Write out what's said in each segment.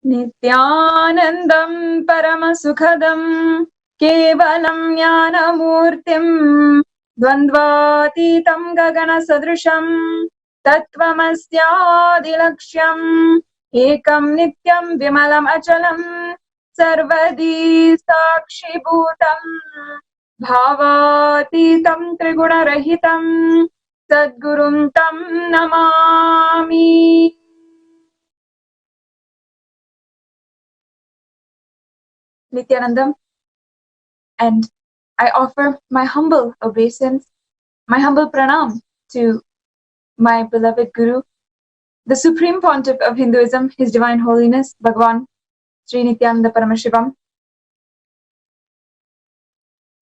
Nithyanandam Paramasukhadam Kevalam Jnanamurtim Dvandvatitam Gagana Sadrisham Tattvamasyaadilakshyam Ekam Nityam Vimalam Achalam Sarvadi Sakshibhutam Bhavatitam Triguna-rahitam Sadgurum Tam Namami. Nithyanandam, and I offer my humble obeisance, my humble pranam to my beloved Guru, the Supreme Pontiff of Hinduism, His Divine Holiness, Bhagavan Sri Nithyananda Paramashivam,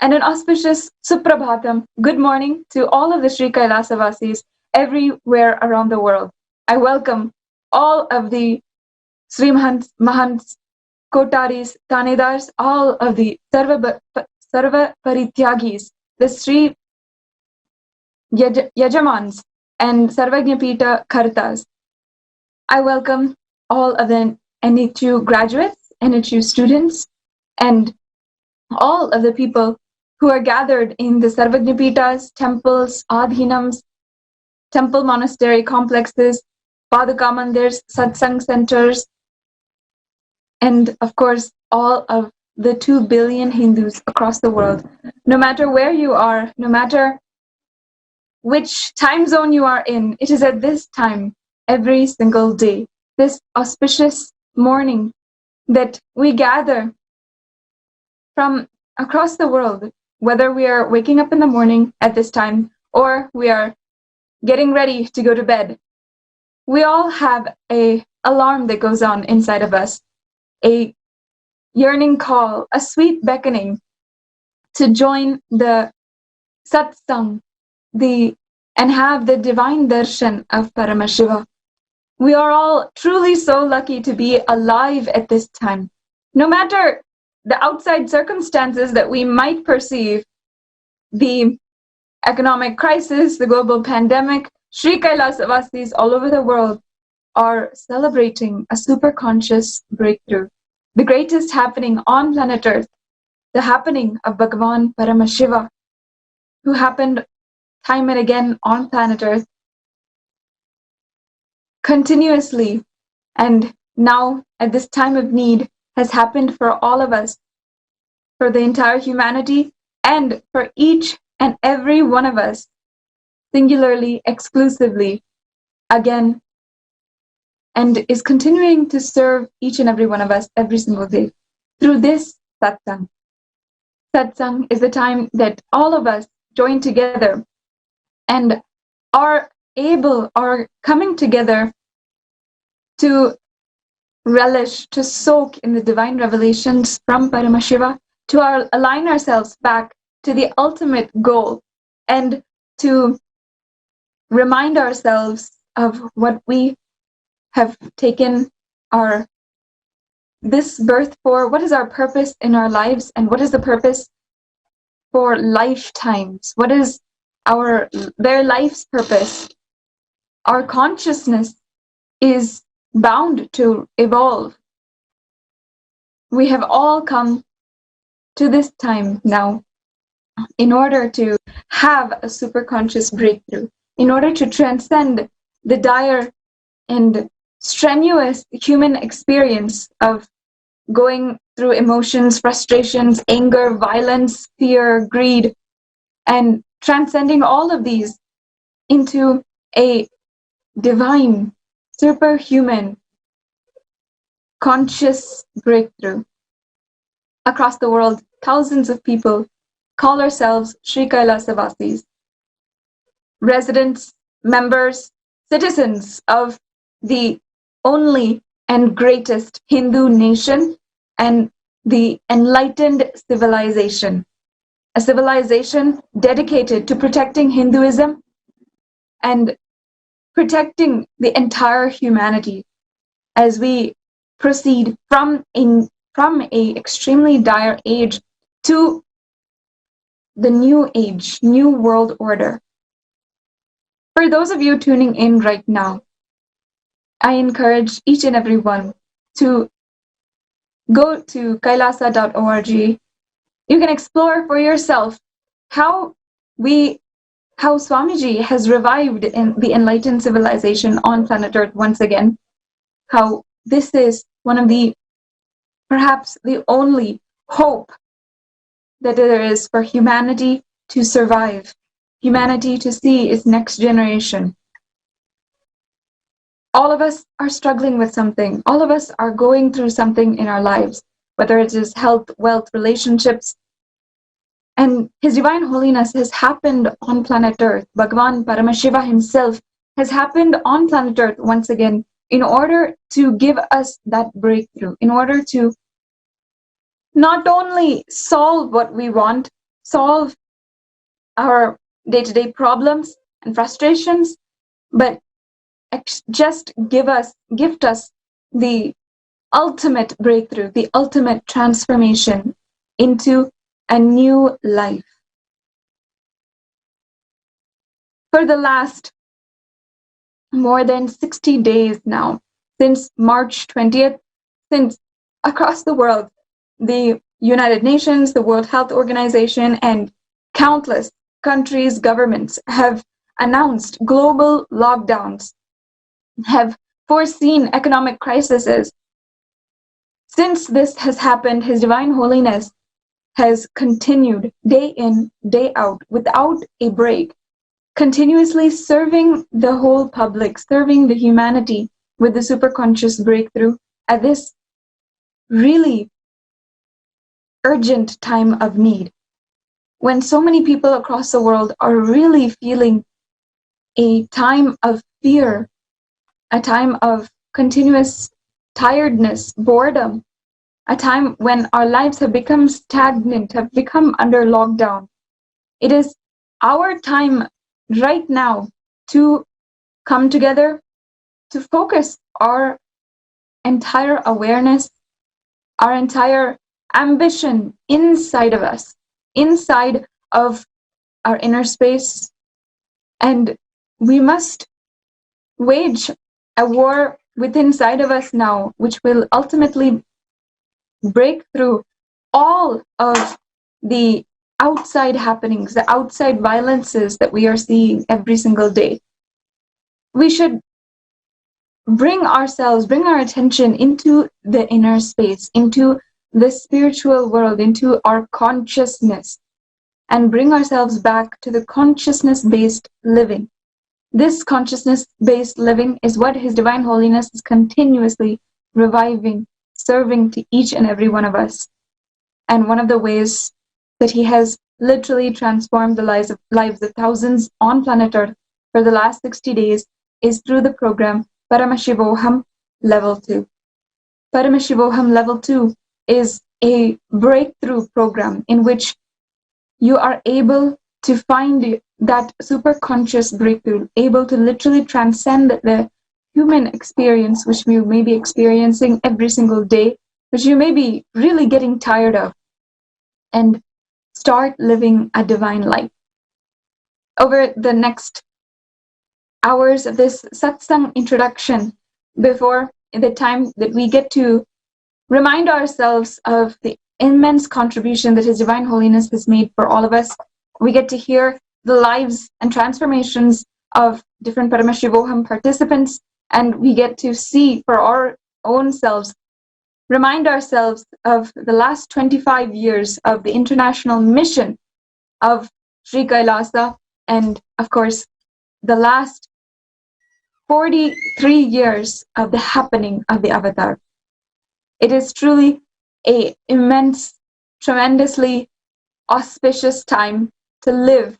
and an auspicious Suprabhatam, good morning to all of the Sri Kailasa Vasis everywhere around the world. I welcome all of the Sri Mahants, Kotaris, Tanedars, all of the Sarva Parityagis, the Sri Yajamans, and Sarvajñapita Kartas. I welcome all of the NHU graduates, NHU students, and all of the people who are gathered in the Sarvajñapitas, temples, adhinams, temple monastery complexes, Paduka mandirs, satsang centers, and of course, all of the 2 billion Hindus across the world. No matter where you are, no matter which time zone you are in, it is at this time, every single day, this auspicious morning, that we gather from across the world, whether we are waking up in the morning at this time or we are getting ready to go to bed. We all have an alarm that goes on inside of us, a yearning call, a sweet beckoning to join the satsang, and have the divine darshan of Paramashiva. We are all truly so lucky to be alive at this time. No matter the outside circumstances that we might perceive, the economic crisis, the global pandemic, Sri Kailasa Vasis all over the world are celebrating a superconscious breakthrough, the greatest happening on planet Earth, the happening of Bhagavan Paramashiva, who happened time and again on planet Earth, continuously, and now at this time of need has happened for all of us, for the entire humanity, and for each and every one of us, singularly, exclusively, again, and is continuing to serve each and every one of us every single day through this satsang. Satsang is the time that all of us join together and are coming together to relish, to soak in the divine revelations from Paramashiva, to align ourselves back to the ultimate goal, and to remind ourselves of what we have taken this birth for, what is our purpose in our lives, and what is the purpose for lifetimes, what is their life's purpose. Our consciousness is bound to evolve. We have all come to this time now in order to have a superconscious breakthrough, in order to transcend the dire and strenuous human experience of going through emotions, frustrations, anger, violence, fear, greed, and transcending all of these into a divine, superhuman, conscious breakthrough. Across the world, thousands of people call ourselves Sri Kailasa Vasis, residents, members, citizens of the only and greatest Hindu nation and the enlightened civilization, a civilization dedicated to protecting Hinduism and protecting the entire humanity as we proceed from a extremely dire age to the new age, new world order. For those of you tuning in right now, I encourage each and every one to go to kailasa.org. You can explore for yourself how Swamiji has revived in the enlightened civilization on planet Earth once again. How this is one of the, perhaps the only hope that there is for humanity to survive, humanity to see its next generation. All of us are struggling with something. All of us are going through something in our lives, whether it is health, wealth, relationships. And His Divine Holiness has happened on planet Earth. Bhagavan Paramashiva himself has happened on planet Earth once again in order to give us that breakthrough, in order to not only solve what we want, solve our day-to-day problems and frustrations, but just gift us the ultimate breakthrough, the ultimate transformation into a new life. For the last more than 60 days now, since March 20th, since across the world, the United Nations, the World Health Organization, and countless countries, governments have announced global lockdowns, have foreseen economic crises. Since this has happened, His Divine Holiness has continued day in, day out, without a break, continuously serving the whole public, serving the humanity with the superconscious breakthrough at this really urgent time of need, when so many people across the world are really feeling a time of fear, a time of continuous tiredness, boredom, a time when our lives have become stagnant, have become under lockdown. It is our time right now to come together, to focus our entire awareness, our entire ambition inside of us, inside of our inner space, and we must wage a war within inside of us now, which will ultimately break through all of the outside happenings, the outside violences that we are seeing every single day. We should bring our attention into the inner space, into the spiritual world, into our consciousness, and bring ourselves back to the consciousness-based living. This consciousness-based living is what His Divine Holiness is continuously reviving, serving to each and every one of us. And one of the ways that He has literally transformed the lives of thousands on planet Earth for the last 60 days is through the program Paramashivoham Level 2. Paramashivoham Level 2 is a breakthrough program in which you are able to find that superconscious breakthrough, able to literally transcend the human experience which you may be experiencing every single day, which you may be really getting tired of, and start living a divine life. Over the next hours of this satsang introduction, before the time that we get to remind ourselves of the immense contribution that His Divine Holiness has made for all of us, we get to hear the lives and transformations of different Paramashivoham participants, and we get to see for our own selves, remind ourselves of the last 25 years of the international mission of Sri Kailasa, and of course, the last 43 years of the happening of the Avatar. It is truly an immense, tremendously auspicious time to live.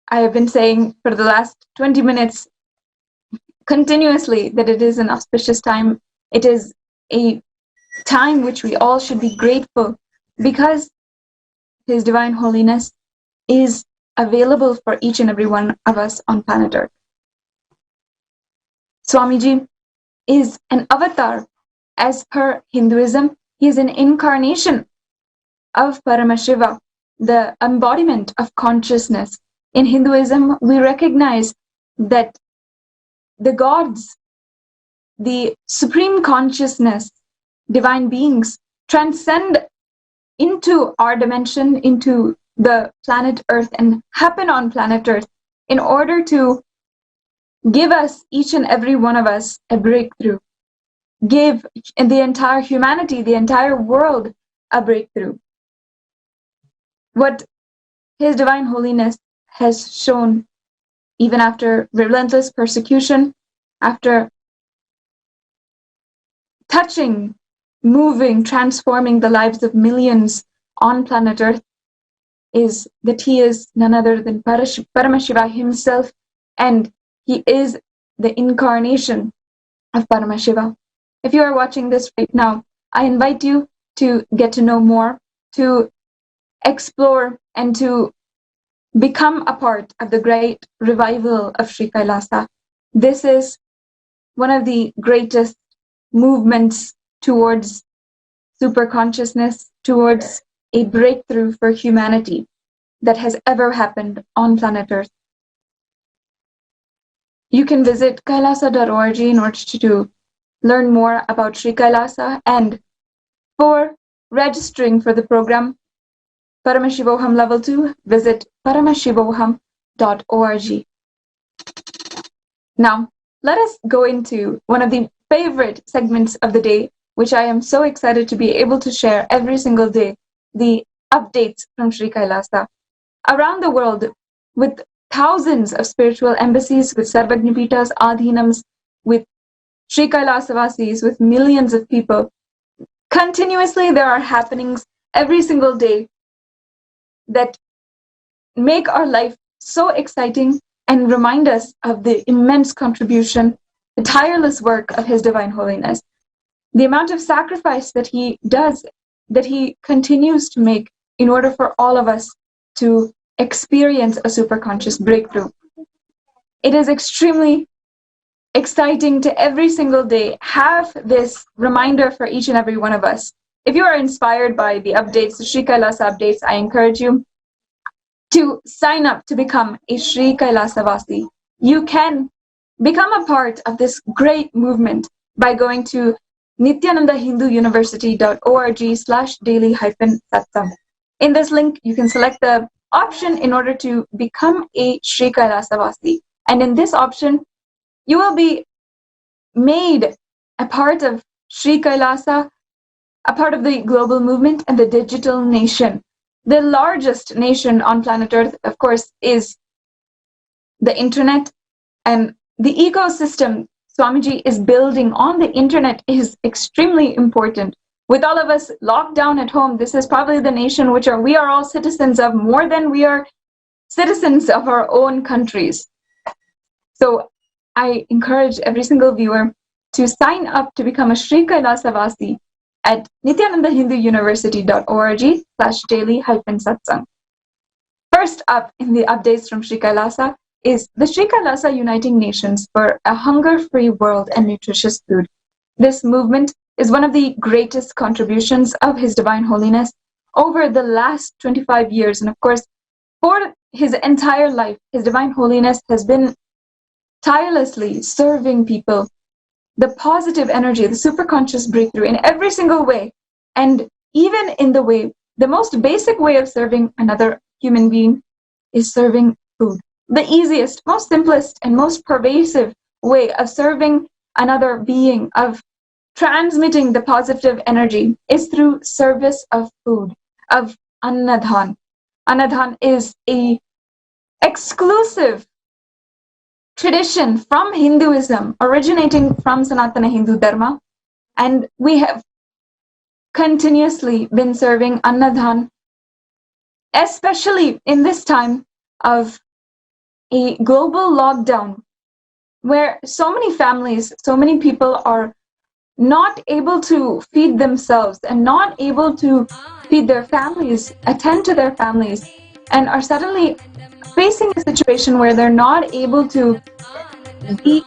I have been saying for the last 20 minutes continuously that it is an auspicious time. It is a time which we all should be grateful because His Divine Holiness is available for each and every one of us on planet Earth. Swamiji is an avatar. As per Hinduism, he is an incarnation of Paramashiva, the embodiment of consciousness. In Hinduism, we recognize that the gods, the supreme consciousness, divine beings transcend into our dimension, into the planet Earth, and happen on planet Earth in order to give us, each and every one of us, a breakthrough. Give the entire humanity, the entire world, a breakthrough. What His Divine Holiness has shown, even after relentless persecution, after touching, moving, transforming the lives of millions on planet Earth, is that He is none other than Paramashiva Himself, and He is the incarnation of Paramashiva. If you are watching this right now, I invite you to get to know more, to explore, and to become a part of the great revival of Sri Kailasa. This is one of the greatest movements towards superconsciousness, towards a breakthrough for humanity that has ever happened on planet Earth. You can visit kailasa.org in order to learn more about Sri Kailasa, and for registering for the program Paramashivoham Level 2, visit paramashivoham.org. Now, let us go into one of the favorite segments of the day, which I am so excited to be able to share every single day, the updates from Sri Kailasa. Around the world, with thousands of spiritual embassies, with Sarvagnapitas, Adhinams, with Sri Kailasavasis, with millions of people, continuously there are happenings every single day that make our life so exciting and remind us of the immense contribution, the tireless work of His Divine Holiness, the amount of sacrifice that He does, that He continues to make in order for all of us to experience a superconscious breakthrough. It is extremely exciting to every single day have this reminder for each and every one of us. If you are inspired by the updates, the Sri Kailasa updates, I encourage you to sign up to become a Sri Kailasavasi. You can become a part of this great movement by going to nithyanandahinduuniversity.org/daily-satsang. In this link, you can select the option in order to become a Sri Kailasavasi. And in this option, you will be made a part of Sri Kailasa, a part of the global movement and the digital nation. The largest nation on planet Earth, of course, is the internet, and the ecosystem Swamiji is building on the internet is extremely important. With all of us locked down at home, this is probably the nation which we are all citizens of more than we are citizens of our own countries. So I encourage every single viewer to sign up to become a Sri Kailasavasi at nithyanandahinduuniversity.org/daily-satsang. First up in the updates from Sri Kailasa is the Sri Kailasa Uniting Nations for a Hunger-Free World and Nutritious Food. This movement is one of the greatest contributions of His Divine Holiness over the last 25 years. And of course, for His entire life, His Divine Holiness has been tirelessly serving people, the positive energy, the superconscious breakthrough in every single way. And even in the way, the most basic way of serving another human being is serving food. The easiest, most simplest, and most pervasive way of serving another being, of transmitting the positive energy, is through service of food, of annadhan. Annadhan is a exclusive tradition from Hinduism, originating from Sanatana Hindu Dharma, and we have continuously been serving annadhan, especially in this time of a global lockdown, where so many families, so many people are not able to feed themselves and not able to feed their families, attend to their families, and are suddenly facing a situation where they're not able to be,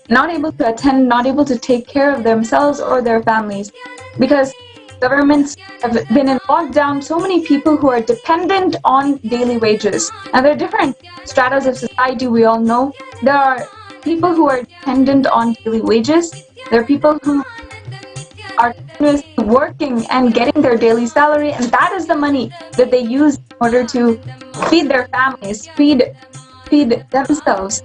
not able to attend, not able to take care of themselves or their families, because governments have been in lockdown. So many people who are dependent on daily wages, and there are different stratas of society, we all know. There are people who are dependent on daily wages. There are people who are continuously working and getting their daily salary, and that is the money that they use in order to feed their families, feed themselves.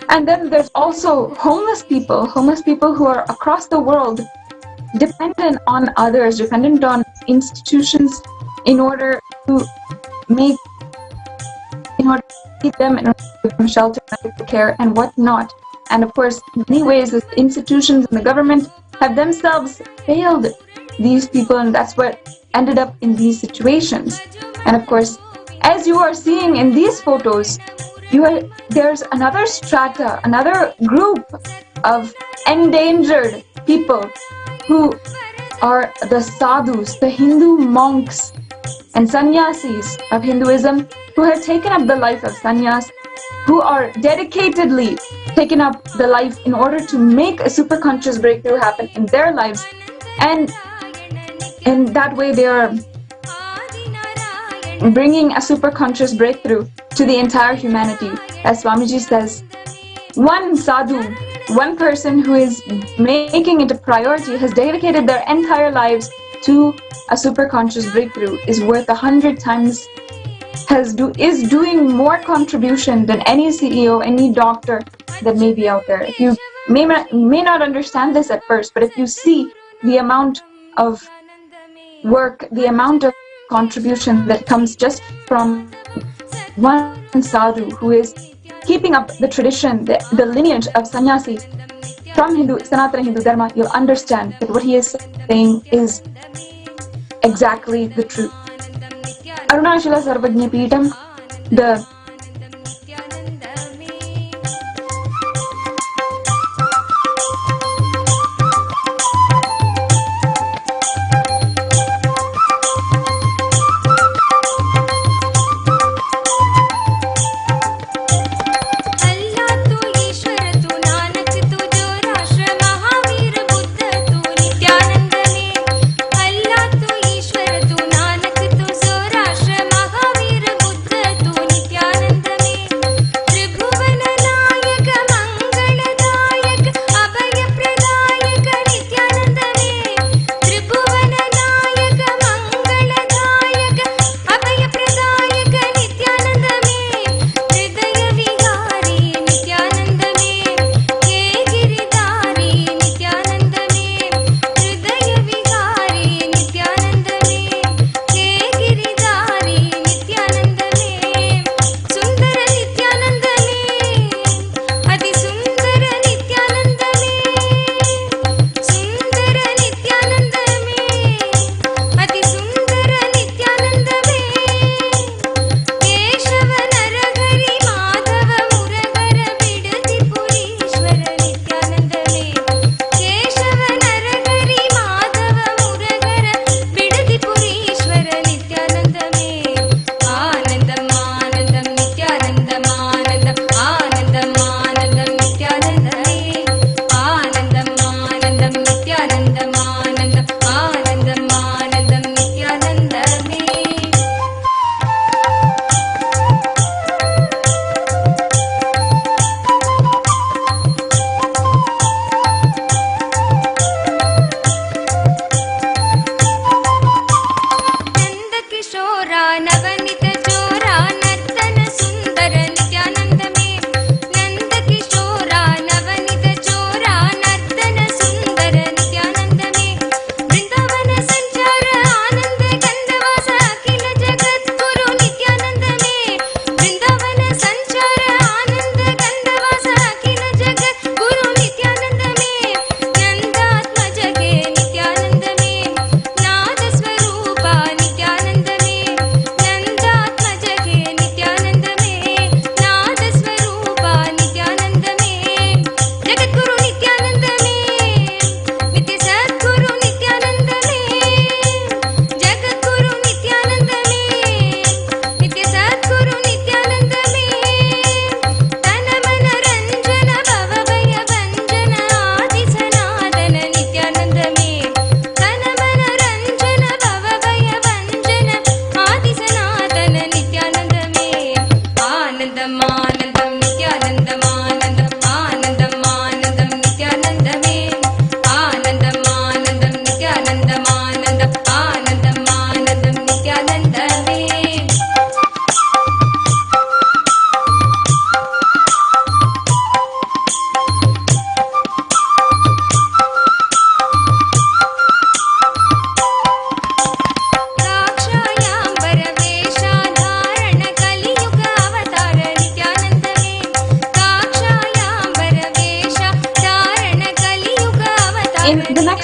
And then there's also homeless people who are across the world, dependent on others, dependent on institutions in order to make, in order to feed them, in order to give them shelter, medical care, and whatnot. And of course, in many ways, the institutions and the government have themselves failed these people, and that's what ended up in these situations. And of course, as you are seeing in these photos, there's another strata, another group of endangered people who are the sadhus, the Hindu monks and sannyasis of Hinduism, who have taken up the life of sannyas, who are dedicatedly taken up the life in order to make a superconscious breakthrough happen in their lives. And in that way, they are bringing a superconscious breakthrough to the entire humanity. As Swamiji says, one sadhu, one person who is making it a priority, has dedicated their entire lives to a superconscious breakthrough, is worth 100 times, is doing more contribution than any CEO, any doctor that may be out there. If you may not understand this at first, but if you see the amount of work, the amount of contribution that comes just from one sadhu who is keeping up the tradition, the lineage of sannyasis from Sanatana Hindu Dharma, you'll understand that what he is saying is exactly the truth. Arunachala Sarvajna Peetam, the Nithyananda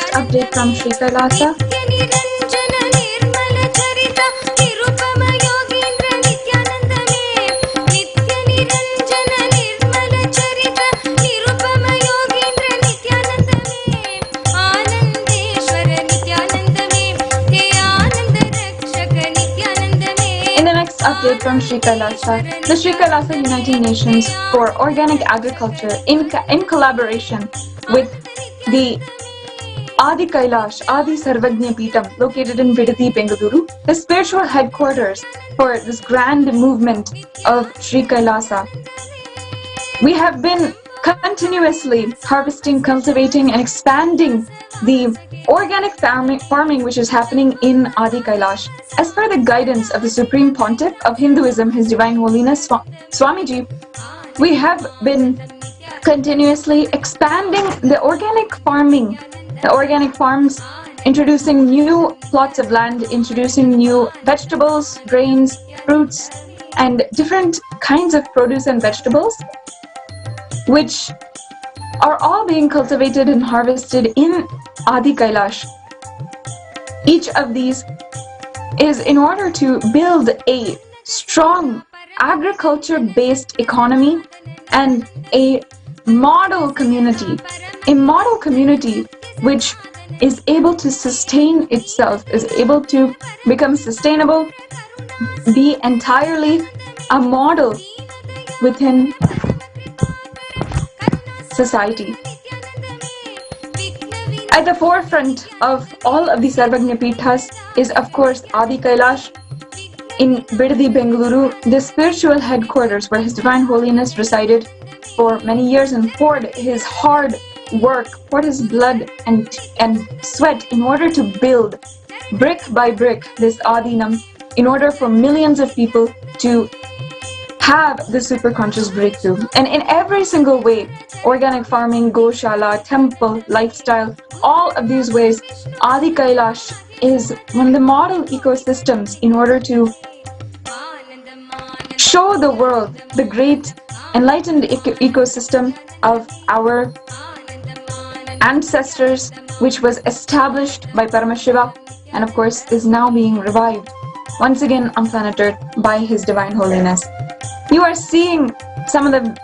next update from Sri Kailasa. Update from Sri Kailasa. The Sri Kailasa United Nations for Organic Agriculture in collaboration with the Adi Kailash, Adi Sarvagnya Peetham, located in Vidati, Bengaluru, the spiritual headquarters for this grand movement of Sri Kailasa. We have been continuously harvesting, cultivating, and expanding the organic farming which is happening in Adi Kailash. As per the guidance of the Supreme Pontiff of Hinduism, His Divine Holiness Swamiji, we have been continuously expanding the organic farming, the organic farms, introducing new plots of land, introducing new vegetables, grains, fruits, and different kinds of produce and vegetables, which are all being cultivated and harvested in Adi Kailash. Each of these is in order to build a strong agriculture-based economy and a model community which is able to sustain itself, is able to become sustainable, be entirely a model within society. At the forefront of all of the Sarvagnya Peethas is, of course, Adi Kailash in Vidati, Bengaluru, the spiritual headquarters where His Divine Holiness resided for many years and poured his hard work, poured his blood and sweat in order to build brick by brick this Adinam, in order for millions of people to have the superconscious breakthrough. And in every single way, organic farming, Goshala, temple, lifestyle, all of these ways, Adi Kailash is one of the model ecosystems in order to show the world the great enlightened ecosystem of our ancestors, which was established by Paramashiva and of course is now being revived once again on planet Earth by His Divine Holiness. You are seeing some of the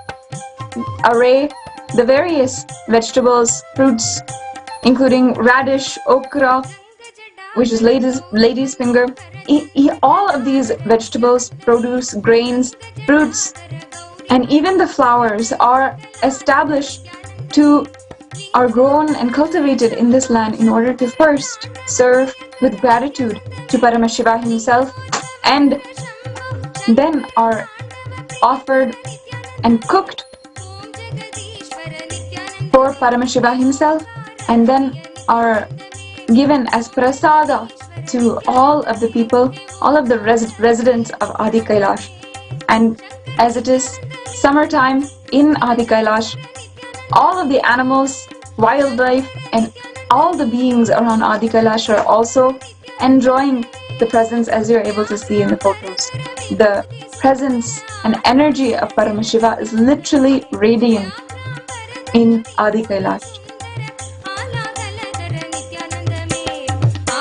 array, the various vegetables, fruits, including radish, okra, which is lady's finger. All of these vegetables, produce, grains, fruits, and even the flowers are established are grown and cultivated in this land in order to first serve with gratitude to Paramashiva himself, and then are offered and cooked for Paramashiva himself, and then are given as prasada to all of the people, all of the residents of Adi Kailash. And as it is summertime in Adi Kailash, all of the animals, wildlife, and all the beings around Adi Kailash are also enjoying the presence, as you're able to see in the photos. The presence and energy of Paramashiva is literally radiant in Adi Kailash.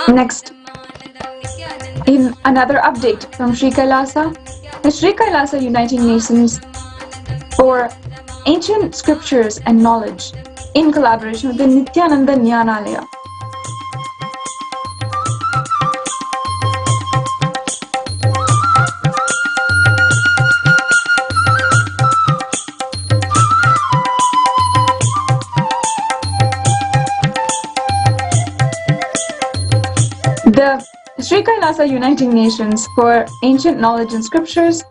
Next, in another update from Sri Kailasa, the Sri Kailasa Uniting Nations for Ancient Scriptures and Knowledge in collaboration with the Nithyananda Satsang. The Sri Kailasa Uniting Nations for Ancient Knowledge and Scriptures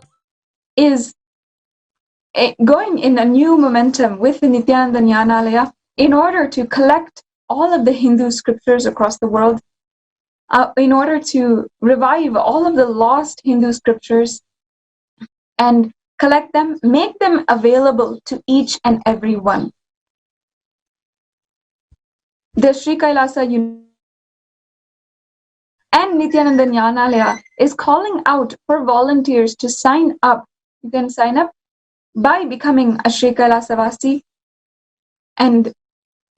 is going in a new momentum with the Nithyananda Satsang in order to collect all of the Hindu scriptures across the world, in order to revive all of the lost Hindu scriptures and collect them, make them available to each and every one. The Sri Kailasa and Nithyananda Satsang is calling out for volunteers to sign up. You can sign up by becoming a Sri Kailasa Vasi and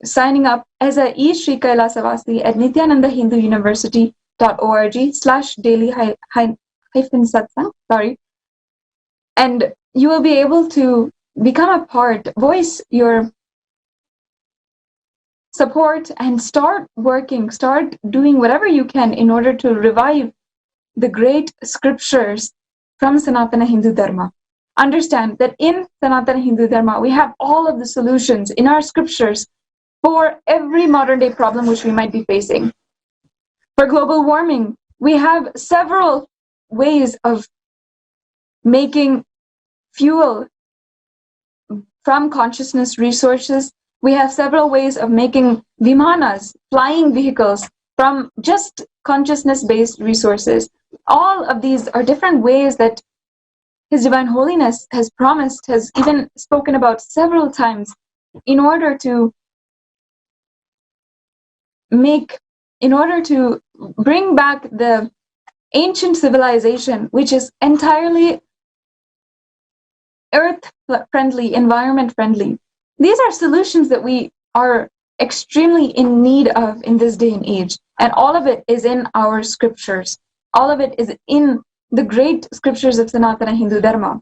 signing up as a e-Shri Kailasavasi at nithyanandahinduuniversity.org/daily-satsang. Sorry. And you will be able to become a part, voice your support, and start working, start doing whatever you can in order to revive the great scriptures from Sanatana Hindu Dharma. Understand that in Sanatana Hindu Dharma, we have all of the solutions in our scriptures for every modern day problem which we might be facing. For global warming, we have several ways of making fuel from consciousness resources. We have several ways of making vimanas, flying vehicles, from just consciousness-based resources. All of these are different ways that His Divine Holiness has promised, has even spoken about several times, in order to bring back the ancient civilization, which is entirely earth-friendly, environment-friendly. These are solutions that we are extremely in need of in this day and age. And all of it is in our scriptures. All of it is in the great scriptures of Sanatana Hindu Dharma.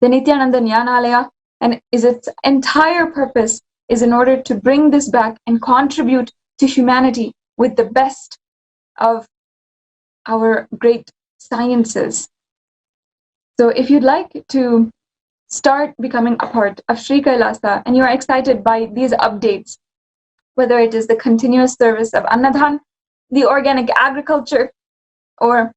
The Nithyananda Jnanalaya, and its entire purpose is in order to bring this back and contribute to humanity with the best of our great sciences. So if you'd like to start becoming a part of Sri Kailasa and you are excited by these updates, whether it is the continuous service of Annadhan, the organic agriculture, or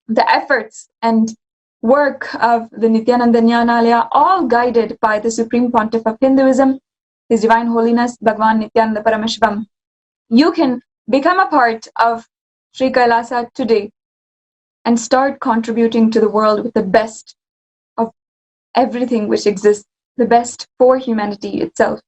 the efforts and work of the Nithyananda Jnanalaya, all guided by the Supreme Pontiff of Hinduism, His Divine Holiness, Bhagavan Nithyananda Paramashivam, you can become a part of Sri Kailasa today and start contributing to the world with the best of everything which exists, the best for humanity itself.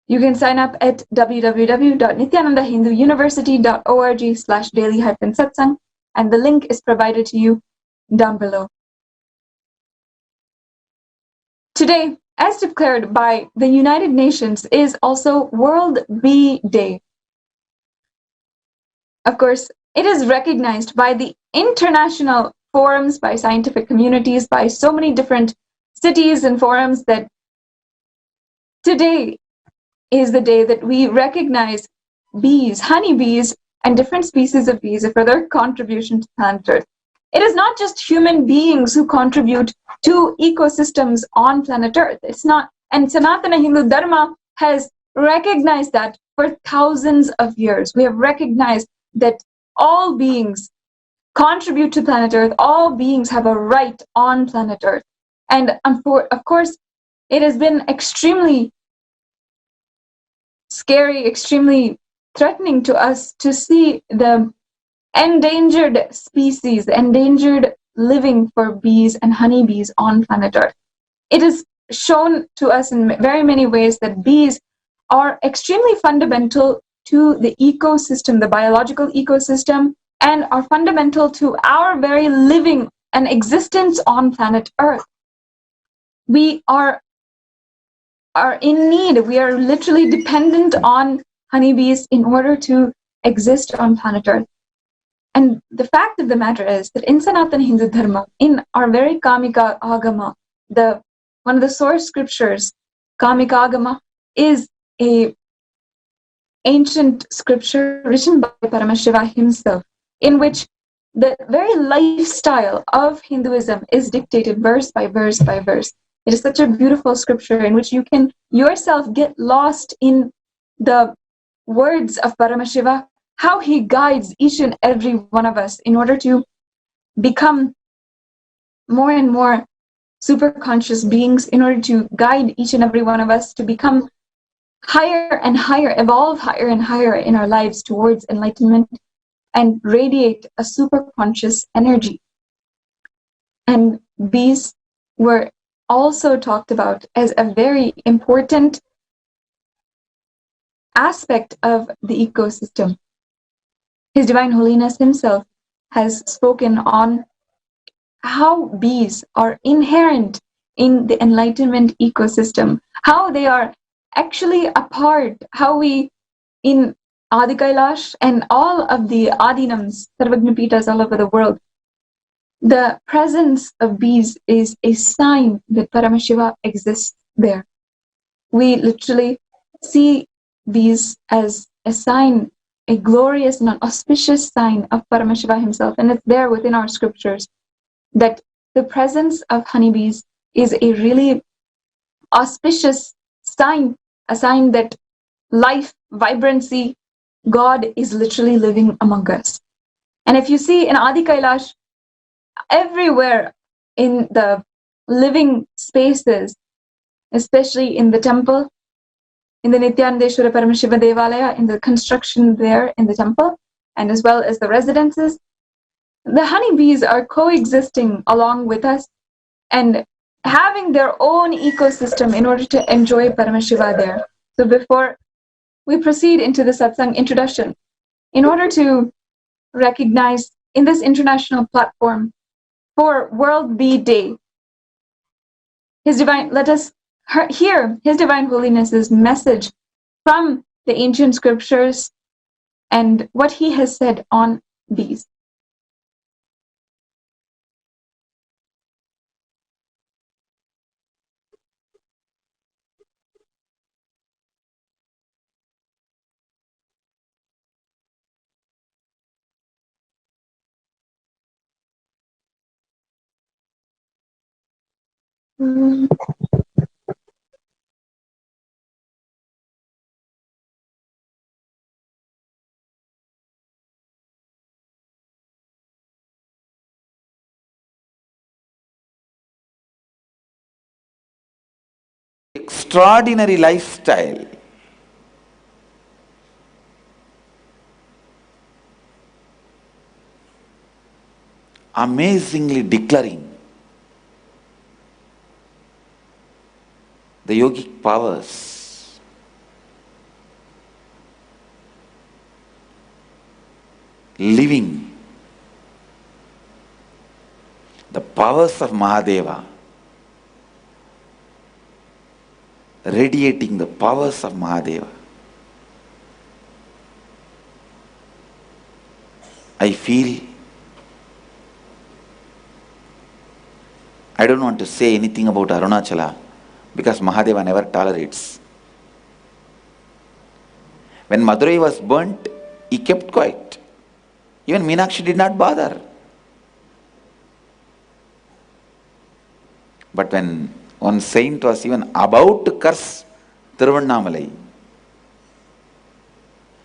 You can sign up at www.nithyanandahinduuniversity.org/daily-satsang, and the link is provided to you down below. Today, as declared by the United Nations, is also World Bee Day. Of course, it is recognized by the international forums, by scientific communities, by so many different cities and forums that today is the day that we recognize bees, honeybees, and different species of bees for their contribution to planet Earth. It is not just human beings who contribute to ecosystems on planet Earth. It's not, and Sanatana Hindu Dharma has recognized that for thousands of years. We have recognized that all beings contribute to planet Earth. All beings have a right on planet Earth. And of course, it has been extremely scary, extremely threatening to us to see the endangered species, endangered living for bees and honeybees on planet Earth. It is shown to us in very many ways that bees are extremely fundamental to the ecosystem, the biological ecosystem, and are fundamental to our very living and existence on planet Earth. We are in need. We are literally dependent on honeybees in order to exist on planet Earth. And the fact of the matter is that in Sanatana Hindu Dharma, in our very Kamika Agama, one of the source scriptures, Kamika Agama, is a ancient scripture written by Paramashiva himself, in which the very lifestyle of Hinduism is dictated verse by verse by verse. It is such a beautiful scripture in which you can yourself get lost in the words of Paramashiva, how he guides each and every one of us in order to become more and more super conscious beings, in order to guide each and every one of us to become higher and higher, evolve higher and higher in our lives towards enlightenment and radiate a super conscious energy. And these were also talked about as a very important aspect of the ecosystem. His Divine Holiness himself has spoken on how bees are inherent in the enlightenment ecosystem, how they are actually a part, how we, in Adi Kailash and all of the Adinams, Sarvagnapitas all over the world, the presence of bees is a sign that Paramashiva exists there. We literally see bees as a sign, a glorious and an auspicious sign of Paramashiva himself. And it's there within our scriptures that the presence of honeybees is a really auspicious sign, a sign that life, vibrancy, God is literally living among us. And if you see in Adi Kailash, everywhere in the living spaces, especially in the temple, in the Nithyananda Paramashiva Devalaya, in the construction there in the temple, and as well as the residences, the honeybees are coexisting along with us and having their own ecosystem in order to enjoy Paramashiva there. So before we proceed into the satsang introduction, in order to recognize in this international platform for World Bee Day, let us hear His Divine Holiness's message from the ancient scriptures and what he has said on bees. Extraordinary lifestyle. Amazingly declaring the yogic powers. Living the powers of Mahadeva, radiating the powers of Mahadeva. I feel I don't want to say anything about Arunachala because Mahadeva never tolerates. When Madurai was burnt, he kept quiet. Even Meenakshi did not bother. But when one saint was even about to curse Tiruvannamalai,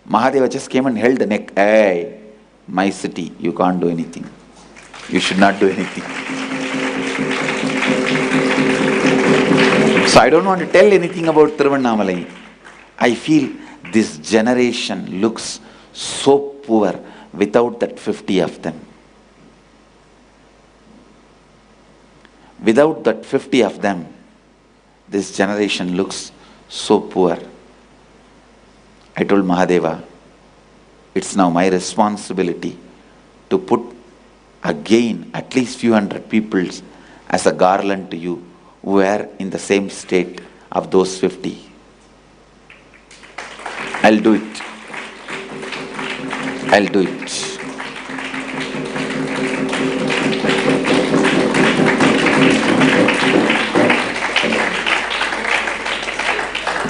Mahadeva just came and held the neck. Hey, my city, you can't do anything. You should not do anything. So I don't want to tell anything about Tiruvannamalai. I feel this generation looks so poor without that 50 of them. Without that 50 of them, this generation looks so poor. I told Mahadeva, it's now my responsibility to put again at least few hundred people as a garland to you who are in the same state of those 50. I'll do it. I'll do it.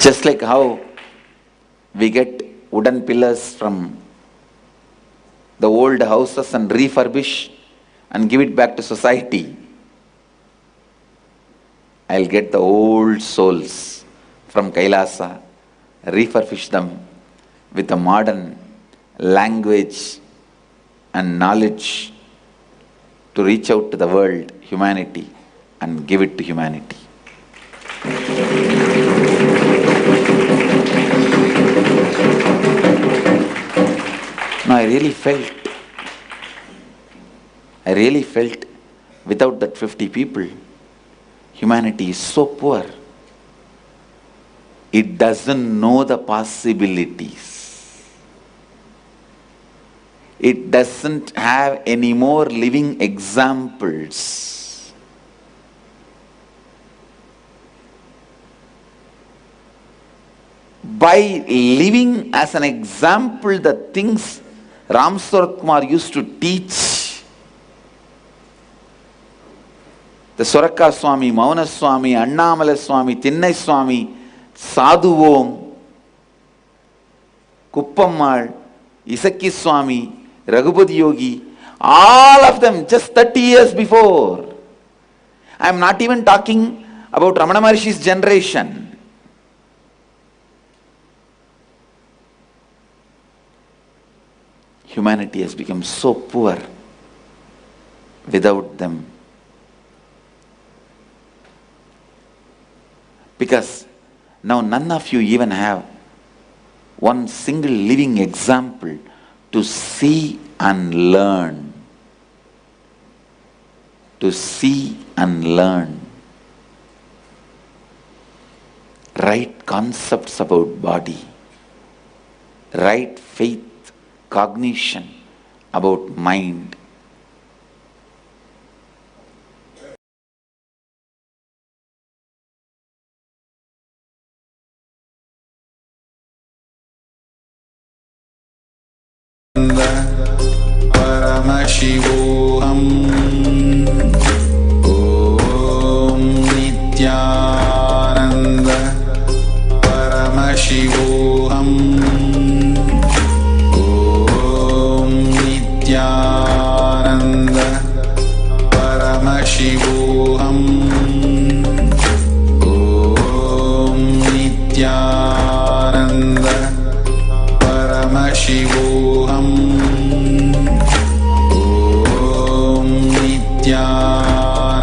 Just like how we get wooden pillars from the old houses and refurbish and give it back to society, I'll get the old souls from Kailasa, refurbish them with a modern language and knowledge to reach out to the world, humanity, and give it to humanity. No, I really felt without that 50 people, humanity is so poor. It doesn't know the possibilities. It doesn't have any more living examples. by living as an example the things Ram Sarat Kumar used to teach. The Soraka Swami, Mauna Swami, Annamala Swami, Thinnai Swami, Sadhuvom, Kuppammal, Isaki Swami, Raghupati Yogi, all of them just 30 years before. I am not even talking about Ramana Maharshi's generation. Humanity has become so poor without them. Because now none of you even have one single living example to see and learn. To see and learn. Right concepts about body. Right faith, cognition about mind. Paramashivam Om Nithyananda Paramashivam Om Nithyananda Paramashivam Om Nithyananda Paramashivam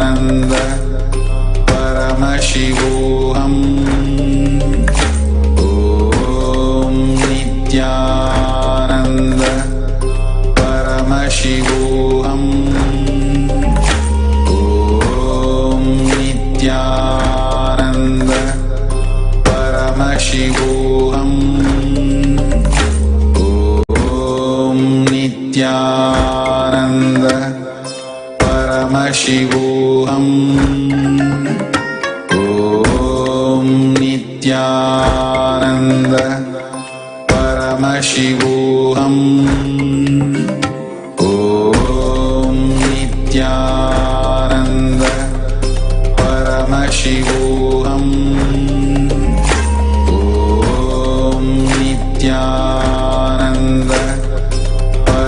Nithyananda Paramashivam Om Nithyananda Paramashivam Om Nithyananda Paramashivam Om Nithyananda Paramashivam Om Nithyananda Paramashivam Om Nithyananda Paramashivam Om Nithyananda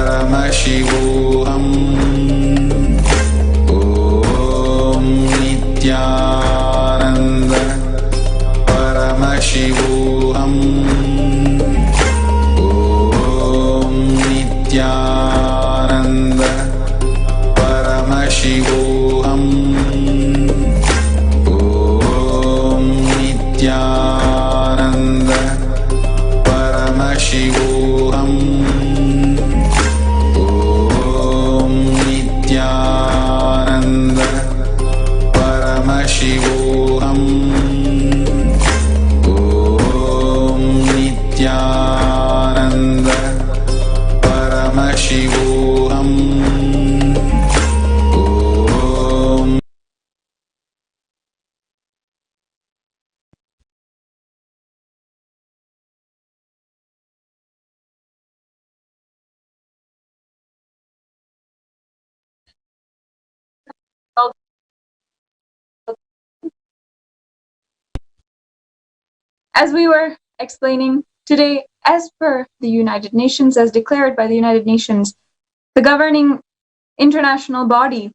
Paramashivam Nithyananda Paramashivam Om Nithyananda Paramashivam Om Nithyananda Paramashivam Om Nithyananda Paramashivam Om Nithyananda Paramashivam Om As we were explaining today, as per the United Nations, as declared by the United Nations, the governing international body,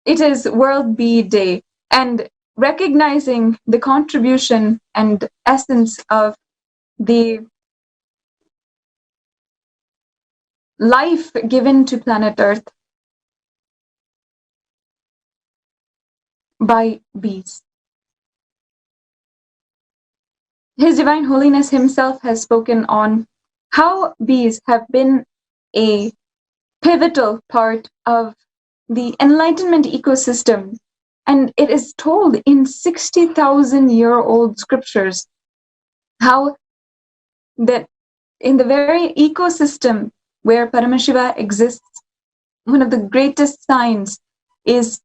it is World Bee Day, and recognizing the contribution and essence of the life given to planet Earth by bees. His Divine Holiness himself has spoken on how bees have been a pivotal part of the enlightenment ecosystem, and it is told in 60,000-year-old scriptures how that in the very ecosystem where Paramashiva exists, one of the greatest signs is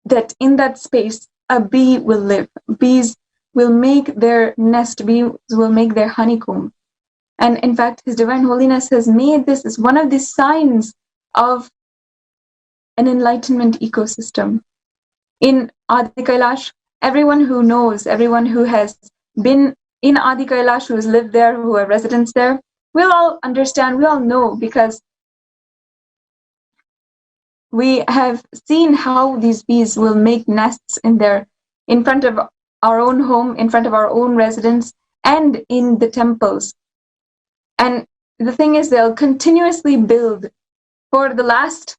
that in that space a bee will live. Bees will make their nest, bees will make their honeycomb. And in fact, His Divine Holiness has made this as one of the signs of an enlightenment ecosystem. In Adi Kailash, everyone who knows, everyone who has been in Adi Kailash, who has lived there, who are residents there, we'll all understand, we all know, because we have seen how these bees will make nests in front of our own home, in front of our own residence, and in the temples. And the thing is, they'll continuously build. For the last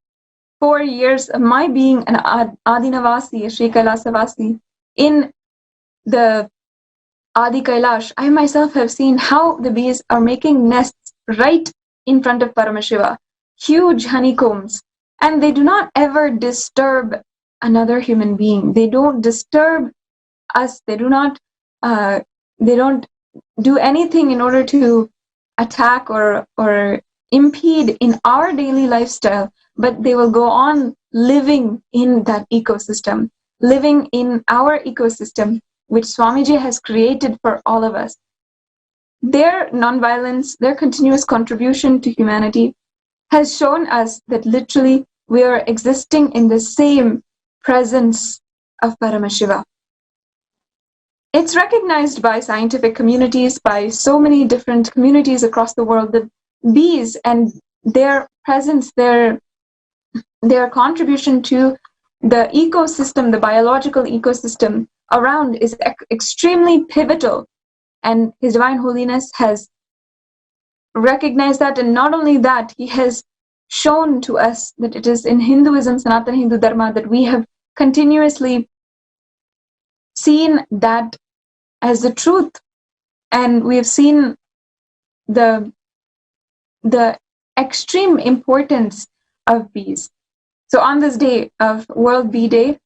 4 years of my being an Adinavasi, a Sri Kailasavasi, in the Adi Kailash, I myself have seen how the bees are making nests right in front of Paramashiva, huge honeycombs, and they do not ever disturb another human being. They don't disturb us. They don't do anything in order to attack or impede in our daily lifestyle, but they will go on living in that ecosystem, living in our ecosystem, which Swamiji has created for all of us. Their nonviolence, their continuous contribution to humanity has shown us that literally we are existing in the same presence of Paramashiva. It's recognized by scientific communities, by so many different communities across the world, that bees and their presence, their contribution to the ecosystem, the biological ecosystem around, is extremely pivotal. And His Divine Holiness has recognized that, and not only that, he has shown to us that it is in Hinduism, Sanatana Hindu Dharma, that we have continuously seen that as the truth, and we have seen the extreme importance of bees. So on this day of World Bee Day,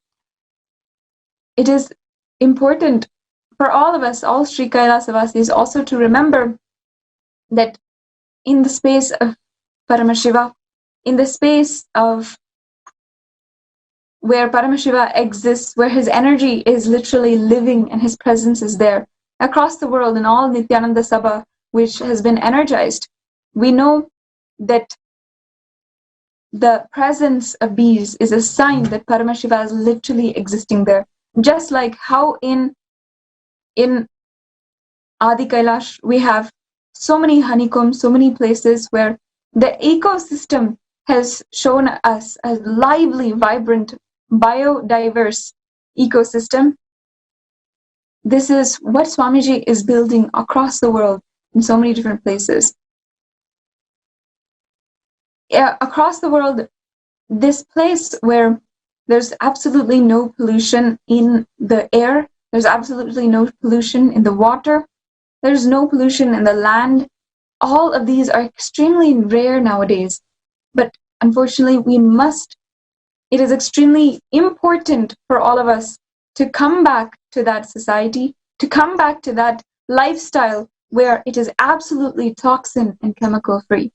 it is important for all of us, all Sri Kailasavasis, also to remember that in the space of Paramashiva, in the space of where Paramashiva exists, where his energy is literally living and his presence is there, across the world in all Nithyananda Sabha, which has been energized, we know that the presence of bees is a sign that Paramashiva is literally existing there. Just like how in Adi Kailash we have so many honeycombs, so many places where the ecosystem has shown us a lively, vibrant, biodiverse ecosystem. This is what Swamiji is building across the world in so many different places. Yeah, across the world, this place where there's absolutely no pollution in the air, there's absolutely no pollution in the water, there's no pollution in the land. All of these are extremely rare nowadays. But unfortunately, it is extremely important for all of us to come back to that society, to come back to that lifestyle where it is absolutely toxin and chemical free.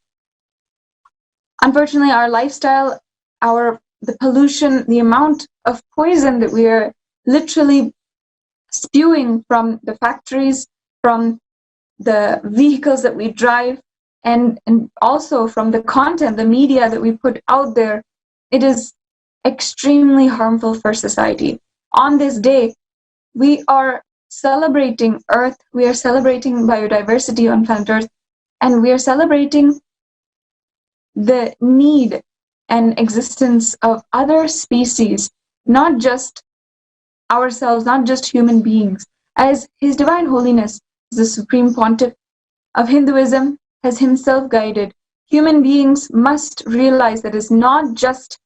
Unfortunately, our lifestyle, the pollution, the amount of poison that we are literally spewing from the factories, from the vehicles that we drive, and also from the content, the media that we put out there, it is extremely harmful for society. On this day, we are celebrating Earth, we are celebrating biodiversity on planet Earth, and we are celebrating the need and existence of other species, not just ourselves, not just human beings. As His Divine Holiness, the Supreme Pontiff of Hinduism, has himself guided, human beings must realize that it's not just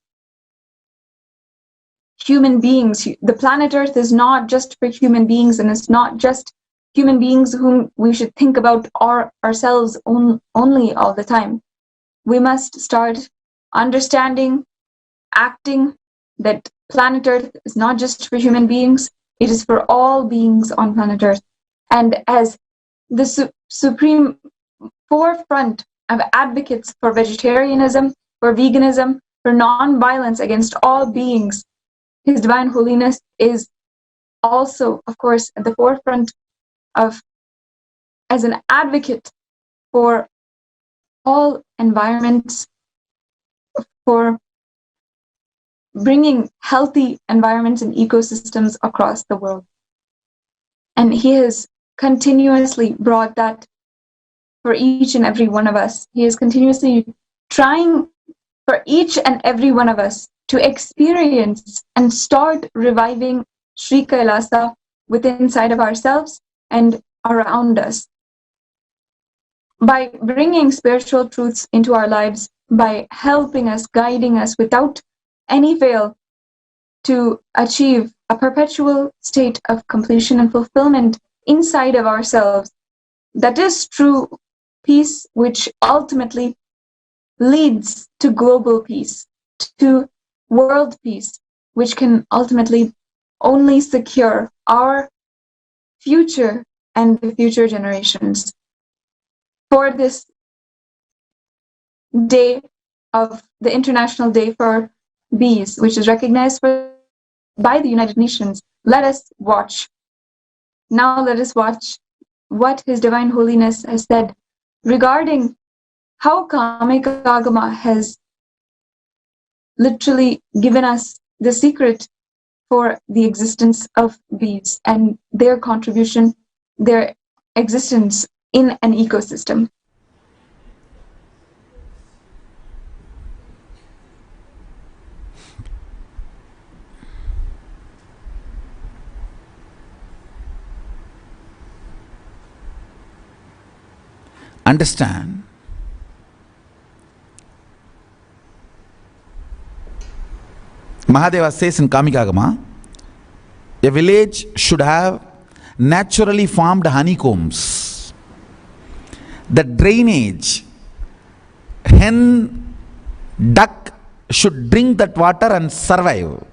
human beings. The planet Earth is not just for human beings, and it's not just human beings whom we should think about ourselves only all the time. We must start understanding, acting that planet Earth is not just for human beings, it is for all beings on planet Earth. And as the supreme forefront of advocates for vegetarianism, for veganism, for non-violence against all beings, His Divine Holiness is also, of course, at the forefront of, as an advocate for all environments, for bringing healthy environments and ecosystems across the world. And he has continuously brought that for each and every one of us. He is continuously trying for each and every one of us to experience and start reviving Sri Kailasa within inside of ourselves and around us. By bringing spiritual truths into our lives, by helping us, guiding us without any fail to achieve a perpetual state of completion and fulfillment inside of ourselves. That is true peace, which ultimately leads to global peace, to world peace, which can ultimately only secure our future and the future generations. For this day of the International Day for Bees, which is recognized by the United Nations, let us watch. Now let us watch what His Divine Holiness has said regarding how Kamika Agama has literally given us the secret for the existence of bees and their contribution, their existence in an ecosystem. Understand, Mahadeva says in Kamikagama, a village should have naturally formed honeycombs. The drainage, hen, duck should drink that water and survive.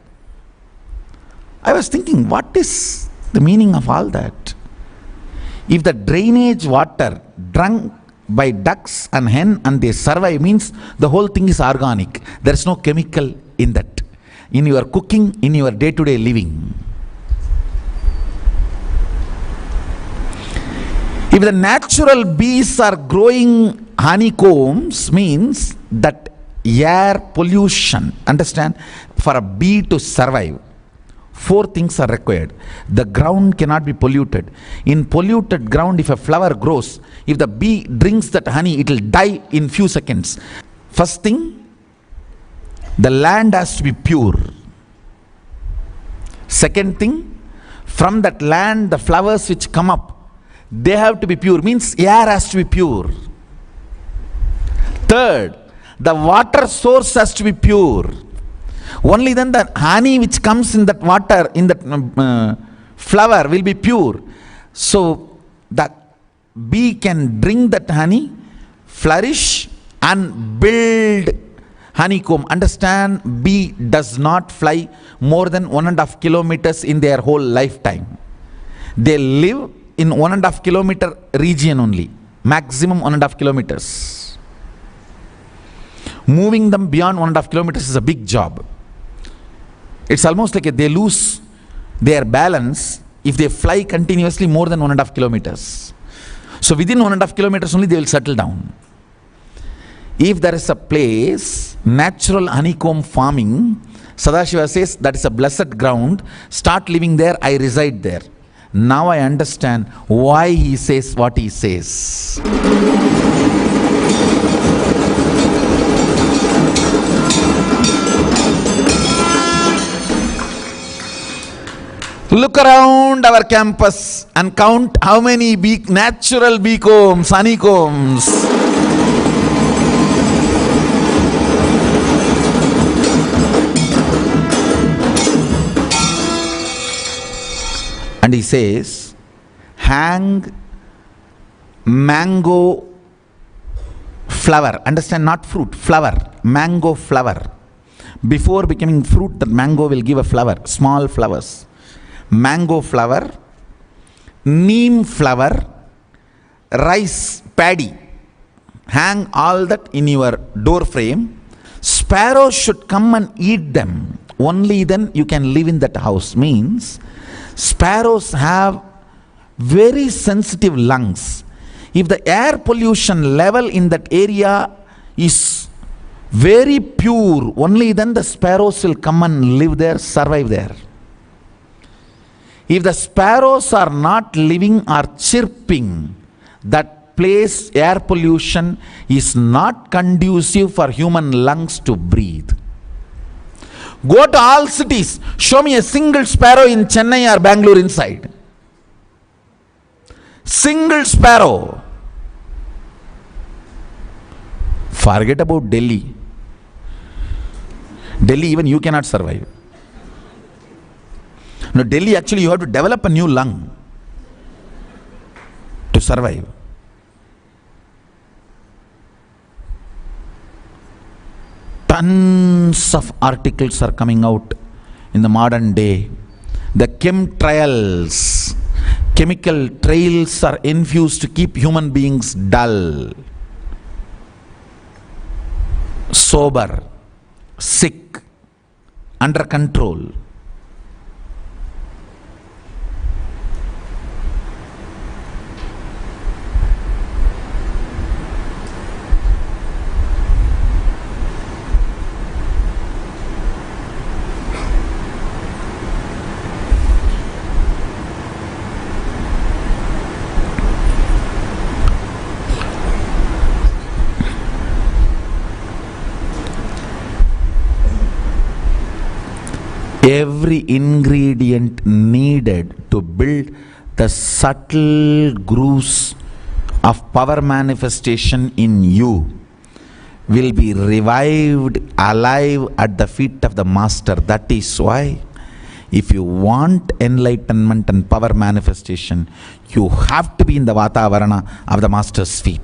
I was thinking, what is the meaning of all that? If the drainage water drunk by ducks and hen and they survive, means the whole thing is organic. There is no chemical in that. In your cooking, in your day-to-day living. If the natural bees are growing honeycombs, means that air pollution, understand, for a bee to survive, 4 things are required. The ground cannot be polluted. In polluted ground, if a flower grows, if the bee drinks that honey, it will die in few seconds. First thing, the land has to be pure. Second thing, from that land, the flowers which come up, they have to be pure, means air has to be pure. Third, the water source has to be pure. Only then the honey which comes in that water, in that flower will be pure. So the bee can drink that honey, flourish and build honeycomb. Understand, bee does not fly more than 1.5 kilometers in their whole lifetime. They live in 1.5 kilometer region only, maximum 1.5 kilometers. Moving them beyond 1.5 kilometers is a big job. It's almost like they lose their balance if they fly continuously more than 1.5 kilometers. So within 1.5 kilometers only they will settle down. If there is a place, natural honeycomb farming, Sadashiva says that is a blessed ground, start living there, I reside there. Now I understand why he says what he says. Look around our campus and count how many natural beecombs, honeycombs. And he says, hang mango flower. Understand, not fruit, flower, mango flower. Before becoming fruit, that mango will give a flower, small flowers. Mango flower, neem flower, rice, paddy. Hang all that in your door frame. Sparrows should come and eat them. Only then you can live in that house. Means sparrows have very sensitive lungs. If the air pollution level in that area is very pure, only then the sparrows will come and live there, survive there. If the sparrows are not living or chirping, that place, air pollution is not conducive for human lungs to breathe. Go to all cities, show me a single sparrow in Chennai or Bengaluru inside. Single sparrow. Forget about Delhi. Delhi, even you cannot survive. No, Delhi, actually you have to develop a new lung to survive. Tons of articles are coming out in the modern day. The chemtrails, chemical trails are infused to keep human beings dull, sober, sick, under control. Every ingredient needed to build the subtle grooves of power manifestation in you will be revived alive at the feet of the master. That is why if you want enlightenment and power manifestation, you have to be in the Vatavarana of the master's feet.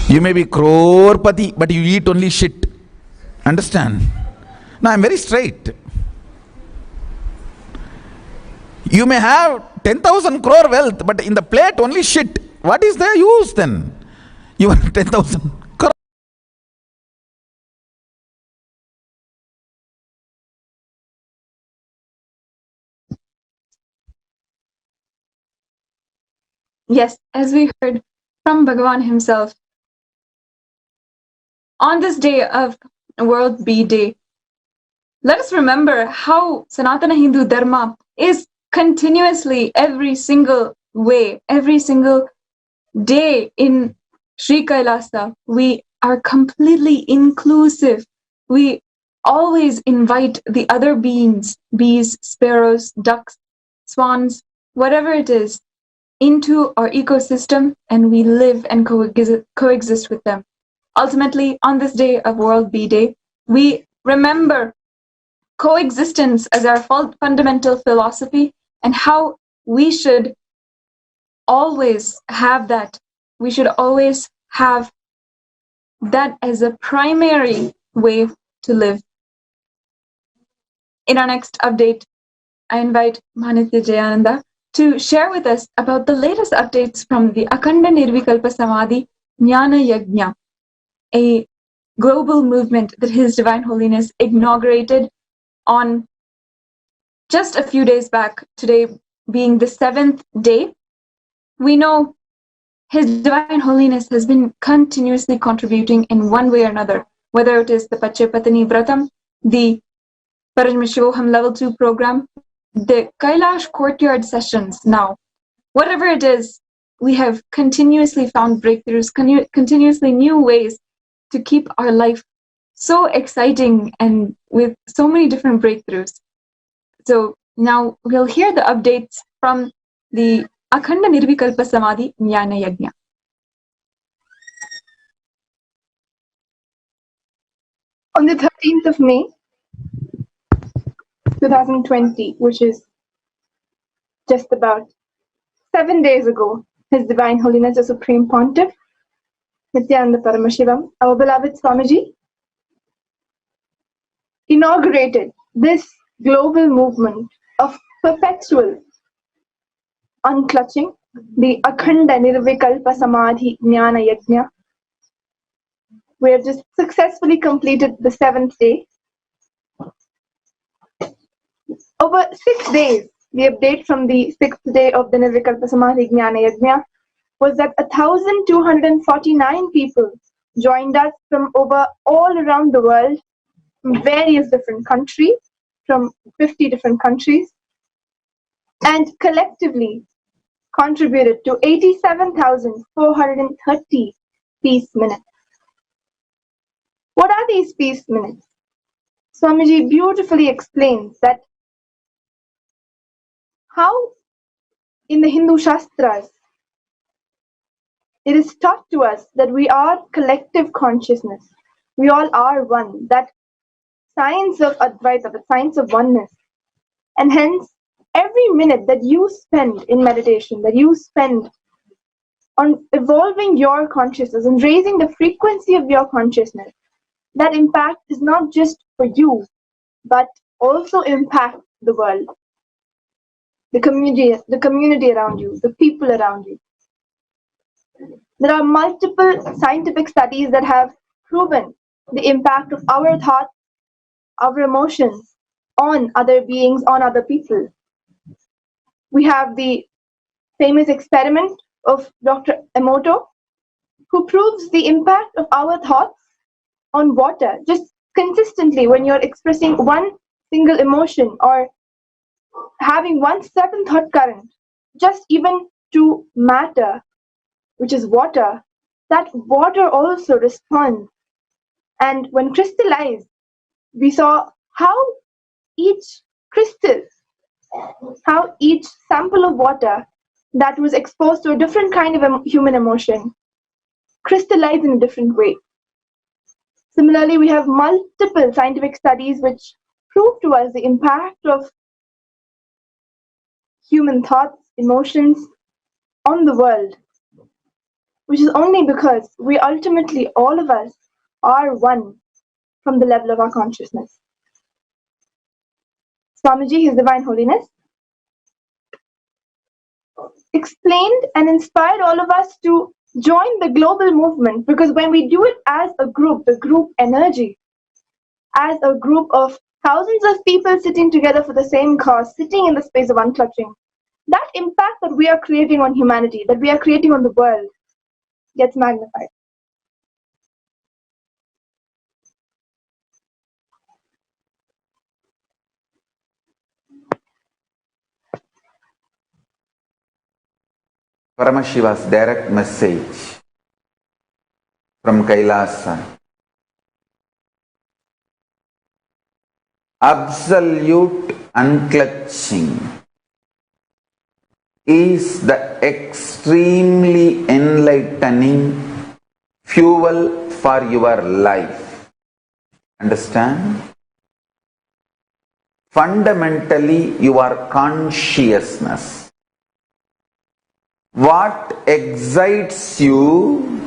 You may be crorepati, but you eat only shit. Understand? Now I am very straight. You may have 10,000 crore wealth, but in the plate only shit. What is the use then? You have 10,000 crore. Yes, as we heard from Bhagavan himself, on this day of World Bee Day, let us remember how Sanatana Hindu Dharma is continuously, every single way, every single day in Sri Kailasa, we are completely inclusive. We always invite the other beings, bees, sparrows, ducks, swans, whatever it is, into our ecosystem, and we live and coexist with them. Ultimately, on this day of World Bee Day, we remember coexistence as our fundamental philosophy and how we should always have that. We should always have that as a primary way to live. In our next update, I invite Nithyananda to share with us about the latest updates from the Akhanda Nirvikalpa Samadhi Jnana Yajna, a global movement that His Divine Holiness inaugurated on just a few days back, today being the 7th day. We know His Divine Holiness has been continuously contributing in one way or another, whether it is the Pachepatani Vratam, the Paramashivam Level 2 program, the Kailash Courtyard sessions now. Whatever it is, we have continuously found breakthroughs, continuously new ways to keep our life so exciting and with so many different breakthroughs. So now we'll hear the updates from the Akhanda Nirvikalpa Samadhi Jnana Yajna. On the 13th of May, 2020, which is just about 7 days ago, His Divine Holiness the Supreme Pontiff, Nithyananda Paramashivam, our beloved Swamiji, inaugurated this global movement of perpetual unclutching the Akhanda Nirvikalpa Samadhi Jnana Yajna. We have just successfully completed the 7th day. Over 6 days, the update from the 6th day of the Nirvikalpa Samadhi Jnana Yajna was that 1,249 people joined us from over all around the world, from various different countries, from 50 different countries, and collectively contributed to 87,430 peace minutes. What are these peace minutes? Swamiji beautifully explains that how in the Hindu Shastras it is taught to us that we are collective consciousness. We all are one. That science of Advaita, the science of oneness. And hence, every minute that you spend in meditation, that you spend on evolving your consciousness and raising the frequency of your consciousness, that impact is not just for you, but also impact the world, the community around you, the people around you. There are multiple scientific studies that have proven the impact of our thoughts, our emotions on other beings, on other people. We have the famous experiment of Dr. Emoto, who proves the impact of our thoughts on water just consistently when you're expressing one single emotion or having one certain thought current, just even to matter, which is water, that water also responds. And when crystallized, we saw how each crystal, how each sample of water that was exposed to a different kind of human emotion crystallized in a different way. Similarly, we have multiple scientific studies which prove to us the impact of human thoughts, emotions on the world, which is only because we ultimately, all of us, are one from the level of our consciousness. Swamiji, His Divine Holiness, explained and inspired all of us to join the global movement, because when we do it as a group, the group energy, as a group of thousands of people sitting together for the same cause, sitting in the space of unclutching, that impact that we are creating on humanity, that we are creating on the world, gets magnified. Paramashiva's direct message from Kailasa. Absolute unclutching is the extremely enlightening fuel for your life. Understand? Fundamentally, your consciousness. What excites you,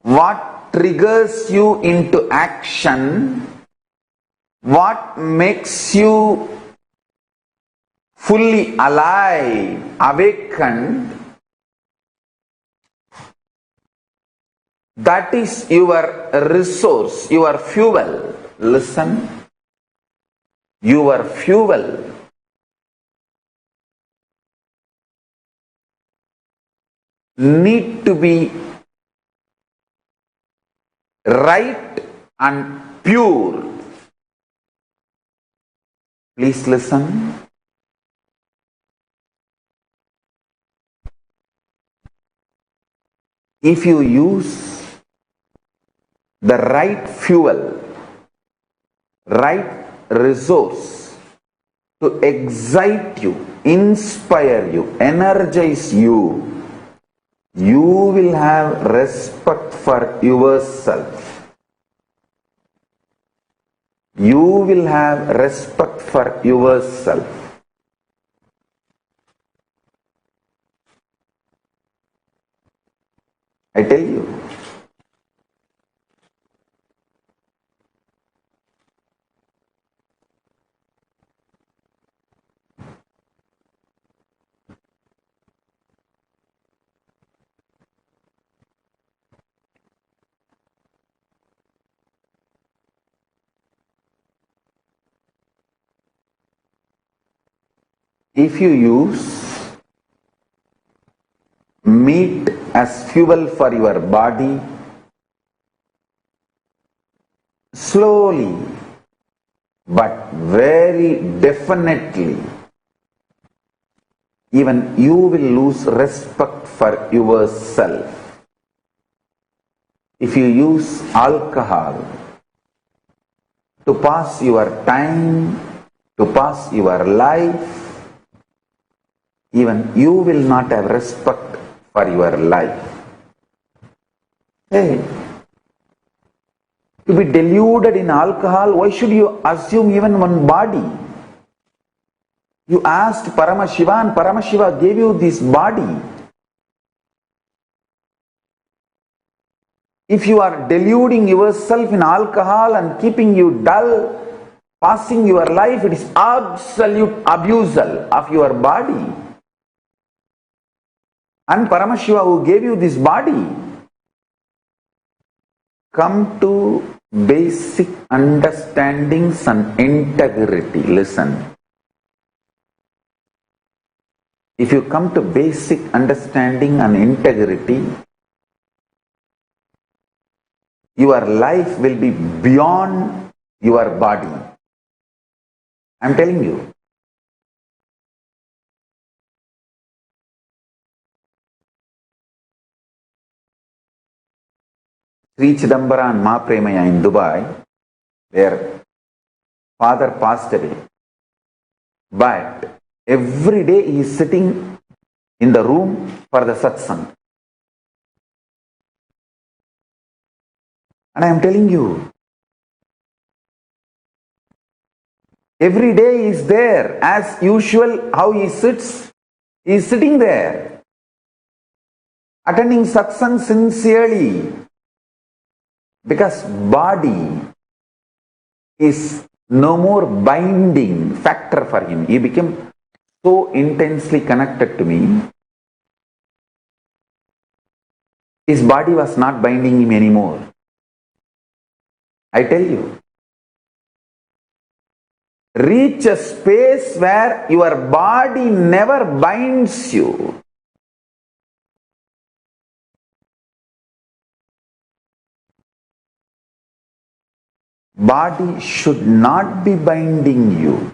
what triggers you into action, what makes you fully alive, awakened, that is your resource, your fuel. Listen, your fuel. Need to be right and pure. Please listen. If you use the right fuel, right resource to excite you, inspire you, energize you, you will have respect for yourself. You will have respect for yourself. I tell you. If you use meat as fuel for your body, slowly but very definitely, even you will lose respect for yourself. If you use alcohol to pass your time, to pass your life, even you will not have respect for your life. Hey, to be deluded in alcohol, why should you assume even one body? You asked Paramashiva and Paramashiva gave you this body. If you are deluding yourself in alcohol and keeping you dull, passing your life, it is absolute abusal of your body. And Paramashiva who gave you this body. Come to basic understandings and integrity. Listen. If you come to basic understanding and integrity, your life will be beyond your body. I am telling you. Sri Chidambara and Ma Premaya in Dubai, their father passed away. But every day he is sitting in the room for the satsang. And I am telling you, every day he is there. As usual, how he sits, he is sitting there, attending satsang sincerely. Because body is no more binding factor for him. He became so intensely connected to me. His body was not binding him anymore. I tell you. Reach a space where your body never binds you. Body should not be binding you.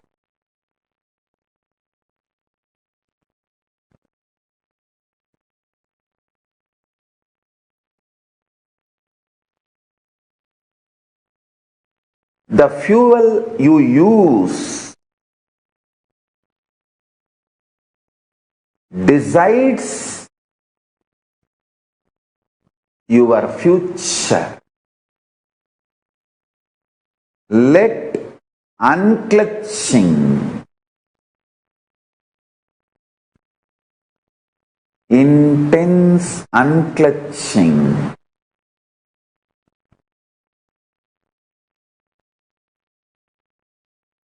The fuel you use decides your future. Let unclutching, intense unclutching,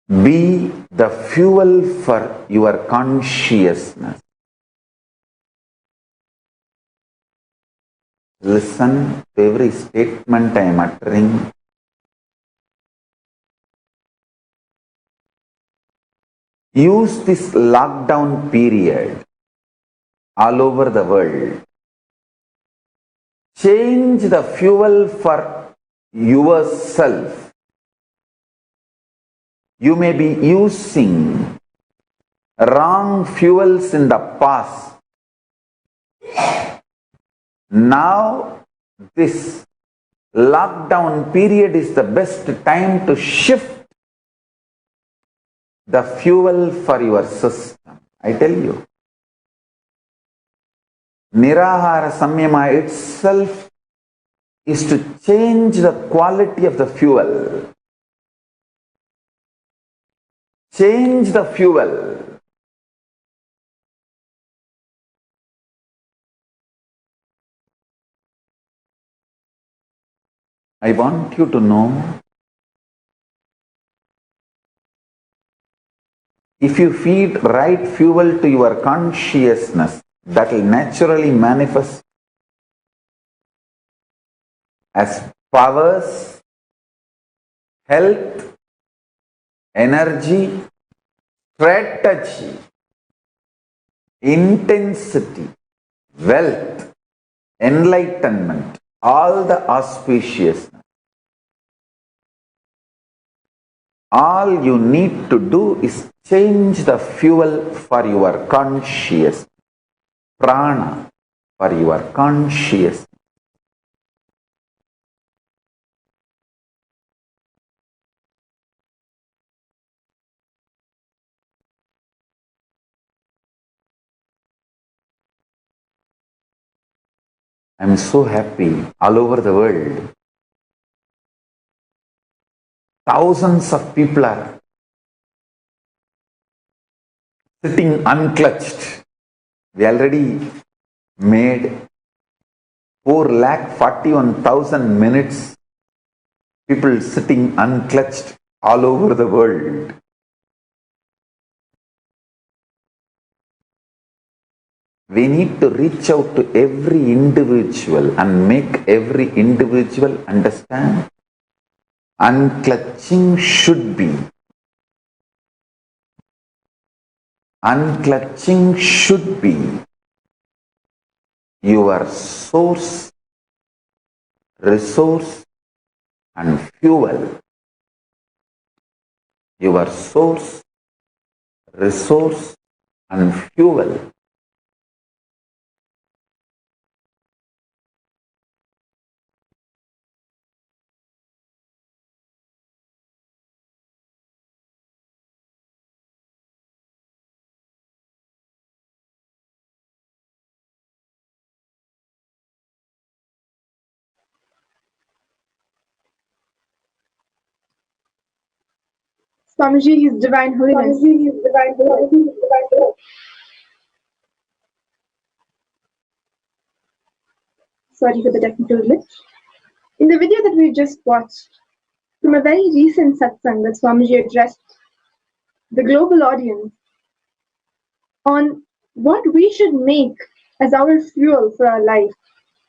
be the fuel for your consciousness. Listen to every statement I am uttering. Use this lockdown period all over the world. Change the fuel for yourself. You may be using wrong fuels in the past. Now, this lockdown period is the best time to shift the fuel for your system. I tell you. Nirahara Samyama itself is to change the quality of the fuel. Change the fuel. I want you to know, if you feed right fuel to your consciousness, that will naturally manifest as powers, health, energy, strategy. intensity, wealth, enlightenment, all the auspiciousness. All you need to do is change the fuel for your conscious prana, for your conscious. I'm so happy all over the world. Thousands of people are sitting unclutched. We already made 4,41,000 minutes. People sitting unclutched all over the world. We need to reach out to every individual and make every individual understand unclutching should be. Unclutching should be your source, resource and fuel. Your source, resource and fuel. Swamiji, His Divine Holiness. Sorry for the technical glitch. In the video that we just watched, from a very recent satsang that Swamiji addressed the global audience on what we should make as our fuel for our life,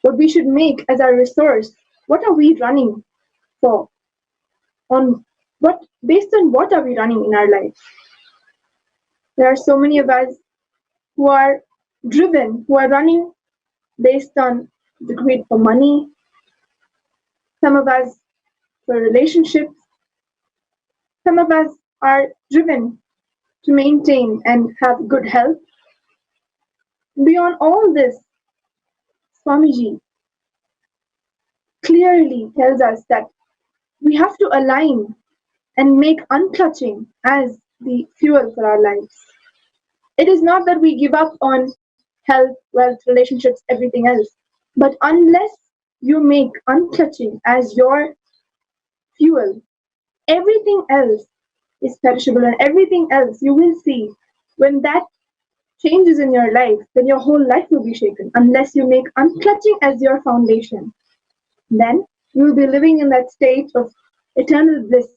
what we should make as our resource, what are we running for? Based on what are we running in our life? There are so many of us who are driven, who are running based on the greed for money, some of us for relationships, some of us are driven to maintain and have good health. Beyond all this, Swamiji clearly tells us that we have to align and make unclutching as the fuel for our lives. It is not that we give up on health, wealth, relationships, everything else, but unless you make unclutching as your fuel, everything else is perishable, and everything else you will see when that changes in your life, then your whole life will be shaken. Unless you make unclutching as your foundation, then you will be living in that state of eternal bliss,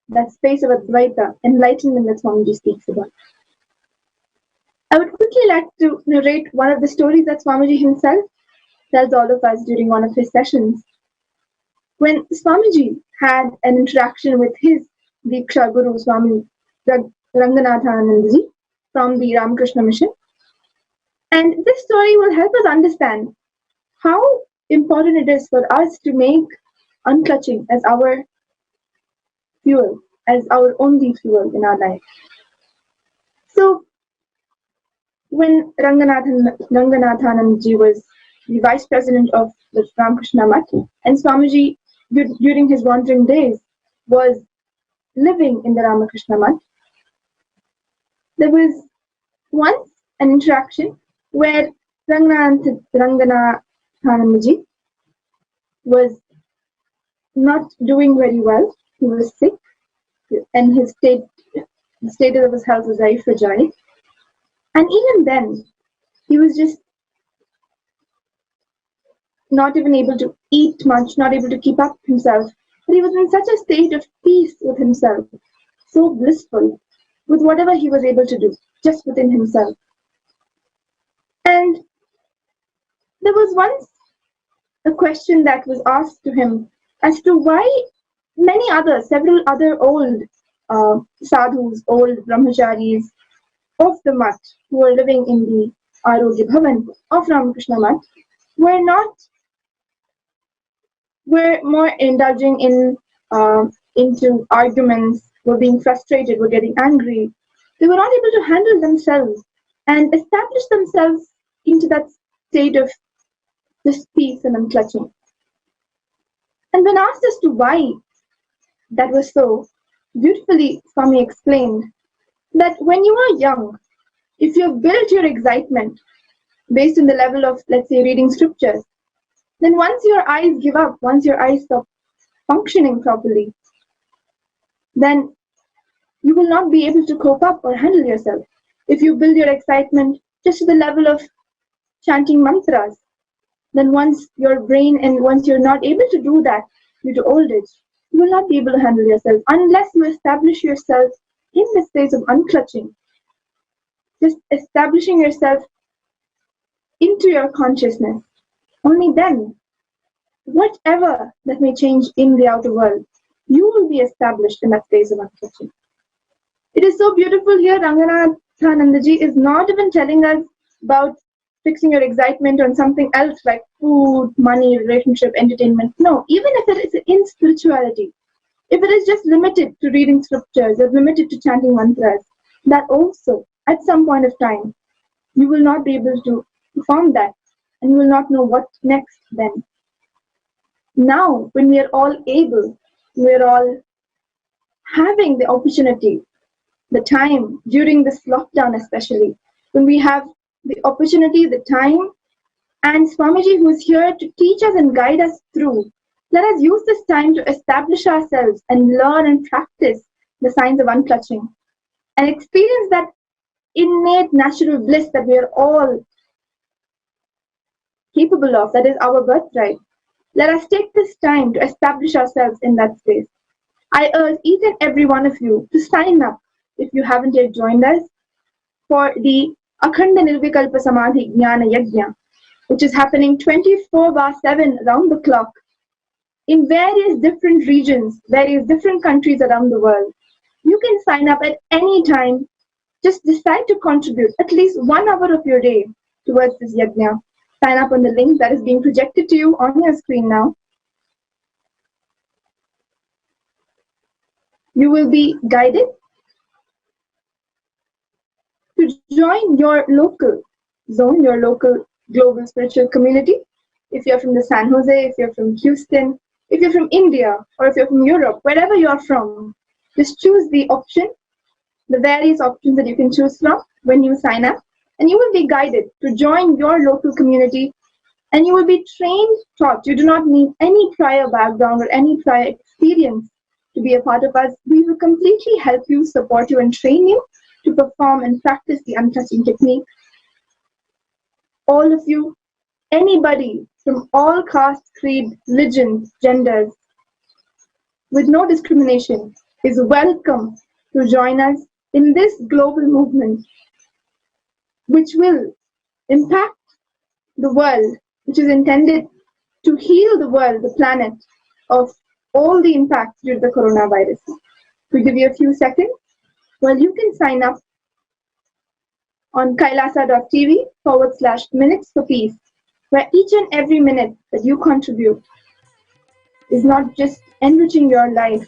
that space of Advaita, enlightenment that Swamiji speaks about. I would quickly like to narrate one of the stories that Swamiji himself tells all of us during one of his sessions. When Swamiji had an interaction with his Diksha Guru, Swami Ranganathanandaji from the Ramakrishna Mission. And this story will help us understand how important it is for us to make unclutching as our fuel, as our only fuel in our life. So, when Ranganathanandaji was the vice president of the Ramakrishna Mission, and Swamiji, during his wandering days, was living in the Ramakrishna Mission, there was once an interaction where Ranganathanandaji was not doing very well. He was sick, and the status of his health was very fragile. And even then, he was just not even able to eat much, not able to keep up himself. But he was in such a state of peace with himself, so blissful with whatever he was able to do, just within himself. And there was once a question that was asked to him as to why several other old sadhus, old brahmacharis, of the Mat who were living in the Arogya Bhavan of Ramakrishna Mat were more indulging into arguments, were being frustrated, were getting angry. They were not able to handle themselves and establish themselves into that state of just peace and unclutching. And when asked as to why that was so, beautifully Swami explained that when you are young, if you have built your excitement based on the level of, let's say, reading scriptures, then once your eyes give up, once your eyes stop functioning properly, then you will not be able to cope up or handle yourself. If you build your excitement just to the level of chanting mantras, then once your brain and once you're not able to do that due to old age, you will not be able to handle yourself unless you establish yourself in the space of unclutching. Just establishing yourself into your consciousness. Only then, whatever that may change in the outer world, you will be established in that space of unclutching. It is so beautiful here. Ranganathanandaji is not even telling us about fixing your excitement on something else like food, money, relationship, entertainment. No, even if it is in spirituality, if it is just limited to reading scriptures or limited to chanting mantras, that also, at some point of time, you will not be able to perform that and you will not know what next then. Now, when we are all able, we are all having the opportunity, the time, during this lockdown especially, when we have the opportunity, the time, and Swamiji who is here to teach us and guide us through, let us use this time to establish ourselves and learn and practice the signs of unclutching and experience that innate natural bliss that we are all capable of, that is our birthright. Let us take this time to establish ourselves in that space. I urge each and every one of you to sign up, if you haven't yet joined us, for the Akhanda Nirvikalpa Samadhi Jnana Yajna, which is happening 24/7 around the clock in various different regions, various different countries around the world. You can sign up at any time. Just decide to contribute at least 1 hour of your day towards this yajna. Sign up on the link that is being projected to you on your screen now. You will be guided to join your local zone, your local global spiritual community. If you're from the San Jose, if you're from Houston, if you're from India, or if you're from Europe, wherever you're from, just choose the option, the various options that you can choose from when you sign up, and you will be guided to join your local community, and you will be trained, taught. You do not need any prior background or any prior experience to be a part of us. We will completely help you, support you, and train you to perform and practice the untouching technique. All of you, anybody from all castes, creed, religions, genders, with no discrimination, is welcome to join us in this global movement, which will impact the world, which is intended to heal the world, the planet, of all the impacts due to the coronavirus. We'll give you a few seconds. Well, you can sign up on kailasa.tv/minutes for peace, where each and every minute that you contribute is not just enriching your life,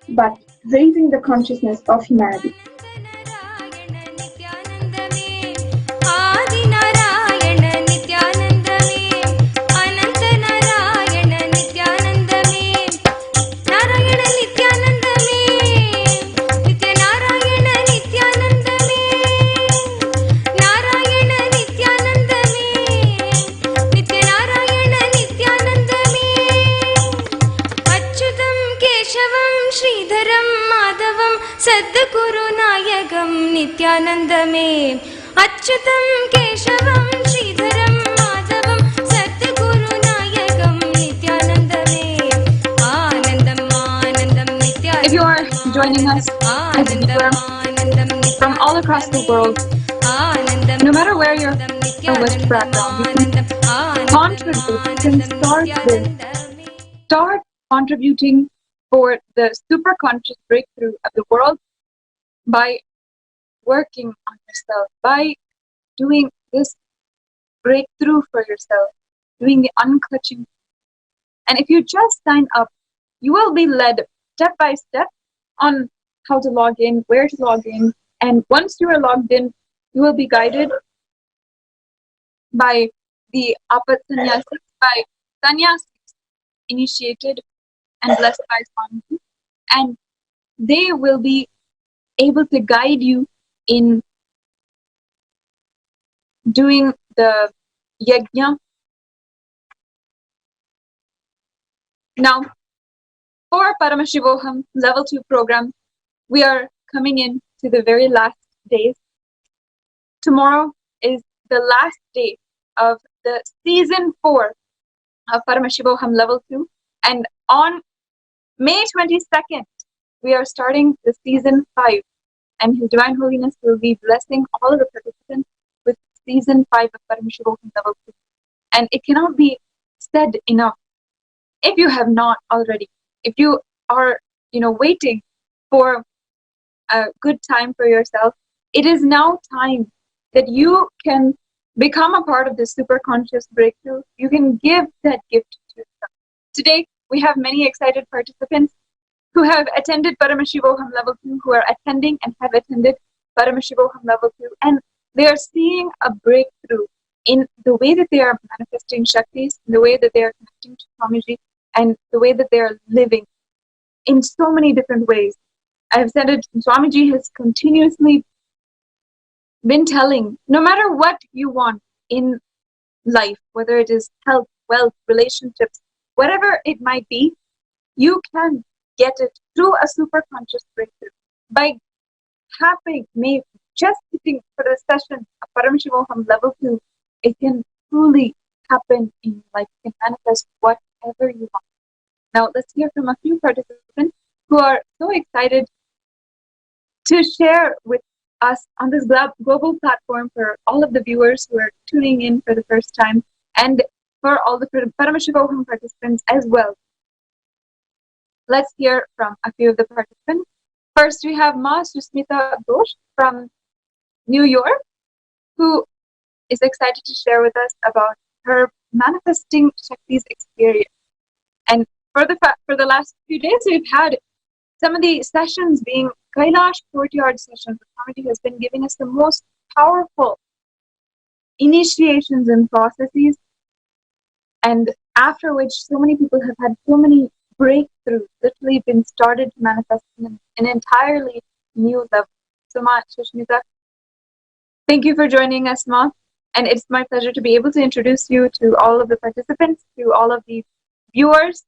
but raising the consciousness of humanity. Nithyanandame Achyutam Keshavam Sridharam Madhavam Satguru Nayakam Nithyanandame Anandam Anandam Nithyanandam. If you are joining us as a viewer from all across the world, no matter where you're or which background, you can contribute, you can start contributing for the super conscious breakthrough of the world by working on yourself, by doing this breakthrough for yourself, doing the unclutching. And if you just sign up, you will be led step by step on how to log in, where to log in. And once you are logged in, you will be guided by the Apat Sannyasiks, by Sannyasiks initiated and blessed by Swamiji. And they will be able to guide you in doing the yajna. Now, for Paramashivoham Level 2 program, we are coming in to the very last days. Tomorrow is the last day of the season 4 of Paramashivoham Level 2. And on May 22nd, we are starting the season 5. And His Divine Holiness will be blessing all of the participants with season 5 of Paramashivoham Level 2. And it cannot be said enough. If you have not already, if you are, waiting for a good time for yourself, it is now time that you can become a part of this super conscious breakthrough. You can give that gift to yourself. Today, we have many excited participants who have attended Paramashivoham Level 2, who are attending and have attended Paramashivoham Level 2, and they are seeing a breakthrough in the way that they are manifesting Shaktis, in the way that they are connecting to Swamiji, and the way that they are living in so many different ways. I have said it, Swamiji has continuously been telling, no matter what you want in life, whether it is health, wealth, relationships, whatever it might be, you can get it through a super conscious breakthrough. By just sitting for the session of Paramashivoham Level 2, it can truly happen in your life. You can manifest whatever you want. Now, let's hear from a few participants who are so excited to share with us on this global platform for all of the viewers who are tuning in for the first time, and for all the Paramashivoham participants as well. Let's hear from a few of the participants. First, we have Ma Susmita Ghosh from New York, who is excited to share with us about her manifesting Shakti's experience. And for the last few days, we've had some of the sessions being Kailash courtyard sessions. Swamiji has been giving us the most powerful initiations and processes, and after which so many people have had so many breakthroughs, literally been started to manifest in an entirely new level. So Ma Sushmita, thank you for joining us, Ma. And it's my pleasure to be able to introduce you to all of the participants, to all of the viewers.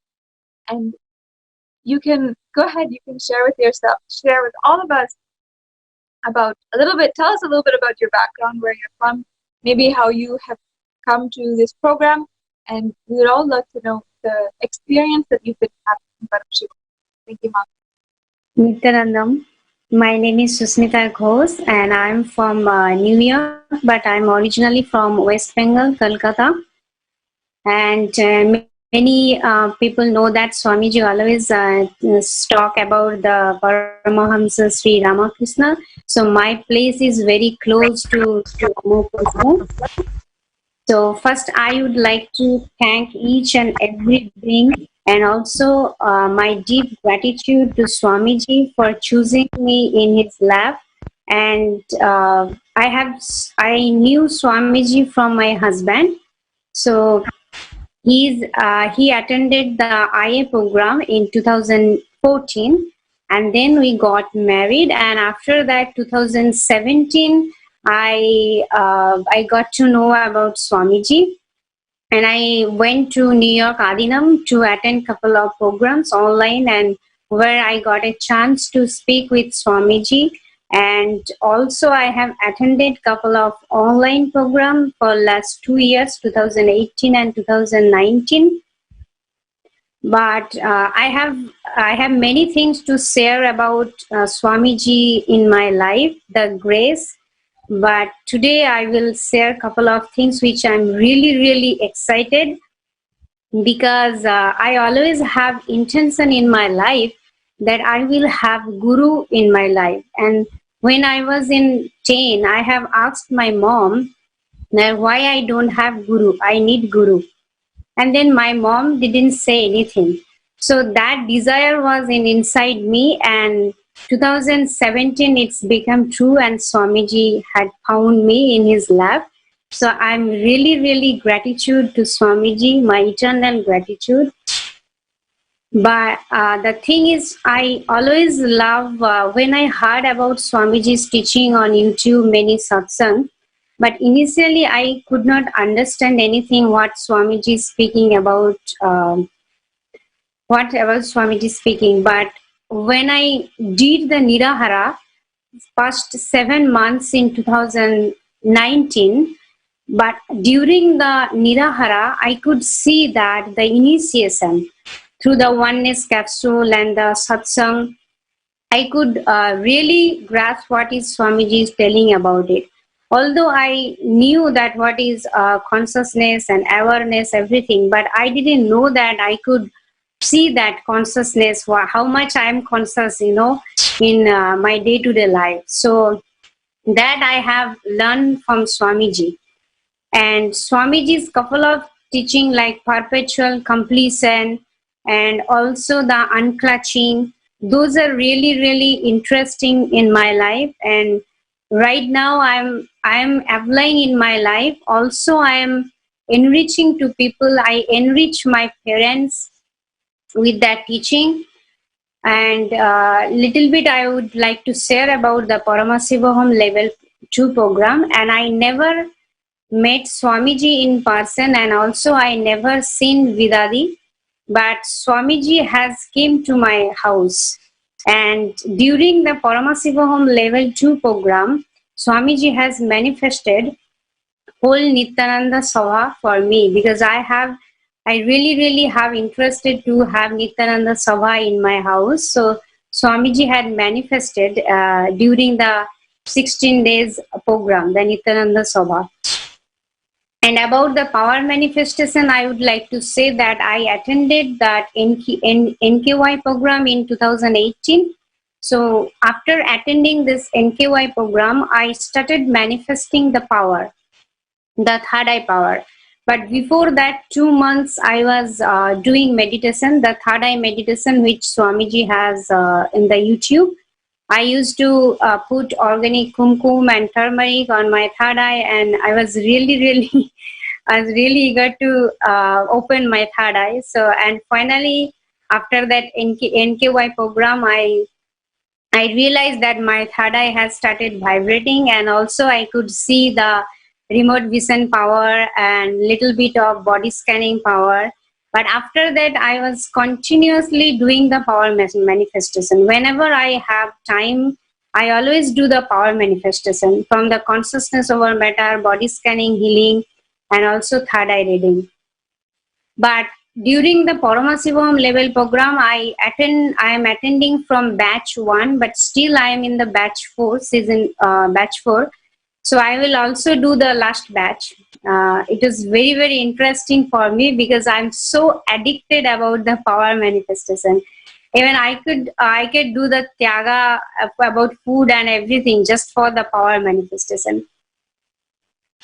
And you can go ahead, you can share with all of us about tell us a little bit about your background, where you're from, maybe how you have come to this program, and we would all love to know the experience that you've been having in Paramashiva. Thank you, Mom. Nithyanandam. My name is Susmita Ghosh and I'm from New York, but I'm originally from West Bengal, Kolkata. And many people know that Swamiji always talk about the Paramahamsa Sri Ramakrishna. So my place is very close to Ramakrishna. So first I would like to thank each and every being, and also my deep gratitude to Swamiji for choosing me in his lab. And I knew Swamiji from my husband. So he attended the IA program in 2014, and then we got married. And after that, 2017, I got to know about Swamiji, and I went to New York Adinam to attend couple of programs online, and where I got a chance to speak with Swamiji. And also I have attended couple of online programs for last 2 years, 2018 and 2019. But I have many things to share about Swamiji in my life, the grace. But today I will share a couple of things which I'm really, really excited, because I always have intention in my life that I will have Guru in my life. And when I was in 10, I have asked my mom that why I don't have guru. I need guru. And then my mom didn't say anything. So that desire was inside me, and 2017 it's become true, and Swamiji had found me in his lab. So I'm really, really gratitude to Swamiji, my eternal gratitude. But the thing is, I always love when I heard about Swamiji's teaching on YouTube, many satsang. But initially, I could not understand anything what Swamiji is speaking about. What about Swamiji speaking? But when I did the Nirahara, past 7 months in 2019, but during the Nirahara, I could see that the initiation through the oneness capsule and the satsang, I could really grasp what is Swamiji is telling about it. Although I knew that what is consciousness and awareness, everything, but I didn't know that I could see that consciousness, how much I am conscious, in my day-to-day life. So that I have learned from Swamiji. And Swamiji's couple of teaching like perpetual completion and also the unclutching, those are really, really interesting in my life. And right now I'm applying in my life. Also I am enriching to people. I enrich my parents with that teaching. And little bit I would like to share about the Paramashivam level 2 program. And I never met Swamiji in person, and also I never seen Vidadi, but Swamiji has came to my house. And during the Paramashivam level 2 program, Swamiji has manifested whole Nithyananda Sabha for me, because I really, really have interested to have Nithyananda Sabha in my house. So Swamiji had manifested during the 16 days program, the Nithyananda Sabha. And about the power manifestation, I would like to say that I attended that NKY program in 2018. So after attending this NKY program, I started manifesting the power, the third eye power. But before that, 2 months, I was doing meditation, the third eye meditation, which Swamiji has in the YouTube. I used to put organic kumkum and turmeric on my third eye, and I was really, really, I was really eager to open my third eye. So, and finally, after that NKY program, I realized that my third eye has started vibrating, and also I could see the remote vision power and little bit of body scanning power. But after that, I was continuously doing the power manifestation. Whenever I have time, I always do the power manifestation from the consciousness over matter, body scanning, healing, and also third eye reading. But during the Paramashivam level program, I am attending from batch 1, but still I am in the batch 4, season batch 4. So I will also do the last batch. It is very, very interesting for me, because I'm so addicted about the power manifestation. Even I could do the tyaga about food and everything just for the power manifestation.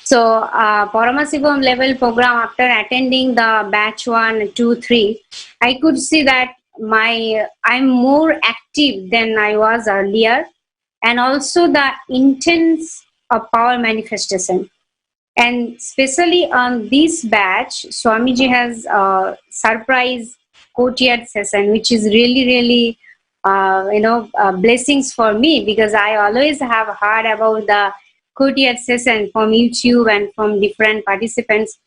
So Paramashivam level program, after attending the batch 1, 2, 3, I could see that I'm more active than I was earlier, and also the intense of power manifestation. And especially on this batch, Swamiji has surprise courtyard session, which is really, really blessings for me, because I always have heard about the courtyard session from YouTube and from different participants.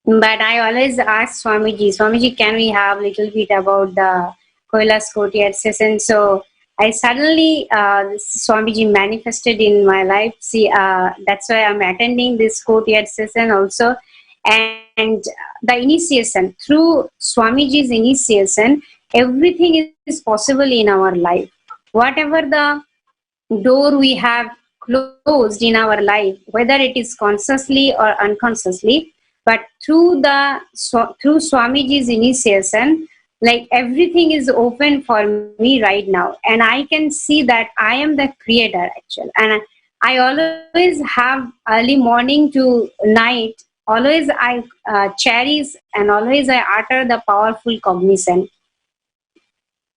But I always ask Swamiji, can we have a little bit about the Kailasa courtyard session? So I suddenly, Swamiji manifested in my life. See, that's why I'm attending this courtyard session also. And the initiation, through Swamiji's initiation, everything is possible in our life. Whatever the door we have closed in our life, whether it is consciously or unconsciously, but through Swamiji's initiation, Like everything is open for me right now, and I can see that I am the creator actually. And I always have early morning to night, always I cherish and always I utter the powerful cognition,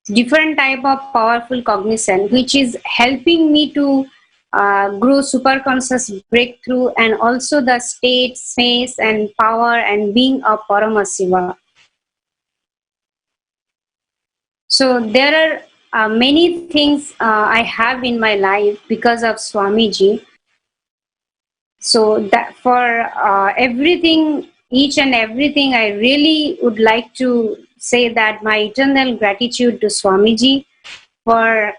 different type of powerful cognition, which is helping me to grow super conscious breakthrough, and also the state, space, and power, and being a Paramashiva. So there are many things I have in my life because of Swamiji. So that for everything, each and everything, I really would like to say that my eternal gratitude to Swamiji for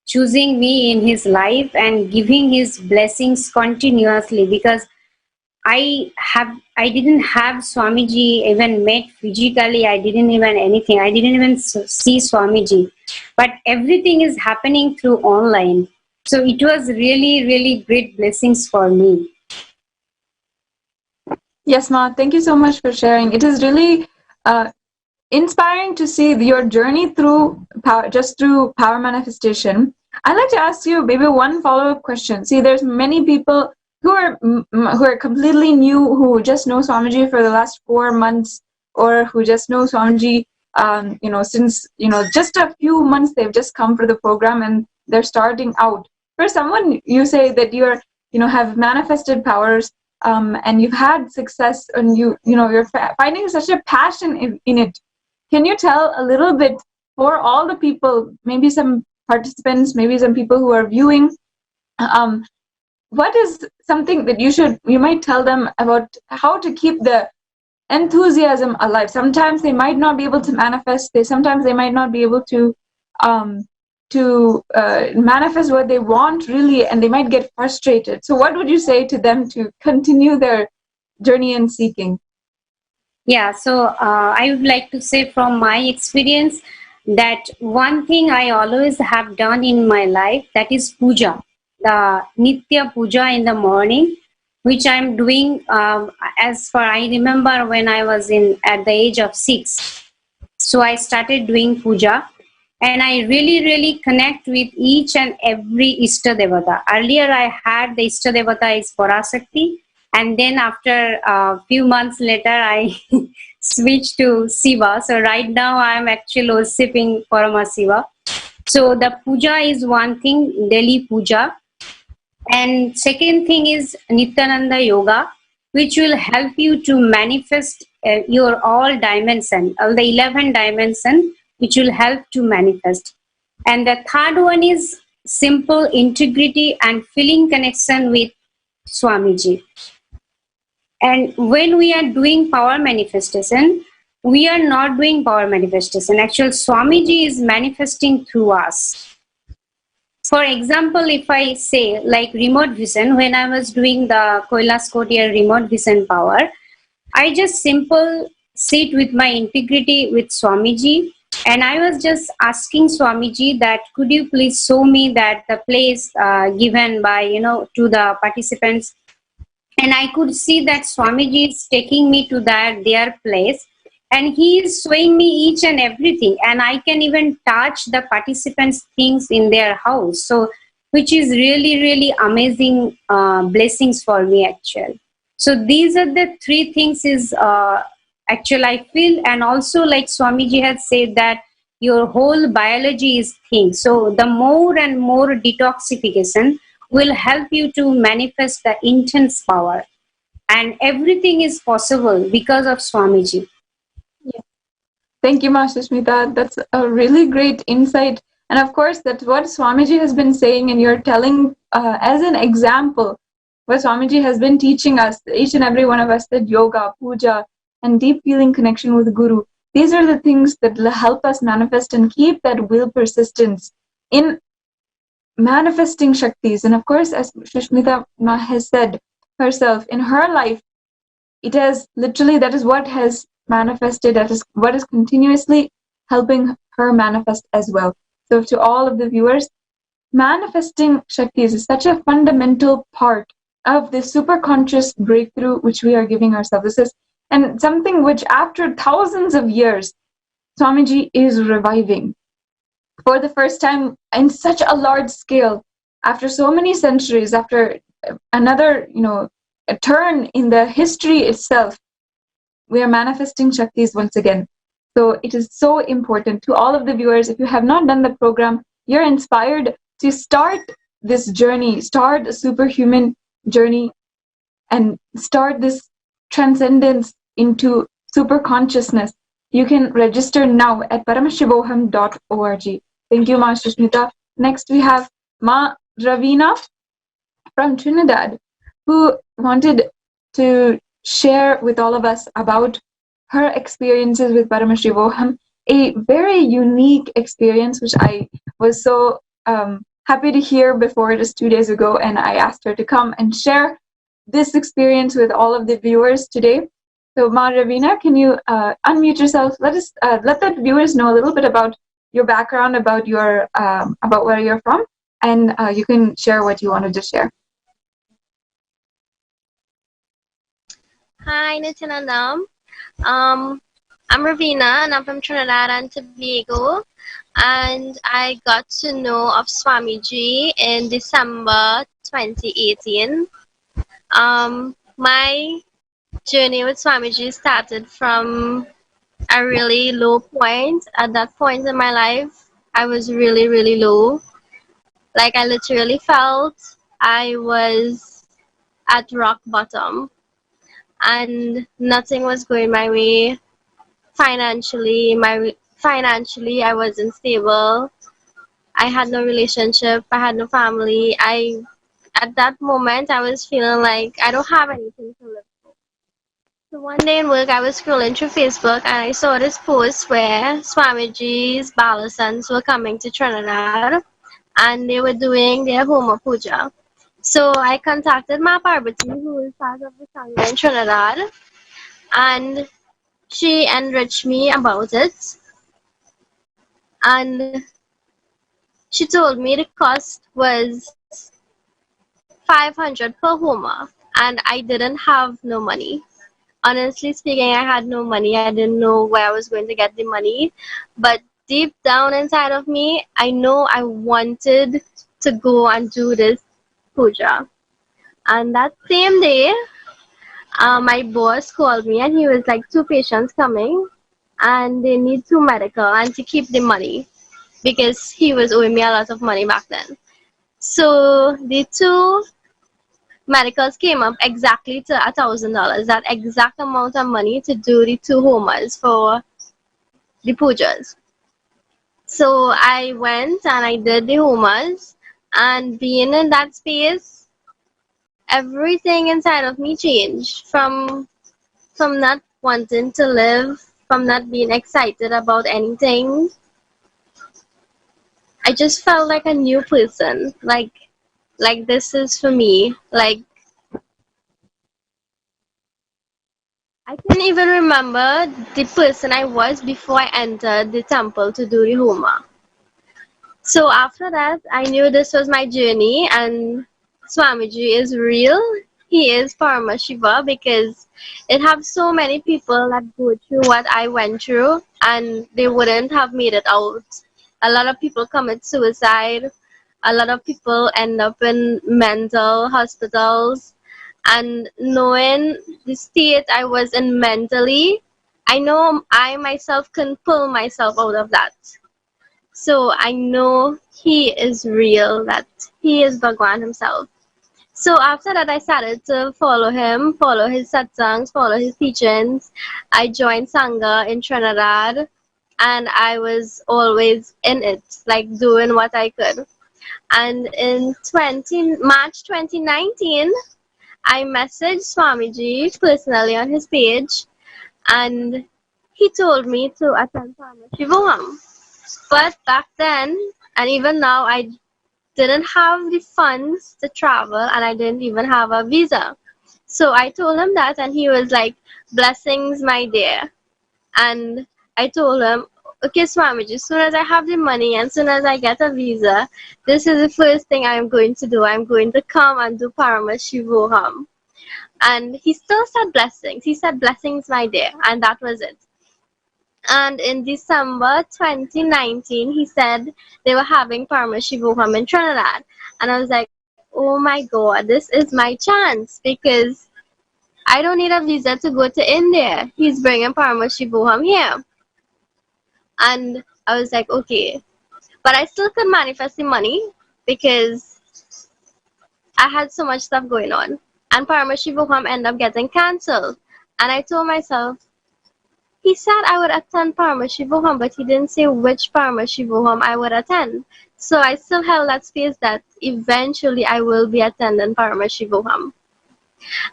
choosing me in his life and giving his blessings continuously, because I didn't have Swamiji even met physically. I didn't even anything. I didn't even see Swamiji, but everything is happening through online. So it was really, really great blessings for me. Yes, Ma, thank you so much for sharing. It is really inspiring to see your journey through power, just through power manifestation. I'd like to ask you maybe one follow-up question. See, there's many people who are completely new, who just know Swamiji for the last 4 months, or who just know Swamiji, since just a few months. They've just come for the program and they're starting out. For someone, you say that you're have manifested powers, and you've had success, and you're finding such a passion in it. Can you tell a little bit for all the people, maybe some participants, maybe some people who are viewing, what is something that you might tell them about how to keep the enthusiasm alive? Sometimes they might not be able to manifest. Sometimes they might not be able to manifest what they want really, and they might get frustrated. So what would you say to them to continue their journey in seeking? Yeah, so I would like to say from my experience that one thing I always have done in my life, that is puja, the Nitya puja in the morning, which I'm doing as far I remember when I was at the age of 6. So I started doing puja, and I really, really connect with each and every Ishta Devata. Earlier I had the Ishta Devata is Parashakti, and then after a few months later I switched to Shiva. So right now I'm actually worshipping Paramashiva. So the puja is one thing, daily puja. And second thing is Nithyananda Yoga, which will help you to manifest your all dimension, all the 11 dimension, which will help to manifest. And the third one is simple integrity and feeling connection with Swamiji. And when we are doing power manifestation, we are not doing power manifestation. Actually, Swamiji is manifesting through us. For example, if I say like remote vision, when I was doing the Kailasa remote vision power, I just simple sit with my integrity with Swamiji, and I was just asking Swamiji that could you please show me that the place given by to the participants. And I could see that Swamiji is taking me to their place, and he is showing me each and everything, and I can even touch the participants' things in their house. So, which is really, really amazing blessings for me actually. So these are the three things is actually I feel, and also like Swamiji has said that your whole biology is thing. So the more and more detoxification will help you to manifest the intense power, and everything is possible because of Swamiji. Yeah. Thank you, Master Smita. That's a really great insight. And of course, that's what Swamiji has been saying, and you're telling as an example what Swamiji has been teaching us, each and every one of us, that yoga, puja, and deep feeling connection with the Guru. These are the things that help us manifest and keep that will persistence in manifesting Shaktis. And of course, as Sushmita has said herself, in her life, it has literally, that is what has manifested, that is what is continuously helping her manifest as well. So to all of the viewers, manifesting Shaktis is such a fundamental part of this super conscious breakthrough which we are giving ourselves. This is and something which after thousands of years, Swamiji is reviving for the first time in such a large scale, after so many centuries, after another, a turn in the history itself. We are manifesting Shaktis once again. So it is so important to all of the viewers. If you have not done the program, you're inspired to start this journey, start a superhuman journey, and start this transcendence into super consciousness. You can register now at paramashivoham.org. Thank you, Ma Shushmita. Next, we have Ma Ravina from Trinidad, who wanted to share with all of us about her experiences with Paramashivoham, a very unique experience, which I was so happy to hear before just 2 days ago, and I asked her to come and share this experience with all of the viewers today. So, Ma Ravina, can you unmute yourself? Let the viewers know a little bit about your background, about where you're from, and you can share what you wanted to share. Hi, Nithyananda. I'm Ravina, and I'm from Trinidad and Tobago. And I got to know of Swamiji in December 2018. My journey with Swamiji started from a really low point. At that point in my life, I was really, really low. Like, I literally felt I was at rock bottom and nothing was going my way. Financially, I wasn't stable. I had no relationship. I had no family. At that moment, I was feeling like I don't have anything to live for. So one day in work, I was scrolling through Facebook and I saw this post where Swamiji's Kailasians were coming to Trinidad and they were doing their Homa Puja. So I contacted Ma Parvati, who is part of the Sangha in Trinidad, and she enriched me about it. And she told me the cost was 500 per Homa, and I didn't have no money. Honestly speaking, I had no money. I didn't know where I was going to get the money. But deep down inside of me, I know I wanted to go and do this puja. And that same day, my boss called me and he was like, 2 patients coming and they need 2 medical and to keep the money because he was owing me a lot of money back then. So the 2 medicals came up exactly to $1,000, that exact amount of money to do the 2 homas for the pujas. So I went and I did the homas, and being in that space, everything inside of me changed from not wanting to live, from not being excited about anything. I just felt like a new person, like this is for me. Like, I can't even remember the person I was before I entered the temple to do the Homa. So after that, I knew this was my journey and Swamiji is real. He is Paramashiva, because it have so many people that go through what I went through and they wouldn't have made it out. A lot of people commit suicide. A lot of people end up in mental hospitals. And knowing the state I was in mentally, I know I myself can pull myself out of that. So I know he is real, that he is Bhagwan himself. So after that, I started to follow him, follow his satsangs, follow his teachings. I joined Sangha in Trinidad, and I was always in it, like doing what I could. And in March 2019, I messaged Swamiji personally on his page, and he told me to attend Paramashivam. But back then, and even now, I didn't have the funds to travel, and I didn't even have a visa. So I told him that, and he was like, blessings, my dear. And I told him, okay, Swamiji, as soon as I have the money and as soon as I get a visa, this is the first thing I'm going to do. I'm going to come and do Paramashivoham. And he still said blessings. He said, blessings, my dear. And that was it. And in December 2019, he said they were having Paramashivam in Trinidad. And I was like, oh my God, this is my chance because I don't need a visa to go to India. He's bringing Paramashivam here. And I was like, okay. But I still could manifest the money because I had so much stuff going on. And Paramashivam ended up getting cancelled. And I told myself, he said I would attend Paramashivam, but he didn't say which Paramashivam I would attend. So I still held that space that eventually I will be attending Paramashivam.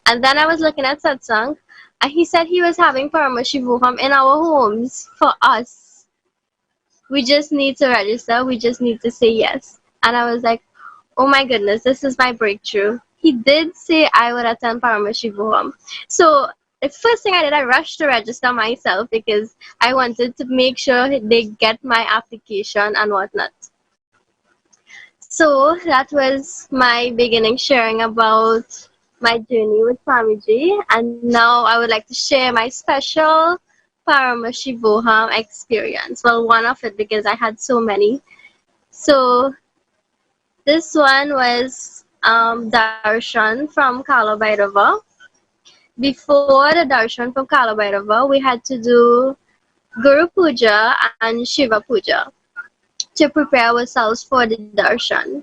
And then I was looking at Satsang, and he said he was having Paramashivam in our homes for us. We just need to register, we just need to say yes. And I was like, oh my goodness, this is my breakthrough. He did say I would attend Paramashivam. So the first thing I did, I rushed to register myself because I wanted to make sure they get my application and whatnot. So that was my beginning sharing about my journey with Swamiji, and now I would like to share my special Paramashivam experience. Well, one of it because I had so many. So this one was darshan from Kala Bhairava. Before the darshan from Kala Bhairava, we had to do Guru Puja and Shiva Puja to prepare ourselves for the darshan.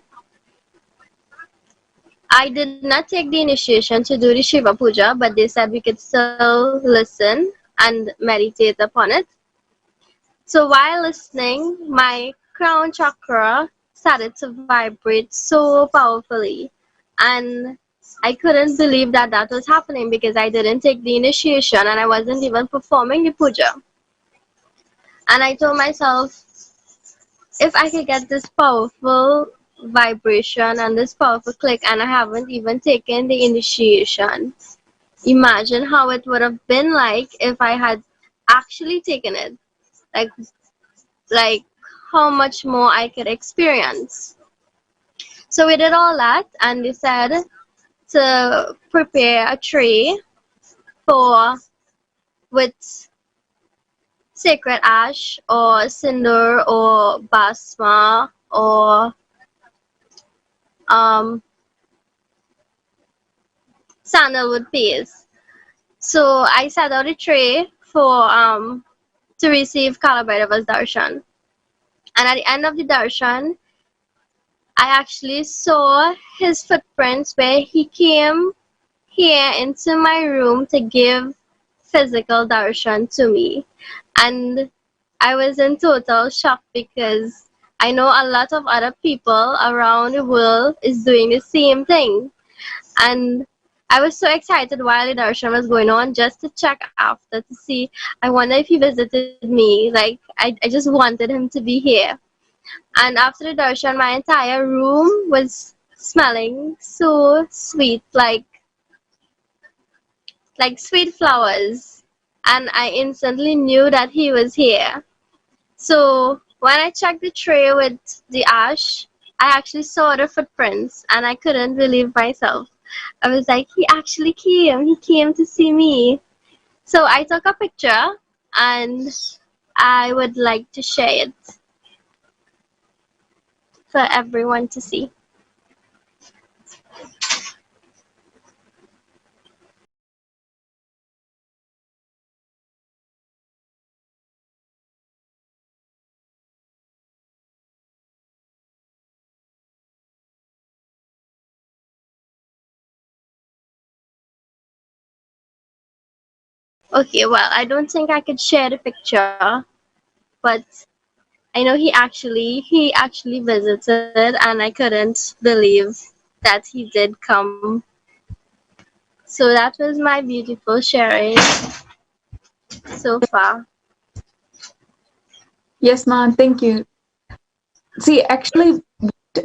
I did not take the initiation to do the Shiva Puja, but they said we could still listen and meditate upon it. So while listening, my crown chakra started to vibrate so powerfully, and I couldn't believe that that was happening because I didn't take the initiation and I wasn't even performing the puja. And I told myself, if I could get this powerful vibration and this powerful click and I haven't even taken the initiation, imagine how it would have been like if I had actually taken it. Like how much more I could experience. So we did all that, and we said to prepare a tray with sacred ash or cinder or basma or sandalwood paste. So I set out a tray for to receive Kala Bhairava's darshan. And at the end of the darshan, I actually saw his footprints where he came here into my room to give physical darshan to me. And I was in total shock because I know a lot of other people around the world is doing the same thing. And I was so excited while the darshan was going on just to check after to see, I wonder if he visited me. Like, I just wanted him to be here. And after the darshan, my entire room was smelling so sweet, like sweet flowers. And I instantly knew that he was here. So when I checked the tray with the ash, I actually saw the footprints and I couldn't believe myself. I was like, he actually came. He came to see me. So I took a picture and I would like to share it for everyone to see. Okay, well, I don't think I could share the picture, but I know he actually visited and I couldn't believe that he did come. So that was my beautiful sharing so far. Yes, ma'am. Thank you. See, actually,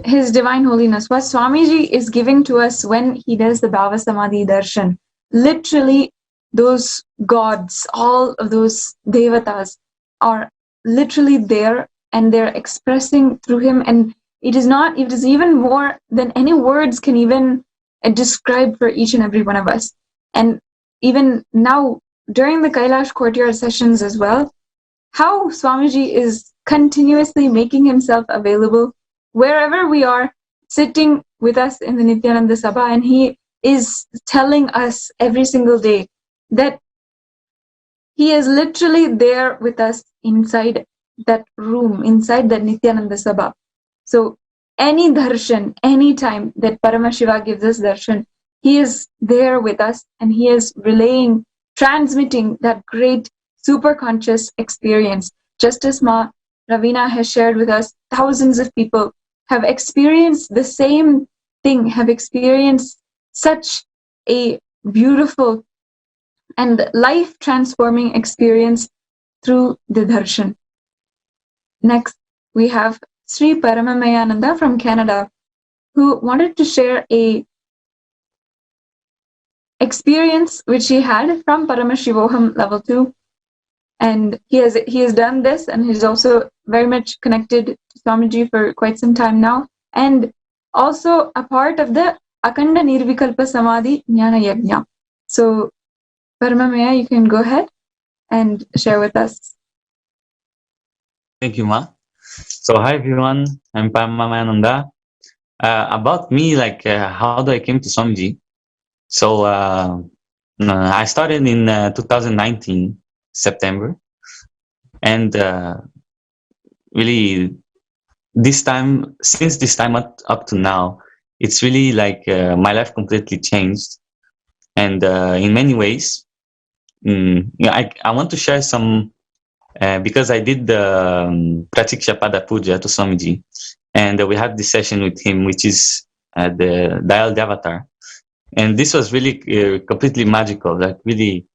His Divine Holiness, what Swamiji is giving to us when he does the Bhava Samadhi Darshan, literally those gods, all of those devatas are literally there and they're expressing through him. And it is even more than any words can even describe for each and every one of us. And even now, during the Kailash courtyard sessions as well, how Swamiji is continuously making himself available wherever we are, sitting with us in the Nithyananda Sabha, and he is telling us every single day that he is literally there with us inside that room, inside that Nithyananda Sabha. So any darshan, any time that Paramashiva gives us darshan, he is there with us and he is relaying, transmitting that great super conscious experience. Just as Ma Ravina has shared with us, thousands of people have experienced the same thing, have experienced such a beautiful and life transforming experience through the darshan. Next, we have Sri Paramamayananda from Canada, who wanted to share a experience which he had from Paramashivoham level 2. And he has done this, and he's also very much connected to Swamiji for quite some time now, and also a part of the Akanda Nirvikalpa Samadhi Jnana Yajna. So, Paramamaya, you can go ahead and share with us. Thank you, Ma. So, hi everyone, I'm Paramashivam. About me, how do I came to Swamiji? So, I started in 2019, September, and really, since this time up to now, it's really like my life completely changed, and in many ways, I want to share some. Because I did the Pratiksha Pada Puja to Swamiji, and we had this session with him, which is the Dial Avatar. And this was really completely magical. Like, really,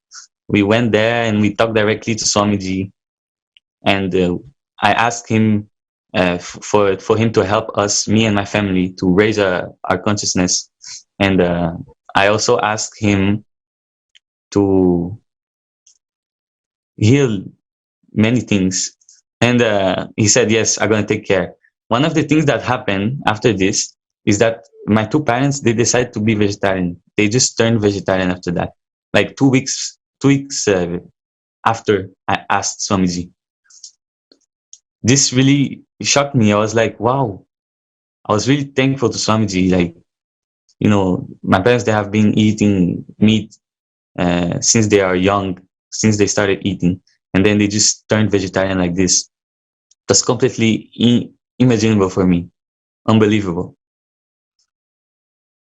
we went there and we talked directly to Swamiji. And I asked him for him to help us, me and my family, to raise our consciousness. And I also asked him to heal many things, and he said, yes, I'm going to take care. One of the things that happened after this is that my two parents, they decided to be vegetarian. They just turned vegetarian after that, like 2 weeks after I asked Swamiji. This really shocked me. I was like, wow. I was really thankful to Swamiji. Like, my parents, they have been eating meat since they are young, since they started eating. And then they just turned vegetarian like this. That's completely unimaginable for me. Unbelievable.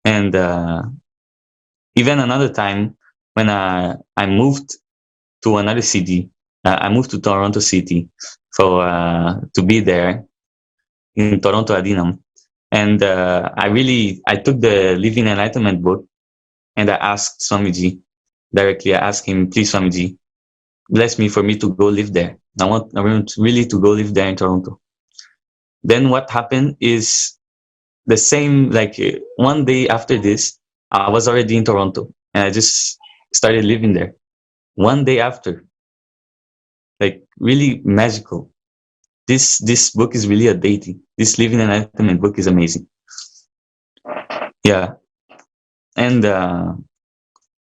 And even another time when I moved to another city, I moved to Toronto City to be there in Toronto Adinam. And I took the Living Enlightenment book and I asked Swamiji directly. I asked him, please, Swamiji, bless me for me to go live there. I want really to go live there in Toronto. Then what happened is the same, like 1 day after this, I was already in Toronto and I just started living there. 1 day after, like really magical. This book is really a deity. This Living Enlightenment book is amazing. Yeah. And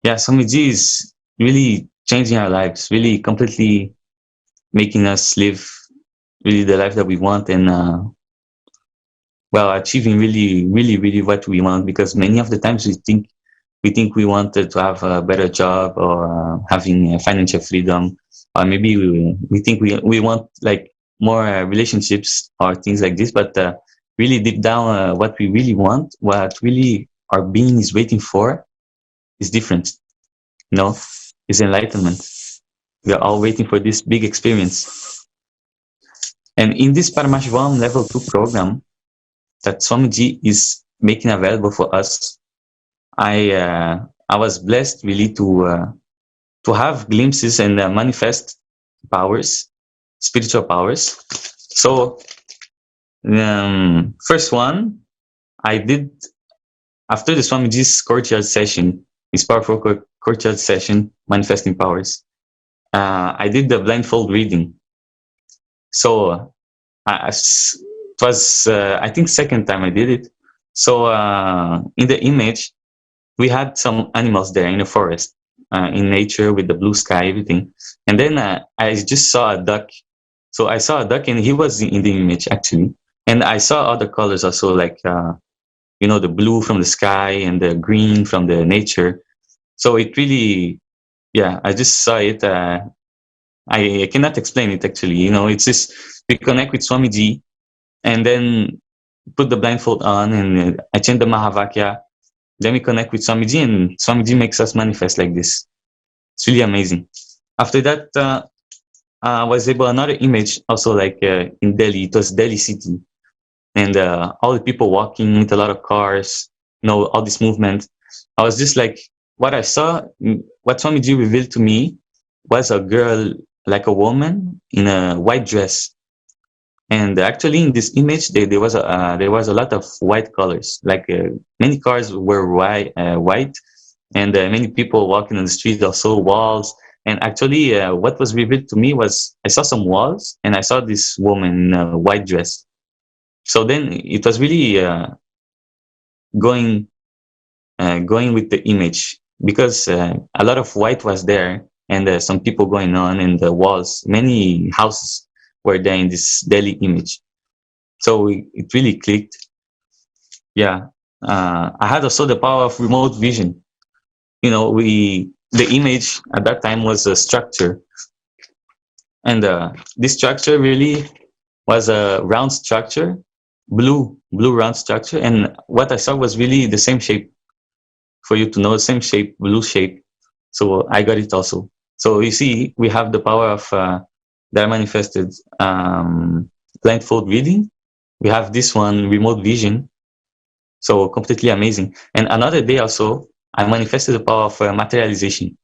Swamiji is really changing our lives, really completely making us live really the life that we want, and achieving really, really, really what we want. Because many of the times we think we wanted to have a better job or having financial freedom, or maybe we think we want like more relationships or things like this. But really deep down, what we really want, what really our being is waiting for, is different. Is enlightenment. We are all waiting for this big experience. And in this Paramashivam level 2 program that Swamiji is making available for us, I was blessed really to have glimpses and manifest powers, spiritual powers. So first one I did after the Swamiji's courtyard session, his powerful courtyard session, manifesting powers. I did the blindfold reading. So it was, I think, second time I did it. So in the image, we had some animals there in the forest, in nature with the blue sky, everything. And then I just saw a duck So I saw a duck, and he was in the image actually, and I saw other colors also, like the blue from the sky and the green from the nature. So it really, yeah, I just saw it. I cannot explain it actually. It's just we connect with Swamiji, and then put the blindfold on, and I chant the Mahavakya. Then we connect with Swamiji, and Swamiji makes us manifest like this. It's really amazing. After that, I was able another image also, like in Delhi. It was Delhi city, and all the people walking with a lot of cars. All this movement. I was just like, what I saw, what Swamiji revealed to me was a girl, like a woman in a white dress. And actually, in this image, there was a lot of white colors. Like many cars were white, and many people walking on the street. Also walls. And actually, what was revealed to me was I saw some walls, and I saw this woman in a white dress. So then it was really going with the image, because a lot of white was there, and some people going on in the walls. Many houses were there in this Delhi image. So it really clicked. Yeah. I had also the power of remote vision. The image at that time was a structure, and this structure really was a round structure, blue round structure, and what I saw was really the same shape. For you to know, the same shape, blue shape. So I got it also. So you see, we have the power of that manifested blindfold reading. We have this one, remote vision. So completely amazing. And another day also, I manifested the power of materialization.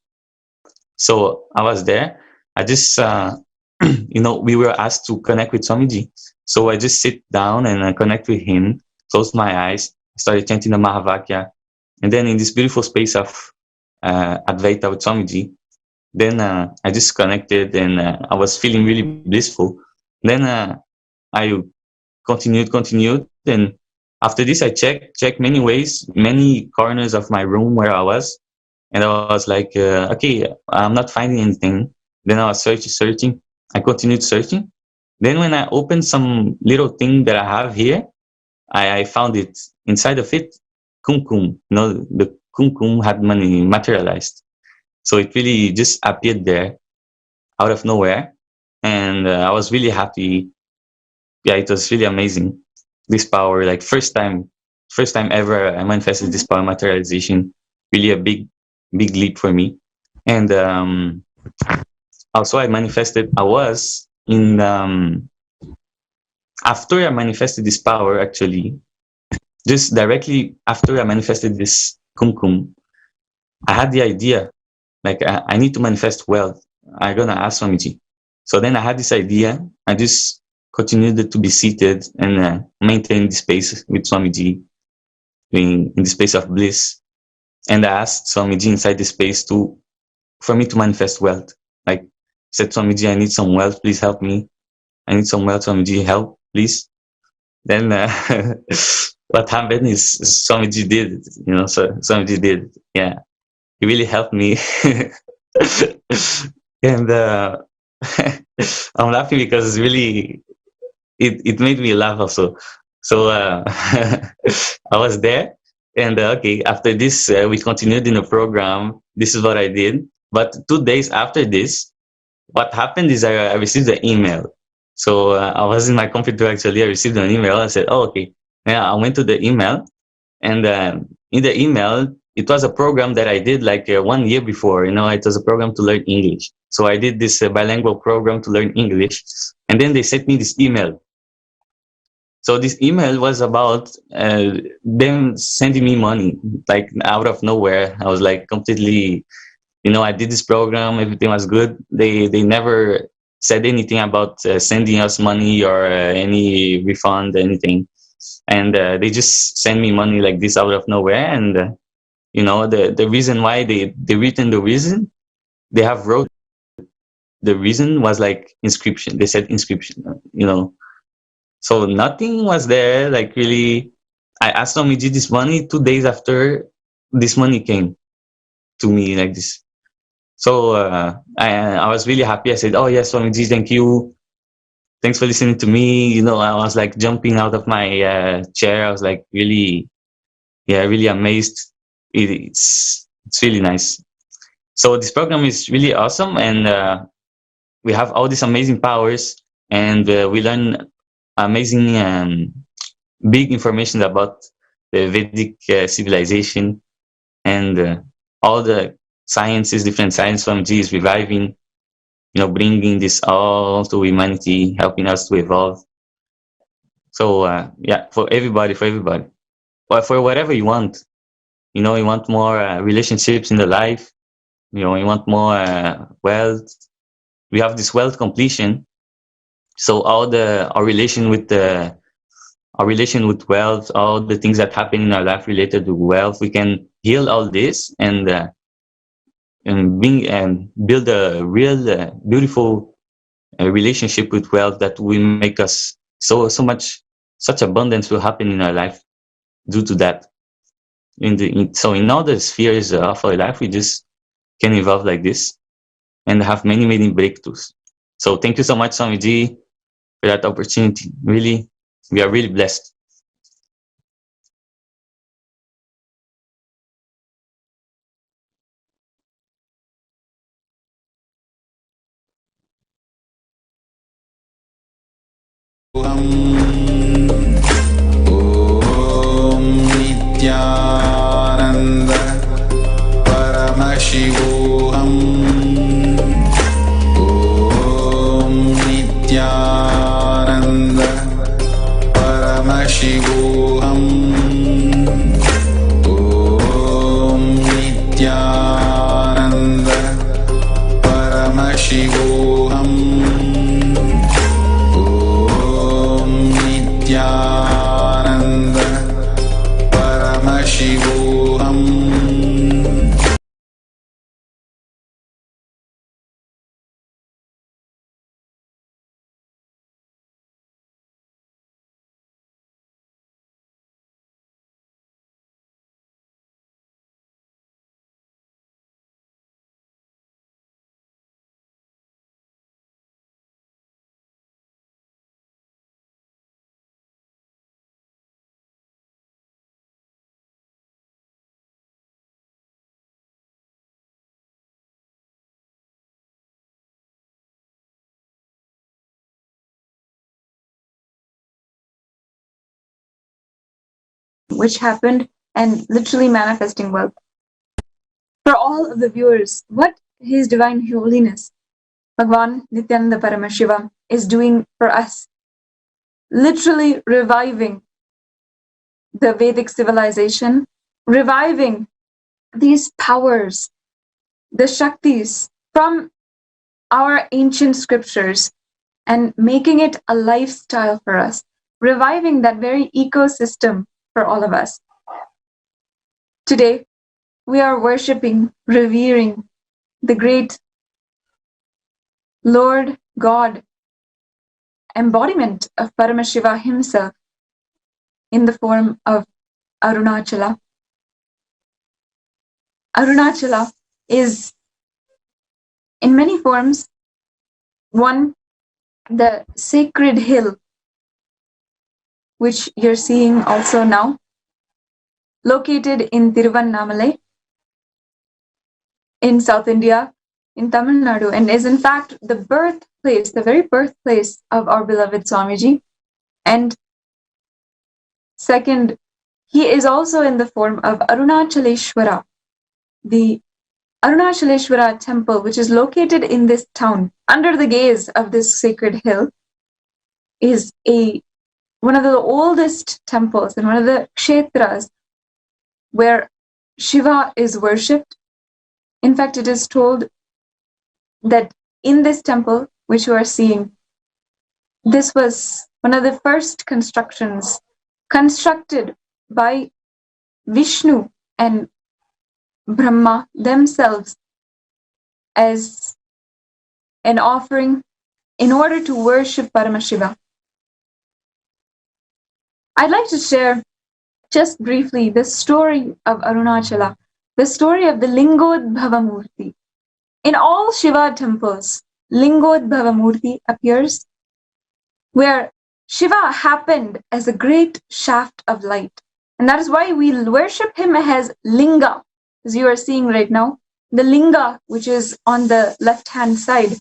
So I was there. I just, we were asked to connect with Swamiji. So I just sit down and I connect with him, closed my eyes, started chanting the Mahavakya. And then in this beautiful space of Advaita with Swamiji, then I just connected, and I was feeling really blissful. Then I continued. And after this, I checked many ways, many corners of my room where I was. And I was like, okay, I'm not finding anything. Then I was searching. I continued searching. Then when I opened some little thing that I have here, I found it. Inside of it, kumkum. The kumkum had money materialized. So it really just appeared there out of nowhere. And I was really happy. Yeah, it was really amazing. This power, like first time ever I manifested this power materialization. Really a big leap for me. And also I was in, after I manifested this power, actually, just directly after I manifested this kumkum, I had the idea, like I need to manifest wealth. I'm gonna ask Swamiji. So then I had this idea. I just continued to be seated and maintain the space with Swamiji in the space of bliss. And I asked Swamiji inside the space for me to manifest wealth. Like, said, Swamiji, I need some wealth. Please help me. I need some wealth. Swamiji, help, please. Then what happened is Swamiji did it. So Swamiji did it. Yeah. He really helped me. And I'm laughing because really it made me laugh also. So I was there, and okay, after this we continued in the program. This is what I did. But 2 days after this, what happened is I received an email. So I was in my computer actually. I received an email. I said, oh, okay. Yeah, I went to the email, and in the email, it was a program that I did like 1 year before. It was a program to learn English. So I did this bilingual program to learn English, and then they sent me this email. So this email was about them sending me money, like out of nowhere. I was like completely, I did this program, everything was good. They never said anything about sending us money or any refund, anything. And they just send me money like this out of nowhere. And the reason why they written the reason, they have wrote the reason was like inscription. They said inscription, So nothing was there, like really. I asked Swamiji this money 2 days after this money came to me like this. So I was really happy. I said, oh yes, Swamiji, thank you. thanks for listening to me. I was like jumping out of my chair. I was like really, yeah, really amazed. It's really nice. So this program is really awesome, and we have all these amazing powers, and we learn amazing big information about the Vedic civilization, and all the sciences, different science from G is reviving, bringing this all to humanity, helping us to evolve. So yeah, for everybody, or for whatever you want. You want more relationships in the life. You want more wealth. We have this wealth completion. So our relation with wealth, all the things that happen in our life related to wealth, we can heal all this and build a real beautiful relationship with wealth that will make us such abundance will happen in our life due to that. So in all the spheres of our life, we just can evolve like this and have many, many breakthroughs. So thank you so much, Swamiji, for that opportunity. Really, we are really blessed. ॐ नित्यानन्द परमशिवोऽहम् ॐ नित्यानन्द परमशिवोऽहम् ॐ नित्यानन्द परमशिवोऽहम् नित्यानन्द परमशिवोऽहम् which happened and literally manifesting wealth. For all of the viewers, what His Divine Holiness, Bhagwan Nithyananda Paramashivam, is doing for us, literally reviving the Vedic civilization, reviving these powers, the Shaktis from our ancient scriptures, and making it a lifestyle for us, reviving that very ecosystem for all of us. Today, we are worshipping, revering the great Lord God, embodiment of Paramashiva himself in the form of Arunachala. Arunachala is, in many forms, one, the sacred hill, which you're seeing also now, located in Tiruvannamalai, in South India, in Tamil Nadu, and is in fact the birthplace, the very birthplace of our beloved Swamiji. And second, he is also in the form of Arunachaleshwara, the Arunachaleshwara temple, which is located in this town, under the gaze of this sacred hill, is one of the oldest temples and one of the kshetras where Shiva is worshipped. In fact, it is told that in this temple, which you are seeing, this was one of the first constructions constructed by Vishnu and Brahma themselves as an offering in order to worship Paramashiva. I'd like to share just briefly the story of Arunachala, the story of the Lingodbhava Murti. In all Shiva temples, Lingodbhava Murti appears where Shiva happened as a great shaft of light. And that is why we worship him as Linga, as you are seeing right now. The Linga, which is on the left-hand side.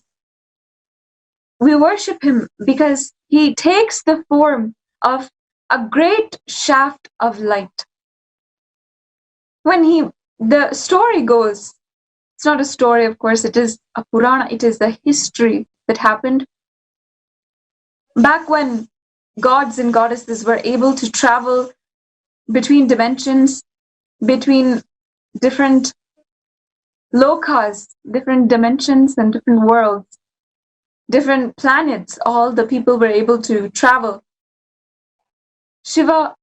We worship him because he takes the form of a great shaft of light. The story goes, it's not a story, of course, it is a Purana, it is the history that happened back when gods and goddesses were able to travel between dimensions, between different lokas, different dimensions and different worlds, different planets, all the people were able to travel. Shiva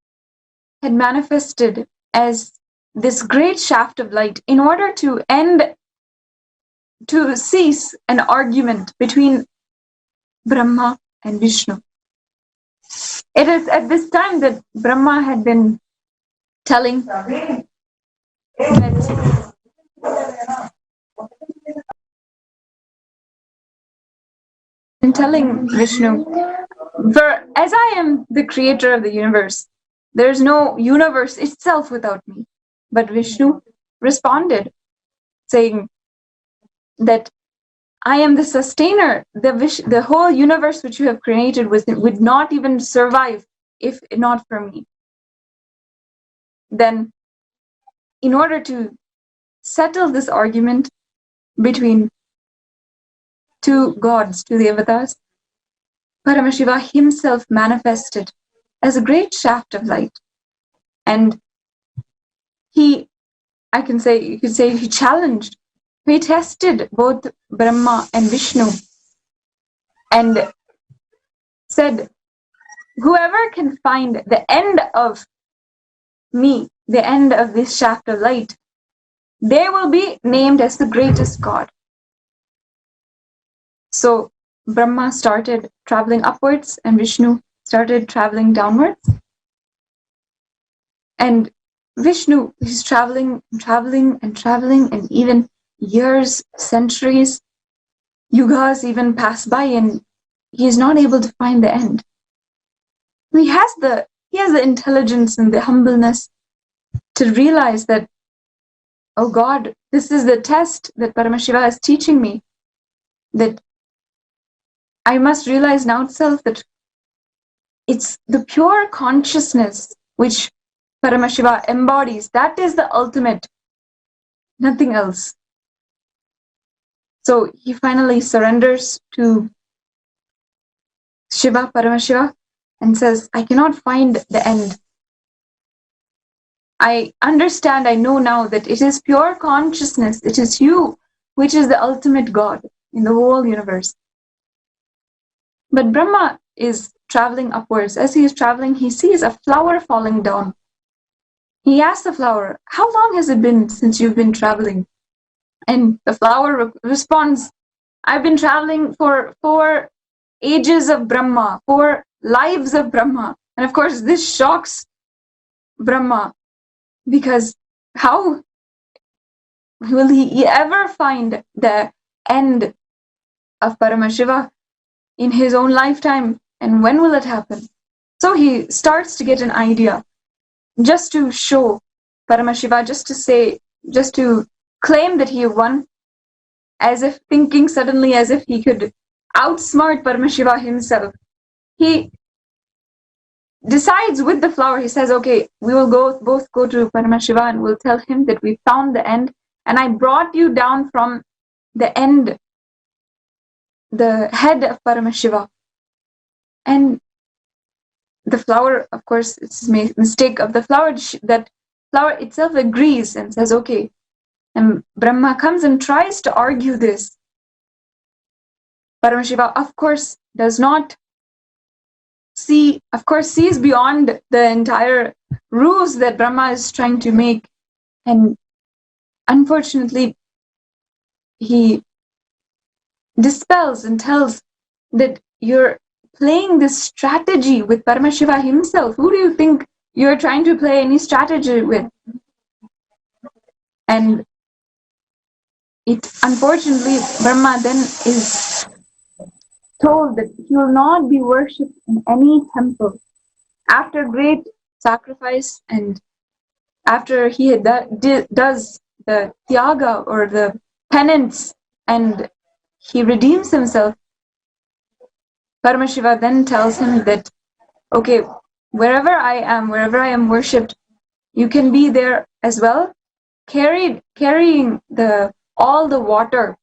had manifested as this great shaft of light in order to cease an argument between Brahma and Vishnu. It is at this time that Brahma had been telling Vishnu, for as I am the creator of the universe, there is no universe itself without me. But Vishnu responded, saying that I am the sustainer. The whole universe which you have created would not even survive if not for me. Then, in order to settle this argument between two gods, two devatas, Paramashiva himself manifested as a great shaft of light. And you could say he challenged, he tested both Brahma and Vishnu and said, whoever can find the end of me, the end of this shaft of light, they will be named as the greatest god. So Brahma started traveling upwards and Vishnu started traveling downwards. And Vishnu is traveling, and even years, centuries, yugas even pass by, and he is not able to find the end. He has the intelligence and the humbleness to realize that, oh God, this is the test that Paramashiva is teaching me, that I must realize now itself that it's the pure consciousness which Paramashiva embodies. That is the ultimate, nothing else. So he finally surrenders to Shiva, Paramashiva, and says, I cannot find the end. I understand, I know now that it is pure consciousness, it is you, which is the ultimate God in the whole universe. But Brahma is traveling upwards. As he is traveling, he sees a flower falling down. He asks the flower, how long has it been since you've been traveling? And the flower responds, I've been traveling for 4 ages of Brahma, 4 lives of Brahma. And of course, this shocks Brahma, because how will he ever find the end of Paramashiva in his own lifetime? And when will it happen? So he starts to get an idea, just to show Paramashiva, just to claim that he won, as if thinking suddenly as if he could outsmart Paramashiva himself. He decides with the flower, he says, okay, we will both go to Paramashiva and we'll tell him that we found the end, and I brought you down from the end, the head of Paramashiva. And the flower, of course, it's a mistake of the flower, that flower itself agrees and says, okay. And Brahma comes and tries to argue this. Paramashiva, of course, does not see, of course, sees beyond the entire ruse that Brahma is trying to make. And unfortunately, he dispels and tells that you're playing this strategy with Paramashiva himself. Who do you think you're trying to play any strategy with? And it, unfortunately, Brahma then is told that he will not be worshipped in any temple. After great sacrifice and after he does the tyaga or the penance and he redeems himself, Paramashiva then tells him that, okay, wherever I am worshipped, you can be there as well, carrying all the water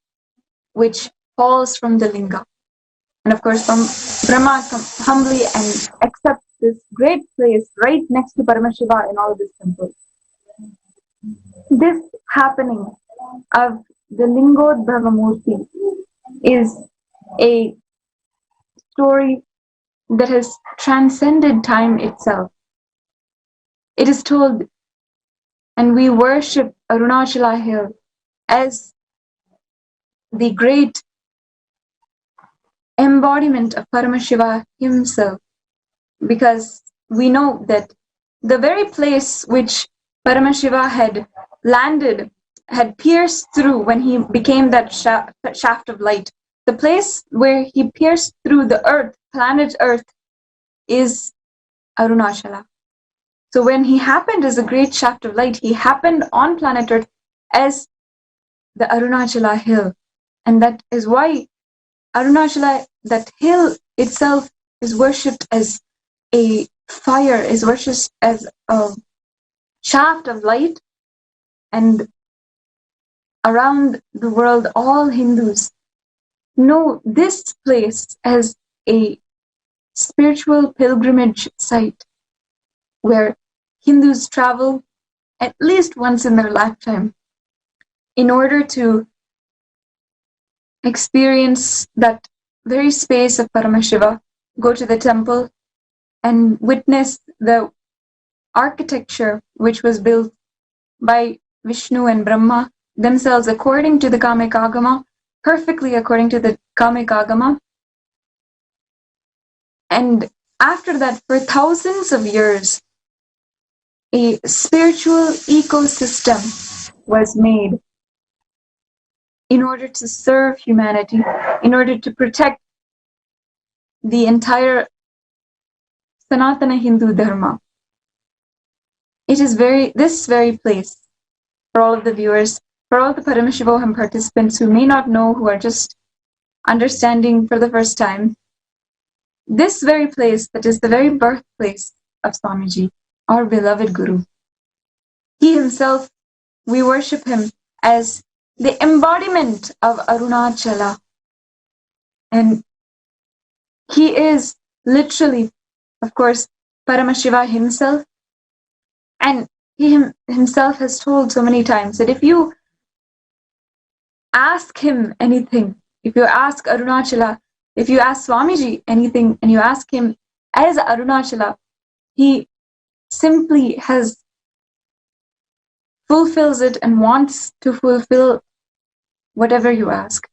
which falls from the linga. And of course, Brahma humbly and accepts this great place right next to Paramashiva in all of his temples. This happening of the Lingodbhava Murti is a story that has transcended time itself. It is told, and we worship Arunachala Hill as the great embodiment of Paramashiva himself, because we know that the very place which Paramashiva had landed, had pierced through when he became that shaft of light, the place where he pierced through the earth, planet Earth, is Arunachala. So when he happened as a great shaft of light, he happened on planet Earth as the Arunachala hill. And that is why Arunachala, that hill itself, is worshipped as a fire, is worshipped as a shaft of light. And around the world, all Hindus know this place as a spiritual pilgrimage site where Hindus travel at least once in their lifetime in order to experience that very space of Paramashiva, go to the temple and witness the architecture which was built by Vishnu and Brahma themselves according to the Kamic Agama, perfectly according to the Kamic Agama. And after that, for thousands of years, a spiritual ecosystem was made in order to serve humanity, in order to protect the entire Sanatana Hindu Dharma. It is this very place, for all of the viewers, for all the Paramashivoham participants who may not know, who are just understanding for the first time, this very place that is the very birthplace of Swamiji, our beloved Guru. He himself, we worship him as the embodiment of Arunachala. And he is literally, of course, Paramashiva himself. And he himself has told so many times that if you ask him anything, if you ask Arunachala, if you ask Swamiji anything and you ask him as Arunachala, he simply fulfills it and wants to fulfill whatever you ask.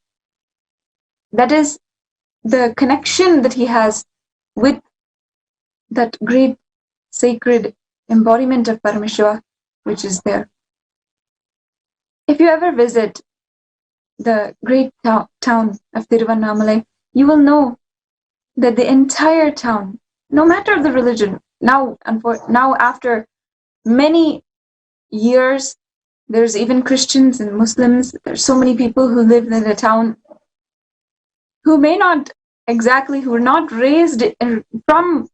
That is the connection that he has with that great sacred embodiment of Paramashiva, which is there. If you ever visit the great town of Tiruvannamalai, you will know that the entire town, no matter the religion, now after many years, there's even Christians and Muslims, there's so many people who live in the town who may not exactly, who are not raised from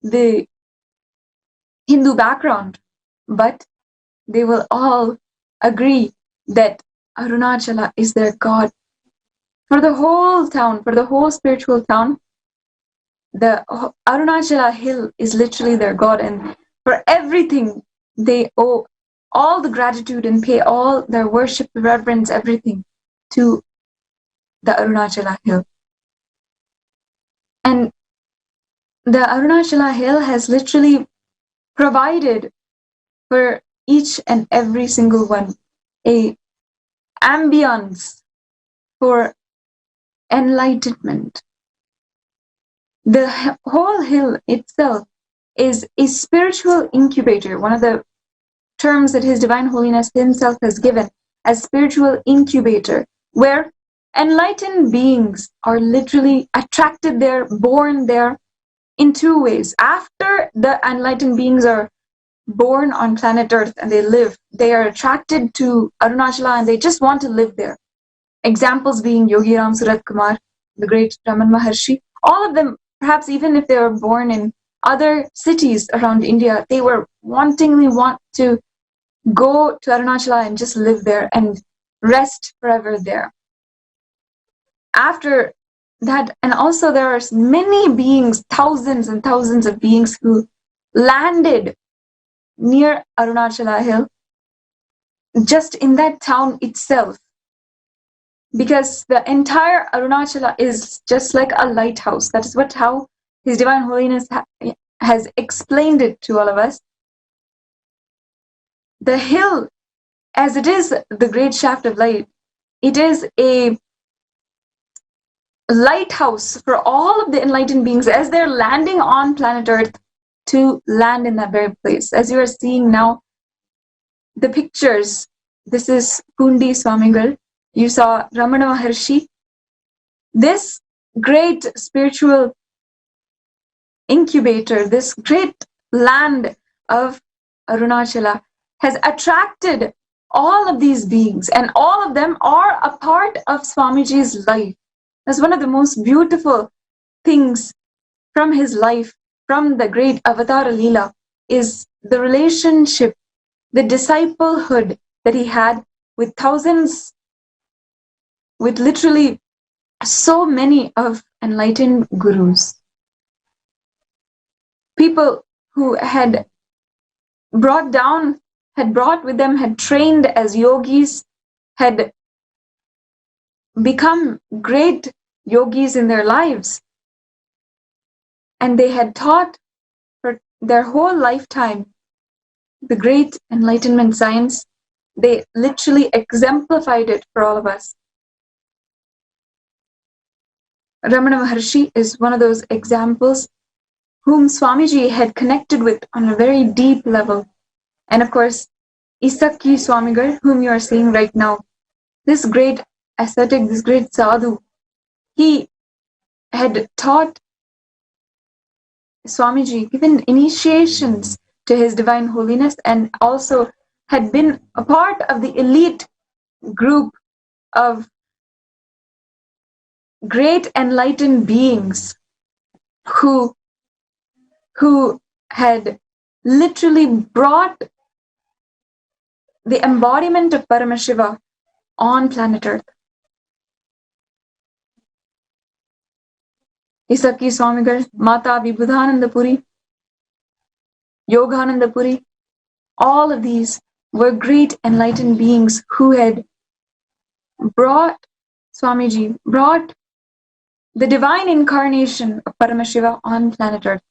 the Hindu background, but they will all agree that Arunachala is their God. For the whole town, for the whole spiritual town, the Arunachala hill is literally their God, and for everything they owe all the gratitude and pay all their worship, reverence, everything to the Arunachala hill. And the Arunachala hill has literally provided for each and every single one a ambience for enlightenment. The whole hill itself is a spiritual incubator, one of the terms that His Divine Holiness himself has given as spiritual incubator, where Enlightened beings are literally attracted there, born there in two ways. After the enlightened beings are born on planet Earth and they live, they are attracted to Arunachala and they just want to live there. Examples being Yogi Ram Surat Kumar, the great Raman Maharshi. All of them, perhaps even if they were born in other cities around India, they were want to go to Arunachala and just live there and rest forever there. After that, and also there are many beings, thousands and thousands of beings who landed near Arunachala Hill, just in that town itself, because the entire Arunachala is just like a lighthouse. That is how His Divine Holiness has explained it to all of us. The hill, as it is the great shaft of light, it is a lighthouse for all of the enlightened beings as they're landing on planet Earth to land in that very place. As you are seeing now, the pictures, this is Pundi Swamigal, you saw Ramana Maharshi. This great spiritual incubator, this great land of Arunachala has attracted all of these beings, and all of them are a part of Swamiji's life. That's one of the most beautiful things from his life, from the great Avatar Leela, is the relationship, the disciplehood that he had with thousands, with literally so many of enlightened gurus. People who had brought with them, had trained as yogis, had become great yogis in their lives, and they had taught for their whole lifetime the great enlightenment science. They literally exemplified it for all of us. Ramana Maharshi is one of those examples whom Swamiji had connected with on a very deep level. And of course, Isakki Swamigal, whom you are seeing right now, this great ascetic, this great sadhu, he had taught Swamiji, given initiations to His Divine Holiness, and also had been a part of the elite group of great enlightened beings who had literally brought the embodiment of Paramashiva on planet Earth. Isakki Swamigal, Mata Vibhudananda Puri, Yogananda Puri, all of these were great enlightened beings who had brought Swamiji, brought the divine incarnation of Paramashiva on planet Earth.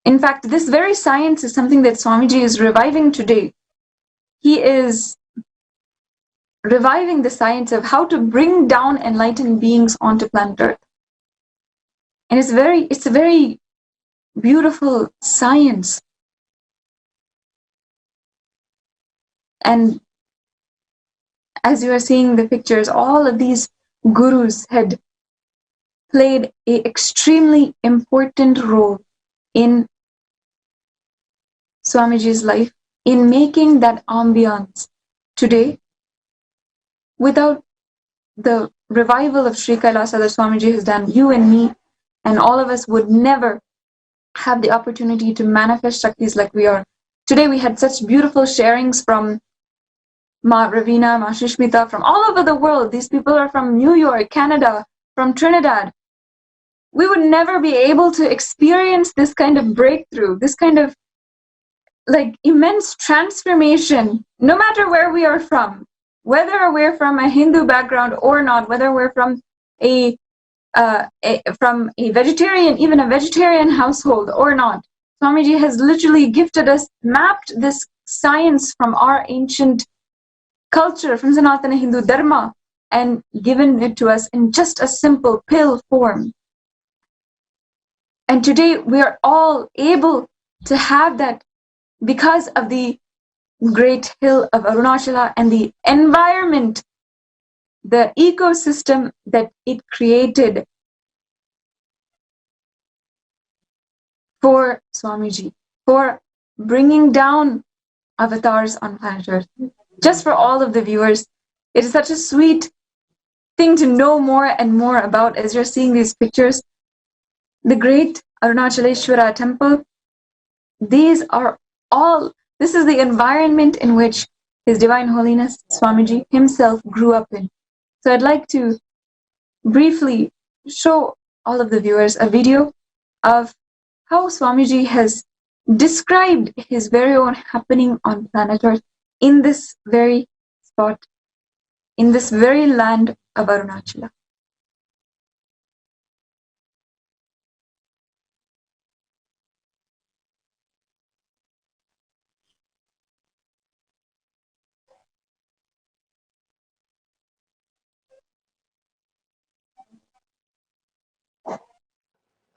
In fact, this very science is something that Swamiji is reviving today. He is reviving the science of how to bring down enlightened beings onto planet Earth. And it's a very beautiful science. And as you are seeing the pictures, all of these gurus had played an extremely important role in Swamiji's life, in making that ambiance. Today, without the revival of Sri Kailasa that Swamiji has done, you and me and all of us would never have the opportunity to manifest Shaktis like we are. Today we had such beautiful sharings from Ma Ravina, Ma Shishmita, from all over the world. These people are from New York, Canada, from Trinidad. We would never be able to experience this kind of breakthrough, this kind of immense transformation, no matter where we are from, whether we're from a Hindu background or not, whether we're from a vegetarian, even a vegetarian household or not. Swamiji has literally gifted us, mapped this science from our ancient culture, from Sanatana Hindu Dharma, and given it to us in just a simple pill form. And today we are all able to have that because of the great hill of Arunachala and the environment the ecosystem that it created for Swamiji, for bringing down avatars on planet Earth. Just for all of the viewers, it is such a sweet thing to know more and more about as you're seeing these pictures. The great Arunachaleshwara temple, this is the environment in which His Divine Holiness Swamiji himself grew up in. So I'd like to briefly show all of the viewers a video of how Swamiji has described his very own happening on planet Earth in this very spot, in this very land of Arunachala.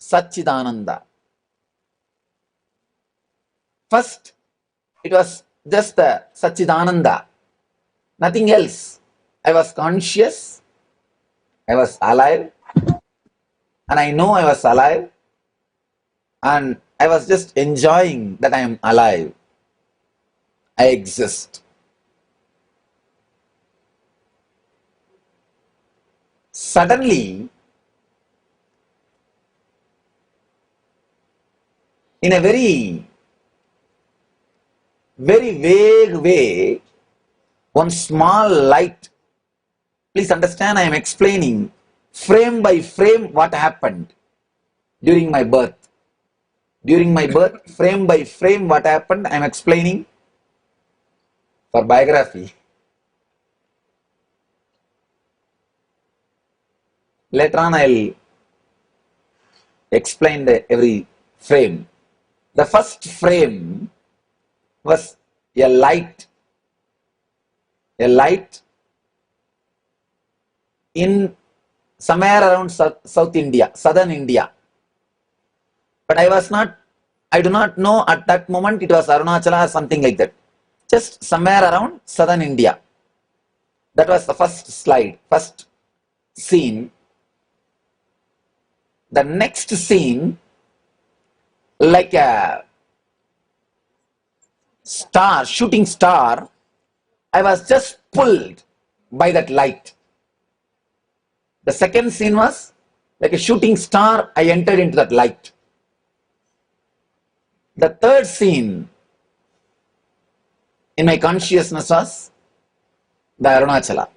Satchidananda. First, it was just the Satchidananda, nothing else. I was conscious, I was alive, and I know I was alive, and I was just enjoying that I am alive. I exist. Suddenly, in a very vague way, one small light, please understand, I am explaining frame by frame what happened during my birth. During my birth, frame by frame what happened, I am explaining for biography. Later on, I'll explain every frame. The first frame was a light in somewhere around South India, southern India. But I do not know at that moment it was Arunachala or something like that. Just somewhere around southern India. That was the first slide, first scene. The next scene, like a star, shooting star, I was just pulled by that light. The second scene was like a shooting star, I entered into that light. The third scene in my consciousness was the Arunachala.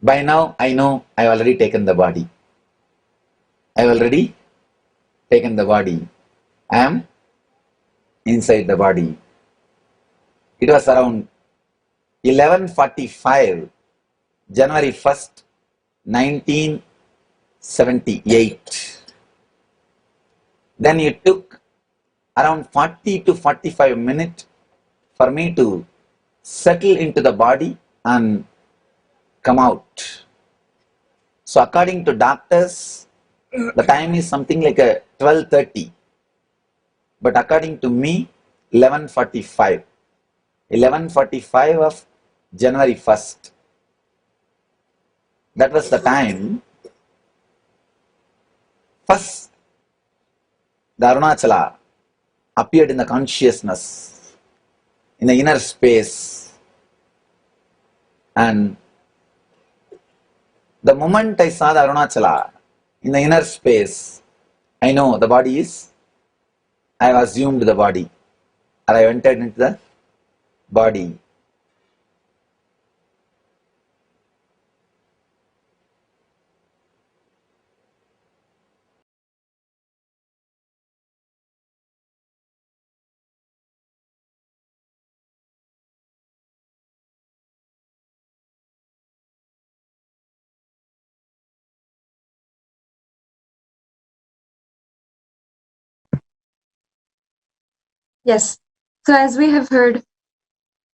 By now, I know I have already taken the body. I have already taken the body. I am inside the body. It was around 11:45, January 1st, 1978. Then it took around 40 to 45 minutes for me to settle into the body and come out. So according to doctors, the time is something like a 12:30. But according to me, 11:45. 11:45 of January 1st. That was the time first the Arunachala appeared in the consciousness, in the inner space. And the moment I saw the Arunachala in the inner space, I know the body is, I have assumed the body, or I entered into the body. Yes. So as we have heard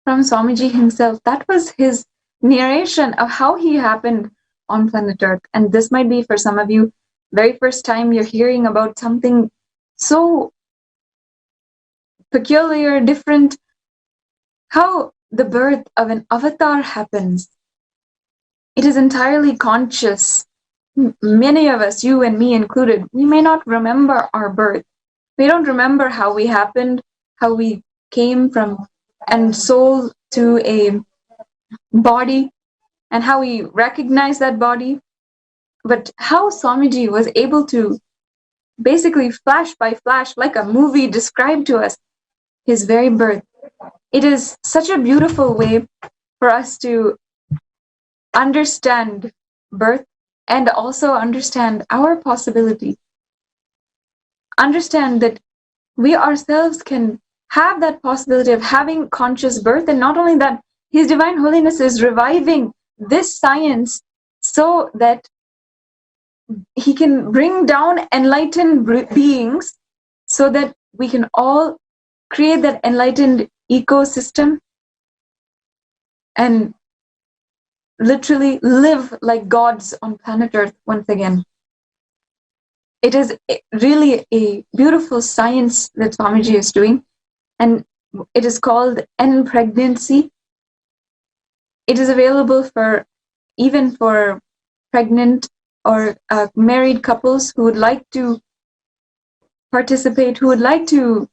from Swamiji himself, that was his narration of how he happened on planet Earth. And this might be for some of you very first time you're hearing about something so peculiar, different, how the birth of an avatar happens. It is entirely conscious. Many of us, you and me included, we may not remember our birth. We don't remember how we happened, how we came from and soul to a body, and how we recognize that body. But how Swamiji was able to basically flash by flash, like a movie, describe to us his very birth. It is such a beautiful way for us to understand birth and also understand our possibility. Understand that we ourselves can have that possibility of having conscious birth, and not only that, His Divine Holiness is reviving this science so that He can bring down enlightened beings so that we can all create that enlightened ecosystem and literally live like gods on planet Earth once again. It is really a beautiful science that Swamiji is doing, and it is called N-pregnancy. It is available for even for pregnant or married couples who would like to participate, who would like to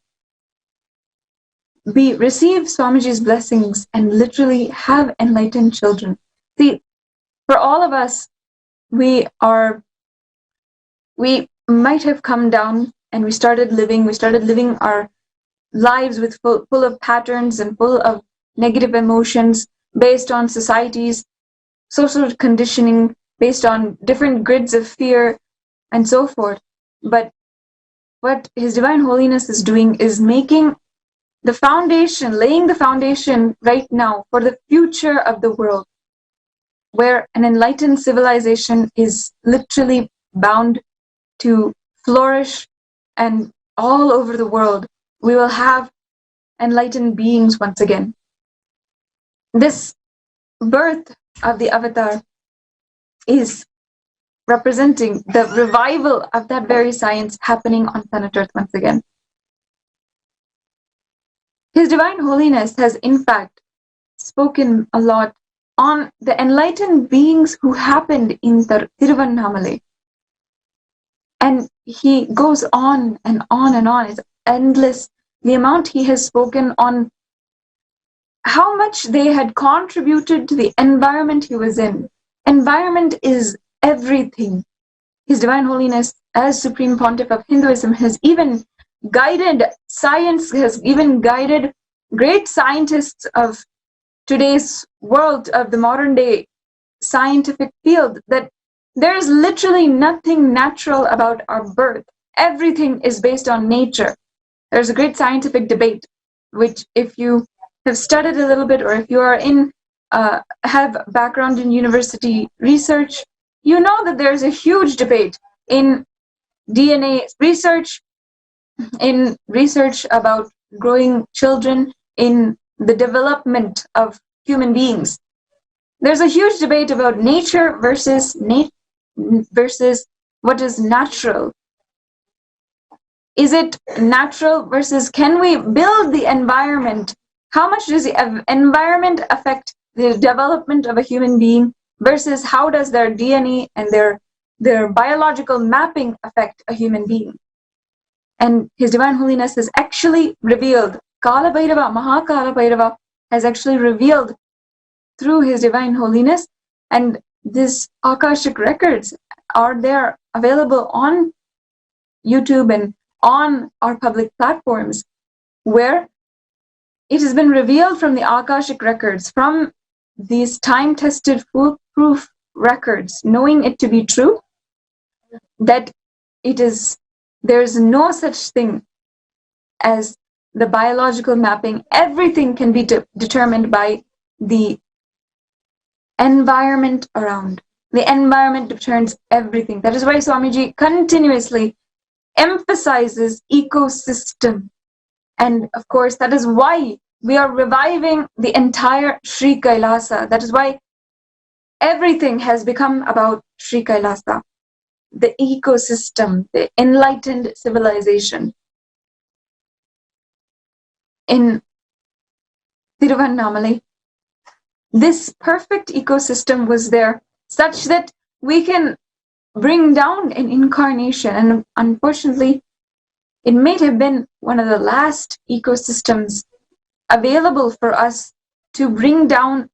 receive Swamiji's blessings and literally have enlightened children. See, for all of us, we might have come down and we started living our lives with full of patterns and full of negative emotions based on society's social conditioning, based on different grids of fear and so forth. But what His Divine Holiness is doing is making the foundation, laying the foundation right now for the future of the world, where an enlightened civilization is literally bound to flourish, and all over the world we will have enlightened beings once again. This birth of the avatar is representing the revival of that very science happening on planet Earth once again. His Divine Holiness has in fact spoken a lot on the enlightened beings who happened in Tiruvannamalai. And he goes on and on and on. It's endless. The amount he has spoken on how much they had contributed to the environment he was in. Environment is everything. His Divine Holiness, as Supreme Pontiff of Hinduism, has even guided science, has even guided great scientists of today's world, of the modern day scientific field, that there is literally nothing natural about our birth. Everything is based on nature. There's a great scientific debate, which if you have studied a little bit, or if you are have background in university research, you know that there's a huge debate in DNA research, in research about growing children, in the development of human beings. There's a huge debate about nature versus what is natural. Is it natural versus can we build the environment? How much does the environment affect the development of a human being versus how does their DNA and their biological mapping affect a human being? And His Divine Holiness has actually revealed, Kala Bhairava, Mahakala Bhairava has actually revealed through His Divine Holiness, and these Akashic records are there available on YouTube and on our public platforms, where it has been revealed from the Akashic records, from these time-tested foolproof records, knowing it to be true, that there's no such thing as the biological mapping. Everything can be determined by the environment around. The environment determines everything. That is why Swamiji continuously emphasizes ecosystem. And of course, that is why we are reviving the entire Sri Kailasa. That is why everything has become about Sri Kailasa, the ecosystem, the enlightened civilization. In Tiruvannamalai, this perfect ecosystem was there such that we can bring down an incarnation. And unfortunately, it may have been one of the last ecosystems available for us to bring down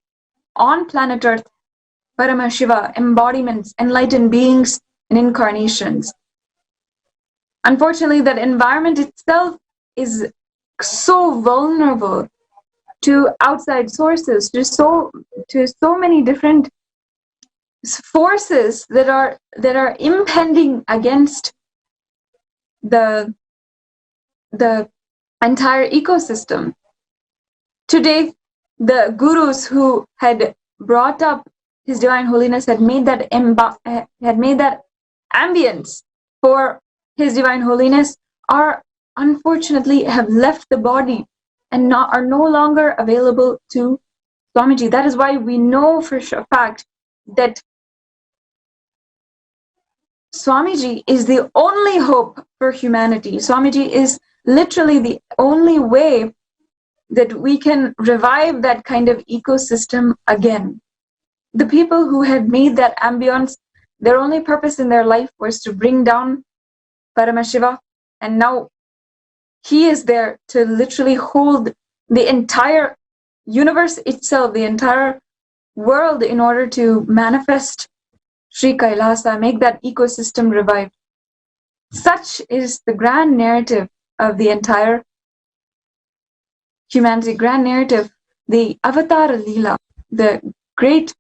on planet Earth Paramashiva, embodiments, enlightened beings, and incarnations. Unfortunately, that environment itself is so vulnerable to outside sources, to so many different forces that are impending against the entire ecosystem. Today, the gurus who had brought up His Divine Holiness had made that ambience for His Divine Holiness are unfortunately have left the body and are no longer available to Swamiji. That is why we know for sure fact that Swamiji is the only hope for humanity. Swamiji is literally the only way that we can revive that kind of ecosystem again. The people who had made that ambience, their only purpose in their life was to bring down Paramashiva, and now he is there to literally hold the entire universe itself, the entire world, in order to manifest Sri Kailasa, make that ecosystem revived. Such is the grand narrative of the entire humanity, grand narrative, the Avatar Leela, the great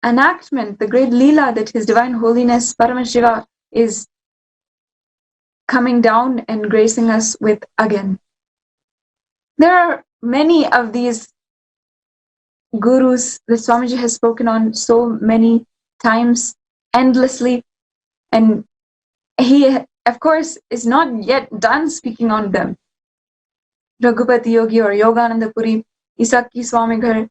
enactment, the great Leela that His Divine Holiness Paramashiva is coming down and gracing us with again. There are many of these gurus that Swamiji has spoken on so many times, endlessly, and he, of course, is not yet done speaking on them. Raghupati Yogi or Yogananda Puri, Isaki Swamigal,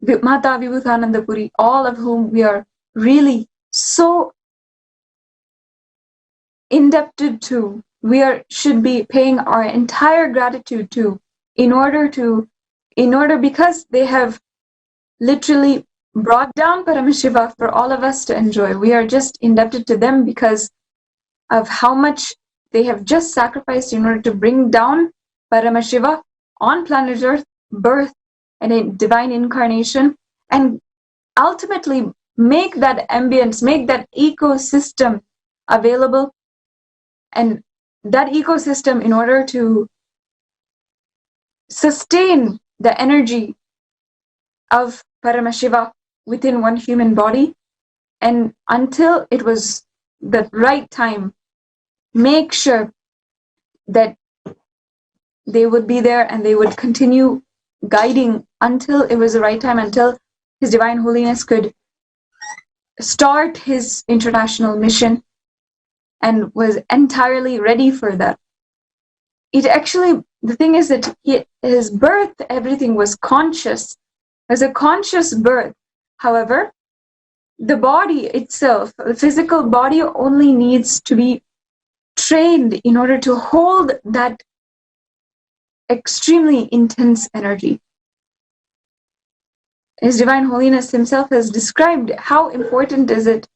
Mata Vibhutananda Puri, all of whom we are really so indebted to, should be paying our entire gratitude to, because they have literally brought down Paramashiva for all of us to enjoy. We are just indebted to them because of how much they have just sacrificed in order to bring down Paramashiva on planet Earth, birth, and a divine incarnation, and ultimately make that ambience, make that ecosystem available. And that ecosystem, in order to sustain the energy of Paramashiva within one human body, and until it was the right time, make sure that they would be there and they would continue guiding until it was the right time, until His Divine Holiness could start his international mission and was entirely ready for that. It actually, the thing is that his birth, everything was conscious. It was a conscious birth. However, the body itself, the physical body, only needs to be trained in order to hold that extremely intense energy. His Divine Holiness himself has described how important is it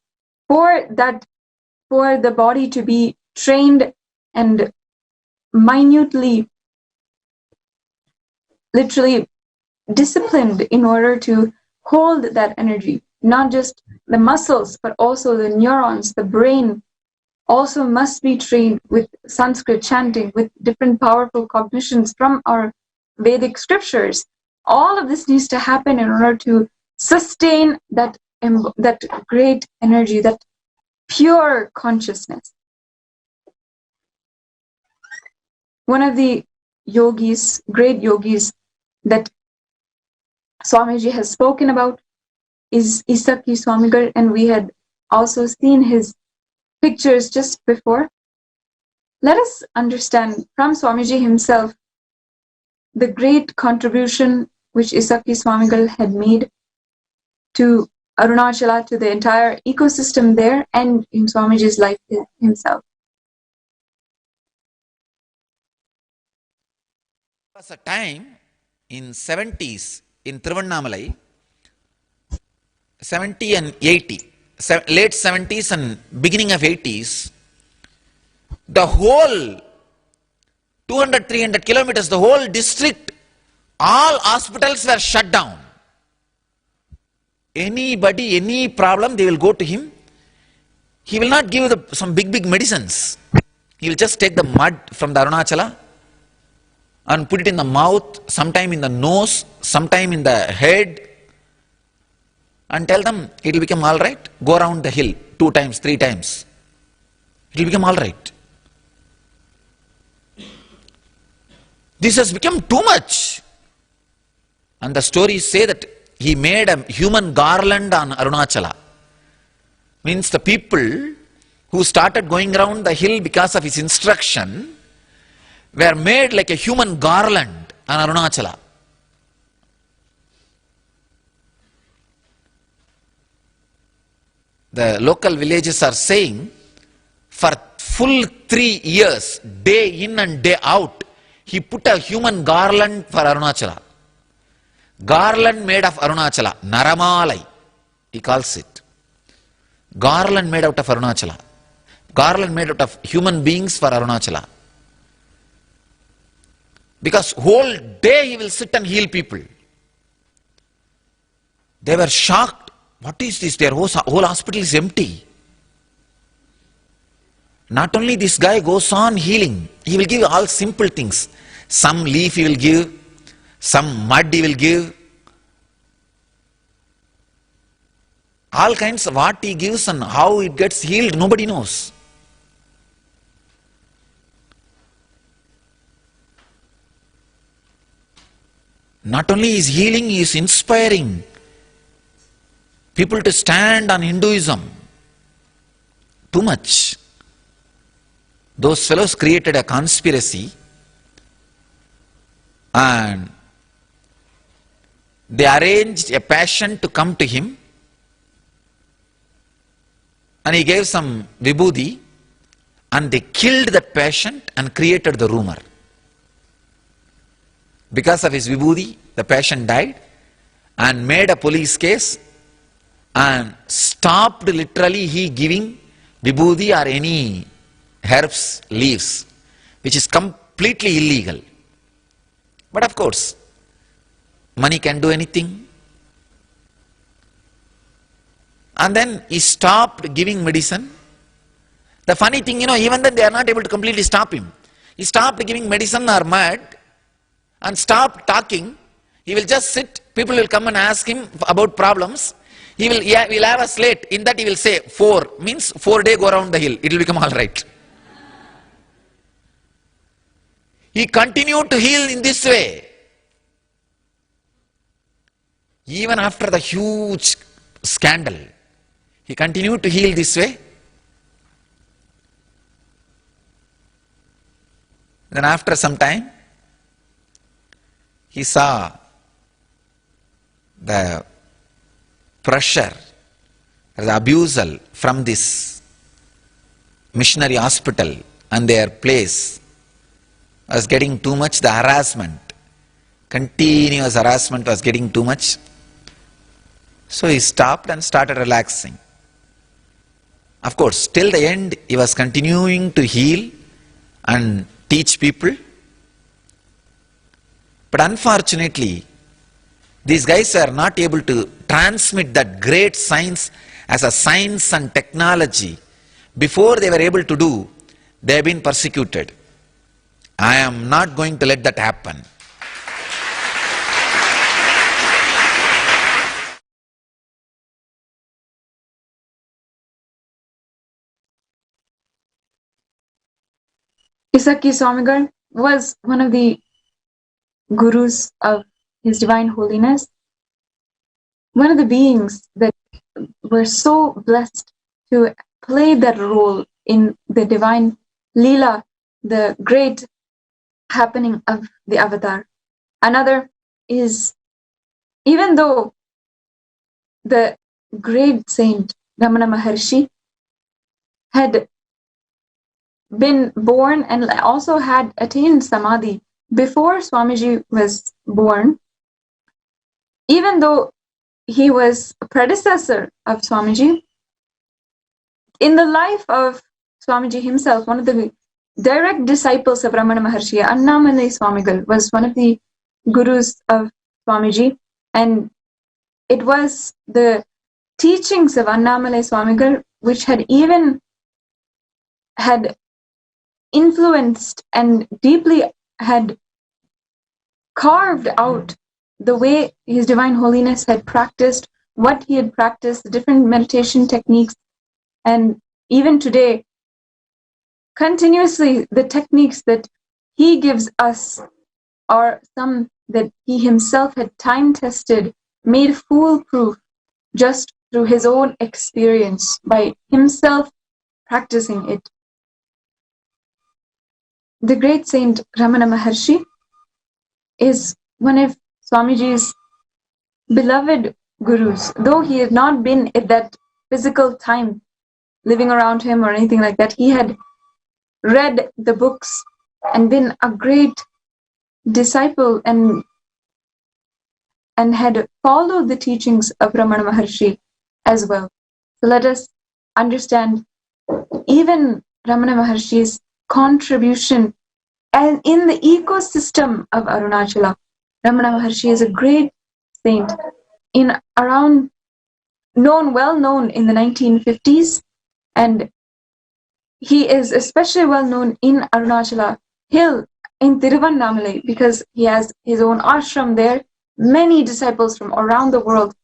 for the body to be trained and minutely, literally disciplined in order to hold that energy. Not just the muscles, but also the neurons, the brain also must be trained with Sanskrit chanting, with different powerful cognitions from our Vedic scriptures. All of this needs to happen in order to sustain that great energy, that pure consciousness. One of the yogis, great yogis, that Swamiji has spoken about is Isaki Swamigal, and we had also seen his pictures just before. Let us understand from Swamiji himself the great contribution which Isaki Swamigal had made to Arunachala, to the entire ecosystem there, and in Swamiji's life himself. There was a time in 70s in Tiruvannamalai, 70 and 80, late 70s and beginning of 80s, the whole 200, 300 kilometers, the whole district, all hospitals were shut down. Anybody, any problem, they will go to him. He will not give some big medicines. He will just take the mud from the Arunachala and put it in the mouth, sometime in the nose, sometime in the head, and tell them it will become all right. Go around the hill 2 times, 3 times. It will become all right. This has become too much. And the stories say that he made a human garland on Arunachala. Means the people who started going around the hill because of his instruction were made like a human garland on Arunachala. The local villages are saying for full 3 years, day in and day out, he put a human garland for Arunachala. Garland made of Arunachala, Naramalai, he calls it. Garland made out of Arunachala. Garland made out of human beings for Arunachala. Because whole day he will sit and heal people. They were shocked. What is this? Their whole hospital is empty. Not only this guy goes on healing, he will give all simple things. Some leaf he will give, some mud he will give. All kinds of what he gives and how it gets healed, nobody knows. Not only is healing, he is inspiring people to stand on Hinduism. Too much. Those fellows created a conspiracy and they arranged a patient to come to him and he gave some vibhuti and they killed that patient and created the rumor. Because of his vibhuti, the patient died and made a police case and stopped literally he giving vibhuti or any herbs, leaves, which is completely illegal. But of course, money can do anything. And then he stopped giving medicine. The funny thing, even then they are not able to completely stop him. He stopped giving medicine or mud and stopped talking. He will just sit, people will come and ask him about problems. He will have a slate, in that he will say 4, means 4 days go around the hill, it will become all right. He continued to heal in this way. Even after the huge scandal, he continued to heal this way. Then after some time, he saw the pressure, the abusal from this missionary hospital and their place was getting too much. The harassment, continuous harassment was getting too much. So he stopped and started relaxing. Of course, till the end he was continuing to heal and teach people. But unfortunately, these guys are not able to transmit that great science as a science and technology. Before they were able to do, they have been persecuted. I am not going to let that happen. Isaki Swamigal was one of the gurus of His Divine Holiness, one of the beings that were so blessed to play that role in the divine Leela, the great happening of the avatar. Another is, even though the great saint Ramana Maharshi had been born and also had attained Samadhi before Swamiji was born, even though he was a predecessor of Swamiji. In the life of Swamiji himself, one of the direct disciples of Ramana Maharshi, Annamalai Swamigal, was one of the gurus of Swamiji, and it was the teachings of Annamalai Swamigal which had influenced and deeply had carved out the way His Divine Holiness had practiced, what he had practiced, the different meditation techniques, and even today, continuously the techniques that he gives us are some that he himself had time-tested, made foolproof just through his own experience, by himself practicing it. The great saint Ramana Maharshi is one of Swamiji's beloved gurus, though he had not been at that physical time living around him or anything like that. He had read the books and been a great disciple and had followed the teachings of Ramana Maharshi as well. So let us understand even Ramana Maharshi's contribution and in the ecosystem of Arunachala. Ramana Maharshi is a great saint well known in the 1950s, and he is especially well known in Arunachala Hill in Tiruvannamalai because he has his own ashram there. Many disciples from around the world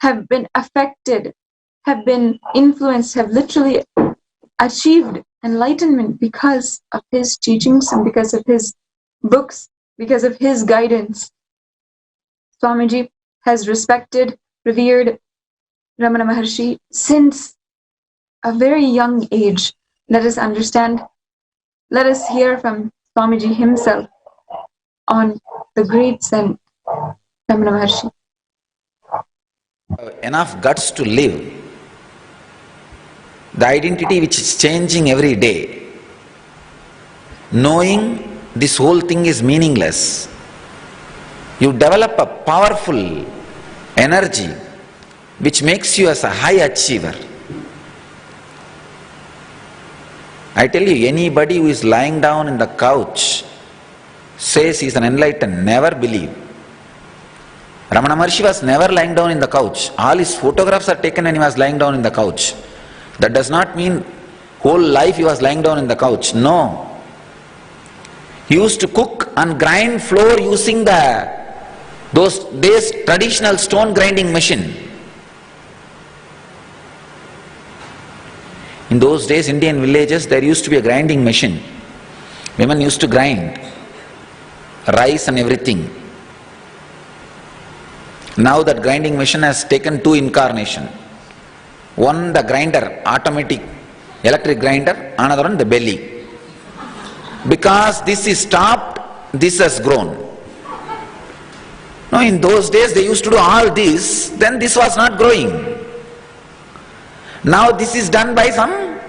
have been affected, have been influenced, have literally achieved enlightenment because of his teachings and because of his books, because of his guidance. Swamiji has respected, revered Ramana Maharshi since a very young age. Let us understand, let us hear from Swamiji himself on the great saint Ramana Maharshi. Enough guts to live. The identity which is changing every day. Knowing this whole thing is meaningless. You develop a powerful energy which makes you as a high achiever. I tell you, anybody who is lying down in the couch says he is an enlightened, never believe. Ramana Maharshi was never lying down in the couch. All his photographs are taken when he was lying down in the couch. That does not mean whole life he was lying down in the couch. No. He used to cook and grind flour using those days traditional stone grinding machine. In those days, Indian villages, there used to be a grinding machine. Women used to grind rice and everything. Now that grinding machine has taken two incarnation. One, the grinder, automatic electric grinder, another one, the belly. Because this is stopped, this has grown. No, in those days they used to do all this, then this was not growing. Now this is done by some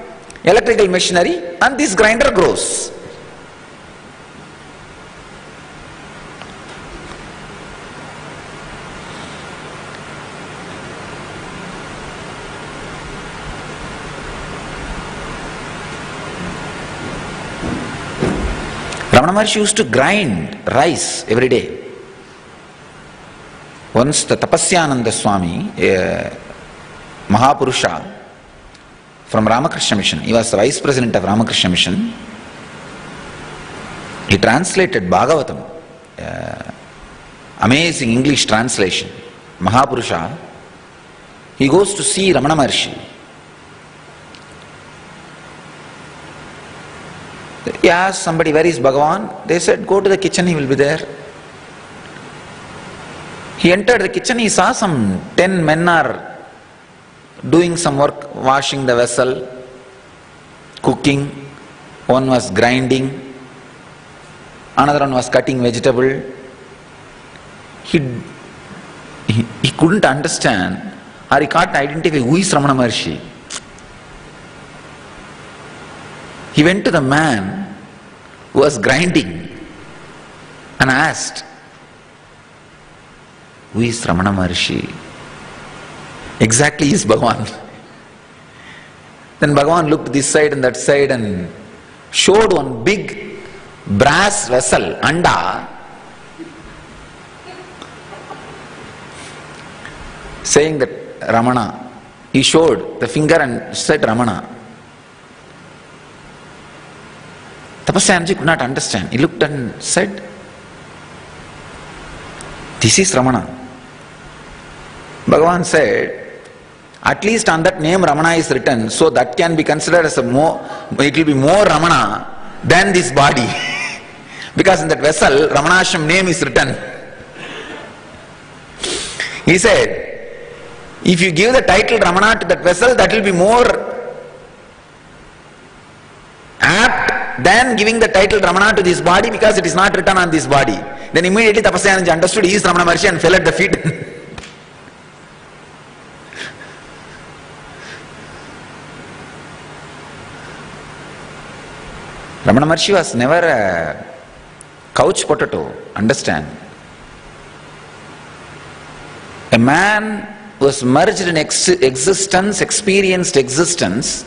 electrical machinery and this grinder grows. Ramana Maharshi used to grind rice every day. Once the Tapasyananda Swami, a Mahapurusha from Ramakrishna Mission, he was the vice president of Ramakrishna Mission, he translated Bhagavatam, amazing English translation, Mahapurusha. He goes to see Ramana Maharshi. He asked somebody, where is Bhagavan? They said, go to the kitchen, he will be there. He entered the kitchen, he saw some 10 men are doing some work, washing the vessel, cooking. One was grinding, another one was cutting vegetable. He couldn't understand, or he can't identify who is Ramana Maharshi. He went to the man who was grinding and asked, who is Ramana Maharshi? Exactly, he is Bhagavan. Then Bhagavan looked this side and that side and showed one big brass vessel, anda, saying that Ramana. He showed the finger and said Ramana. Tapasyaji could not understand. He looked and said, this is Ramana. Bhagavan said, at least on that name Ramana is written, so that can be considered as it will be more Ramana than this body. Because in that vessel, Ramanashram name is written. He said, if you give the title Ramana to that vessel, that will be more apt than giving the title Ramana to this body, because it is not written on this body. Then immediately Tapasyaji understood he is Ramana Maharshi and fell at the feet. Ramana Maharshi was never a couch potato, understand. A man was merged in existence, experienced existence,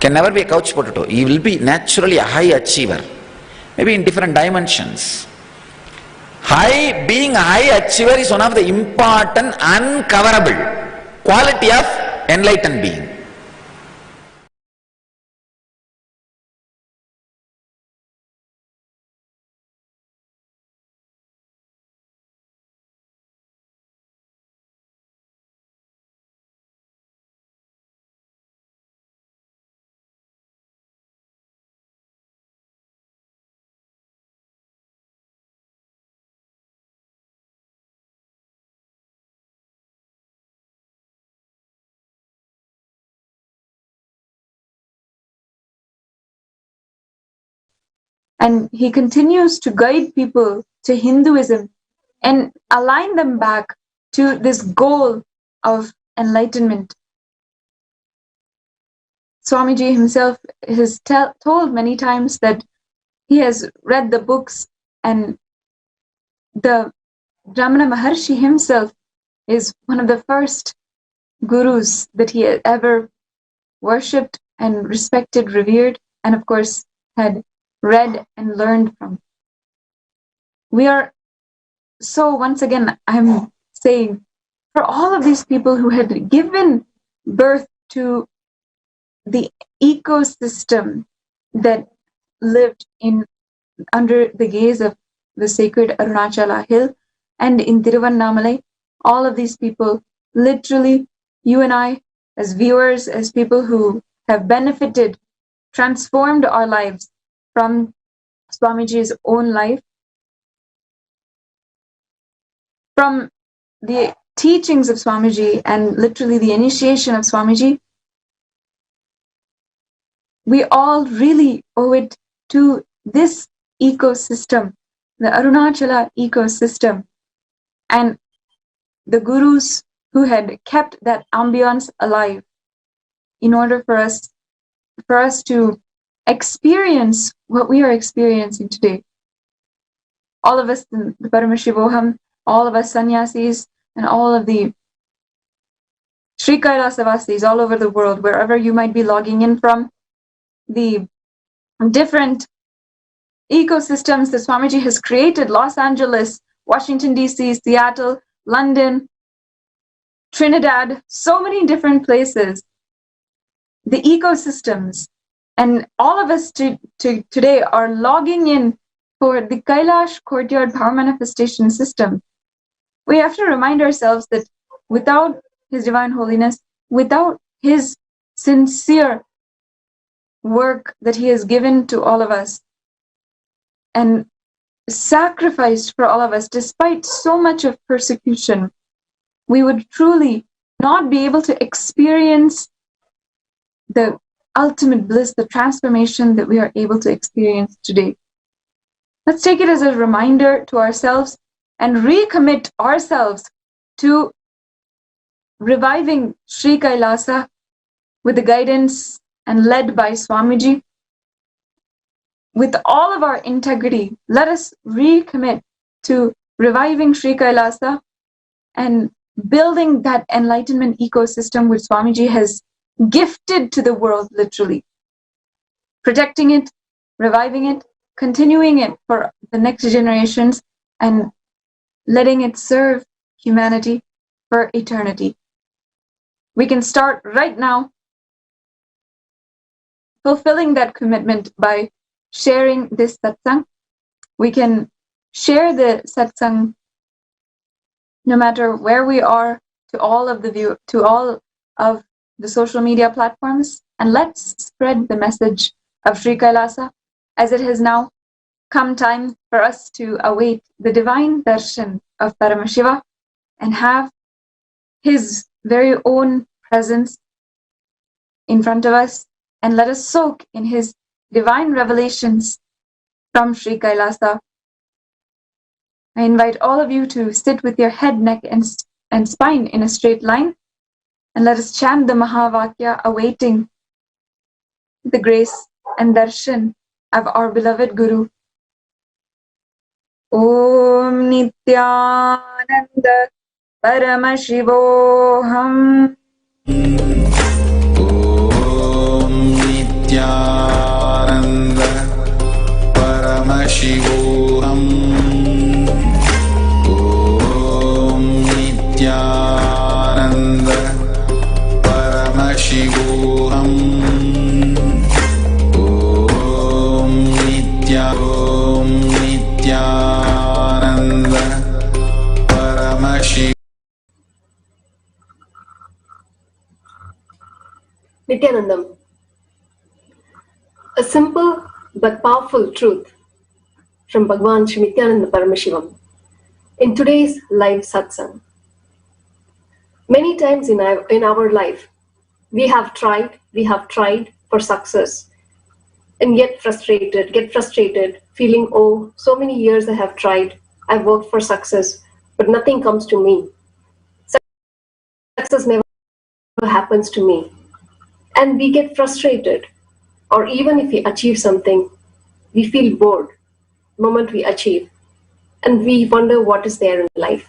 can never be a couch potato. He will be naturally a high achiever, maybe in different dimensions. Being a high achiever is one of the important, uncoverable quality of enlightened being. And he continues to guide people to Hinduism and align them back to this goal of enlightenment. Swamiji himself has told many times that he has read the books, and the Ramana Maharshi himself is one of the first gurus that he had ever worshipped and respected, revered, and of course had read and learned from. We are so, once again, I'm saying, for all of these people who had given birth to the ecosystem that lived in under the gaze of the sacred Arunachala hill and in Tiruvannamalai, all of these people, literally, you and I, as viewers, as people who have benefited, transformed our lives from Swamiji's own life, from the teachings of Swamiji and literally the initiation of Swamiji, we all really owe it to this ecosystem, the Arunachala ecosystem, and the gurus who had kept that ambience alive in order for us to experience what we are experiencing today. All of us in the Paramashivam, all of us sannyasis, and all of the Sri Kailasa vasis all over the world, wherever you might be logging in from, the different ecosystems that Swamiji has created, Los Angeles, Washington, D.C., Seattle, London, Trinidad, so many different places, the ecosystems, and all of us today are logging in for the Kailash Courtyard Power Manifestation System. We have to remind ourselves that without His Divine Holiness, without His sincere work that He has given to all of us and sacrificed for all of us, despite so much of persecution, we would truly not be able to experience the ultimate bliss, the transformation that we are able to experience today. Let's take it as a reminder to ourselves and recommit ourselves to reviving Sri Kailasa with the guidance and led by Swamiji. With all of our integrity, let us recommit to reviving Sri Kailasa and building that enlightenment ecosystem which Swamiji has gifted to the world, literally. Protecting it, reviving it, continuing it for the next generations, and letting it serve humanity for eternity. We can start right now fulfilling that commitment by sharing this satsang. We can share the satsang no matter where we are to all of the social media platforms, and let's spread the message of Sri Kailasa, as it has now come time for us to await the divine darshan of Paramashiva and have his very own presence in front of us, and let us soak in his divine revelations from Sri Kailasa. I invite all of you to sit with your head, neck, and spine in a straight line, and let us chant the Mahavakya, awaiting the grace and darshan of our beloved Guru. Om Nithyananda Paramashivoham. Om Nithyananda Paramashivam. Om Nithyananda Paramashivam. Om Nithyananda Paramashivam. Nithyanandam. A simple but powerful truth from Bhagwan Sri Nithyananda Paramashivam in today's live satsang. Many times in our life, we have tried for success and get frustrated, feeling, oh, so many years I have tried, I've worked for success, but nothing comes to me. Success never happens to me. And we get frustrated, or even if we achieve something, we feel bored the moment we achieve, and we wonder what is there in life.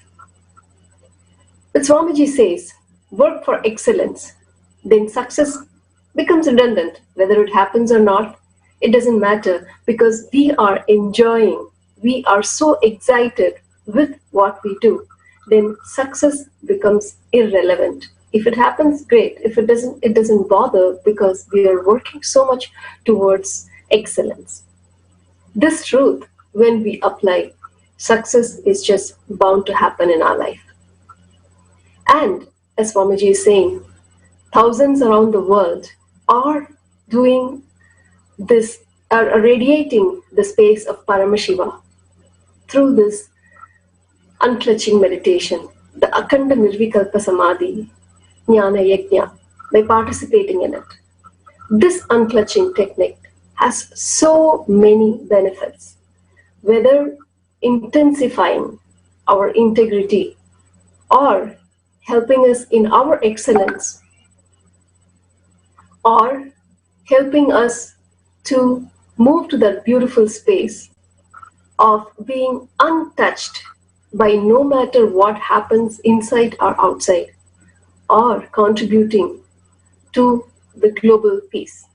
But Swamiji says, work for excellence, then success becomes redundant. Whether it happens or not, it doesn't matter, because we are enjoying, we are so excited with what we do, then success becomes irrelevant. If it happens, great. If it doesn't bother, because we are working so much towards excellence. This truth, when we apply, success is just bound to happen in our life. And as Swamiji is saying, thousands around the world are doing this, are radiating the space of Paramashiva through this unclutching meditation, the Akhanda Nirvikalpa Samadhi, Jnana Yajna, by participating in it. This unclutching technique has so many benefits, whether intensifying our integrity or helping us in our excellence, or helping us to move to that beautiful space of being untouched by no matter what happens inside or outside, or contributing to the global peace.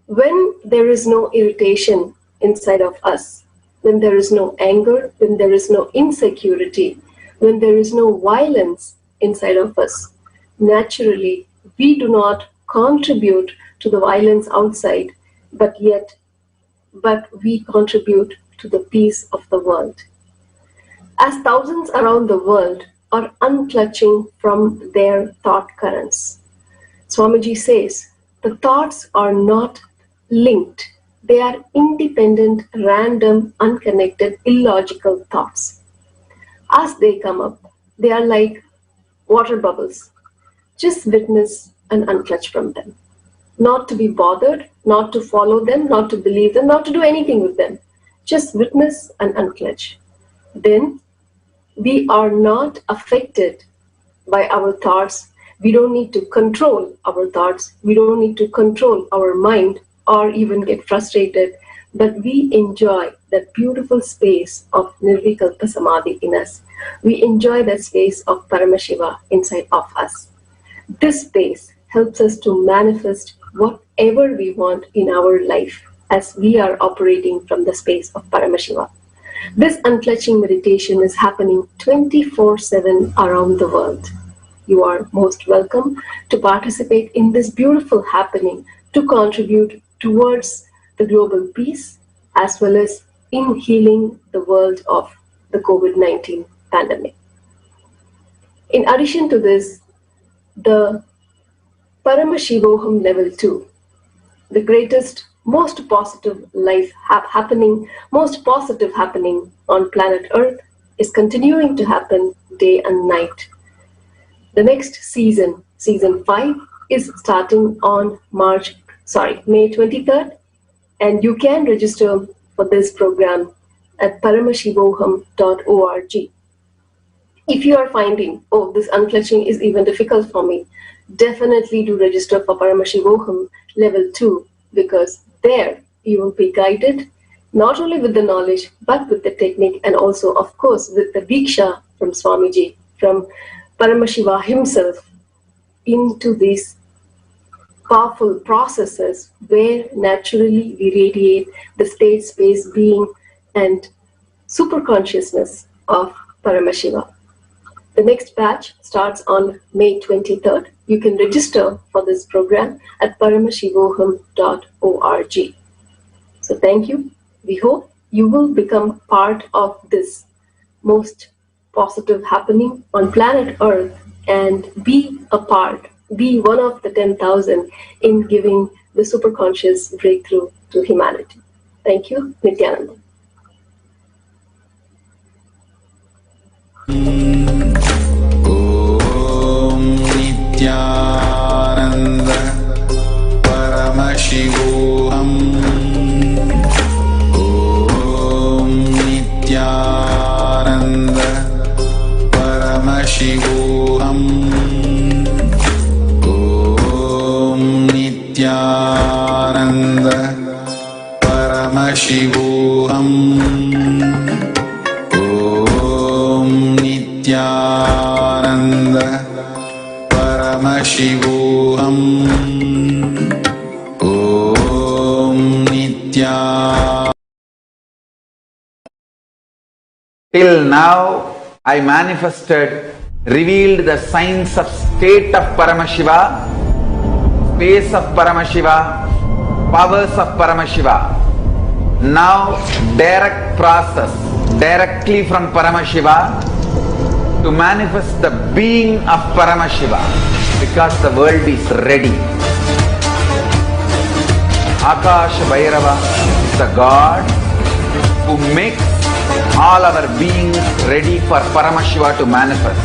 When there is no irritation inside of us, when there is no anger, when there is no insecurity, when there is no violence inside of us, naturally we do not contribute to the violence outside, but we contribute to the peace of the world. As thousands around the world are unclutching from their thought currents, Swamiji says the thoughts are not linked. They are independent, random, unconnected, illogical thoughts. As they come up, they are like water bubbles. Just witness and unclutch from them. Not to be bothered, not to follow them, not to believe them, not to do anything with them. Just witness and unclutch. Then we are not affected by our thoughts. We don't need to control our thoughts. We don't need to control our mind or even get frustrated. But we enjoy that beautiful space of Nirvikalpa Samadhi in us. We enjoy that space of Paramashiva inside of us. This space helps us to manifest whatever we want in our life as we are operating from the space of Paramashiva. This unclutching meditation is happening 24/7 around the world. You are most welcome to participate in this beautiful happening to contribute towards the global peace as well as in healing the world of the COVID-19 pandemic. In addition to this, the Paramashivoham level 2, the greatest, most positive most positive happening on planet Earth is continuing to happen day and night. The next season, season 5, is starting on May 23rd, and you can register for this program at paramashivoham.org. If you are finding, this unclutching is even difficult for me, definitely do register for Paramashivoham level 2, because there you will be guided not only with the knowledge but with the technique, and also of course with the Diksha from Swamiji, from Paramashiva himself, into these powerful processes where naturally we radiate the state, space, being and super consciousness of Paramashiva. The next batch starts on May 23rd. You can register for this program at paramashivoham.org. So thank you. We hope you will become part of this most positive happening on planet Earth and be one of the 10,000 in giving the superconscious breakthrough to humanity. Thank you, Nithyananda. Nithyananda Paramashivam. Om Nithyananda Paramashivam. Om Nithyananda Paramashivam. Om Nithyananda Paramashivam. Om Nithyananda. Till now, I manifested, revealed the signs of state of Paramashiva, space of Paramashiva, powers of Paramashiva. Now, direct process, directly from Paramashiva to manifest the being of Paramashiva, because the world is ready. Akasha Bhairava is the God who makes all our beings ready for Paramashiva to manifest.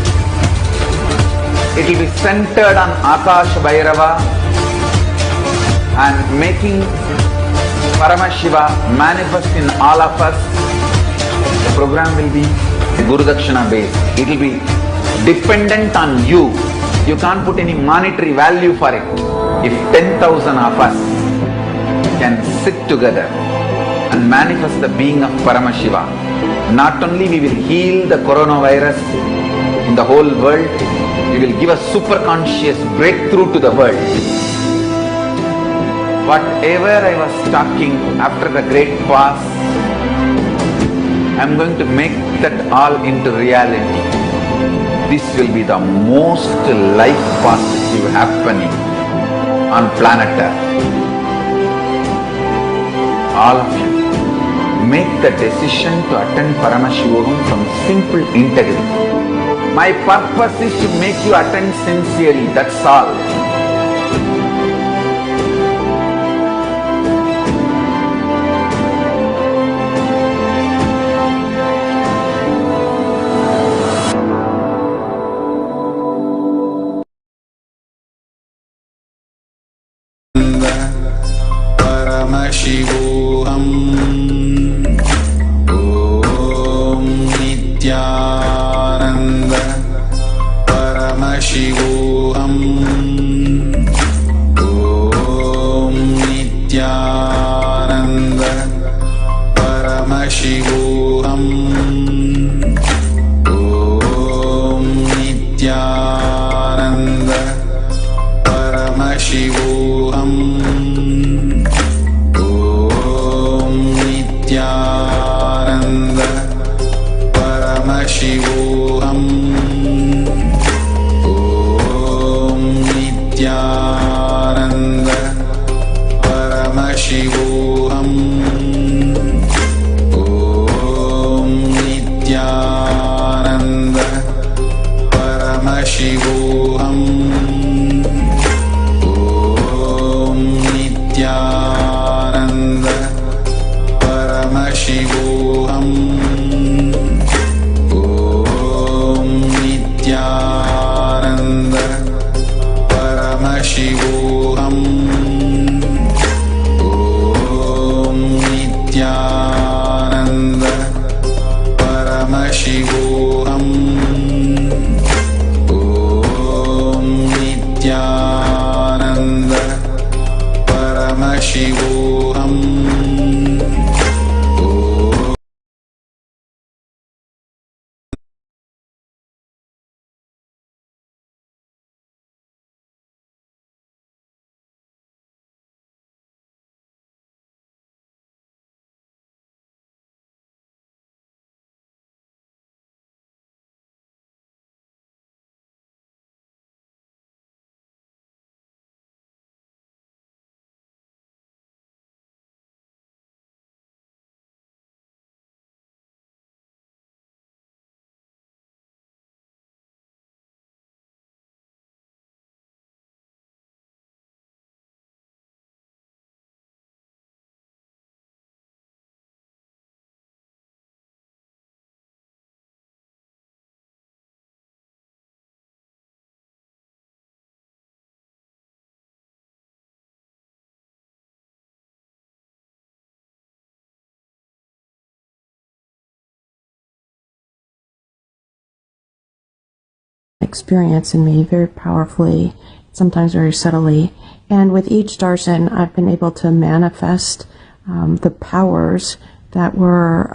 It will be centered on Akasha Bhairava and making Paramashiva manifest in all of us. The program will be Guru Dakshina based. It will be dependent on you. You can't put any monetary value for it. If 10,000 of us can sit together and manifest the being of Paramashiva, not only we will heal the coronavirus in the whole world, we will give a super conscious breakthrough to the world. Whatever I was talking after the great past, I am going to make that all into reality. This will be the most life positive happening on planet Earth. All of you, make the decision to attend Paramashivam from simple integrity. My purpose is to make you attend sincerely, that's all. Paramashivam. Om Nithyananda Paramashivam. Om Nithyananda Paramashivam. Paramashivam. Om Nithyananda Paramashivam. Om Nithyananda Paramashivam. Om Nithyananda Paramashivam. Om Nithyananda Paramashivam. Om Nithyananda Paramashivam. Om Nithyananda Paramashivam. Experience in me very powerfully, sometimes very subtly. And with each darshan, I've been able to manifest the powers that were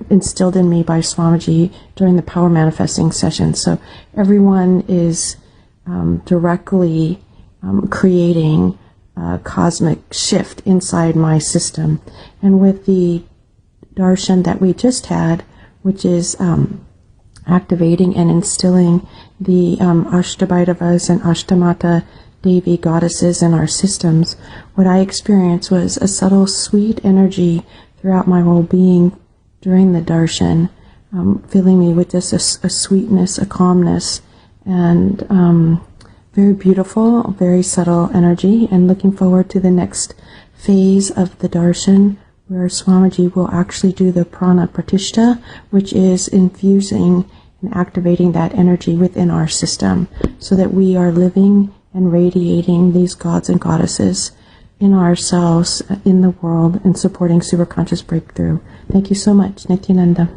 instilled in me by Swamiji during the power manifesting session. So everyone is directly creating a cosmic shift inside my system. And with the darshan that we just had, which is activating and instilling the Ashtabhaitavas and Ashtamata Devi goddesses in our systems, what I experienced was a subtle, sweet energy throughout my whole being during the darshan, filling me with just a sweetness, a calmness, and very beautiful, very subtle energy, and looking forward to the next phase of the darshan, where Swamiji will actually do the prana pratishtha, which is infusing and activating that energy within our system, so that we are living and radiating these gods and goddesses in ourselves, in the world, and supporting superconscious breakthrough. Thank you so much, Nithyananda.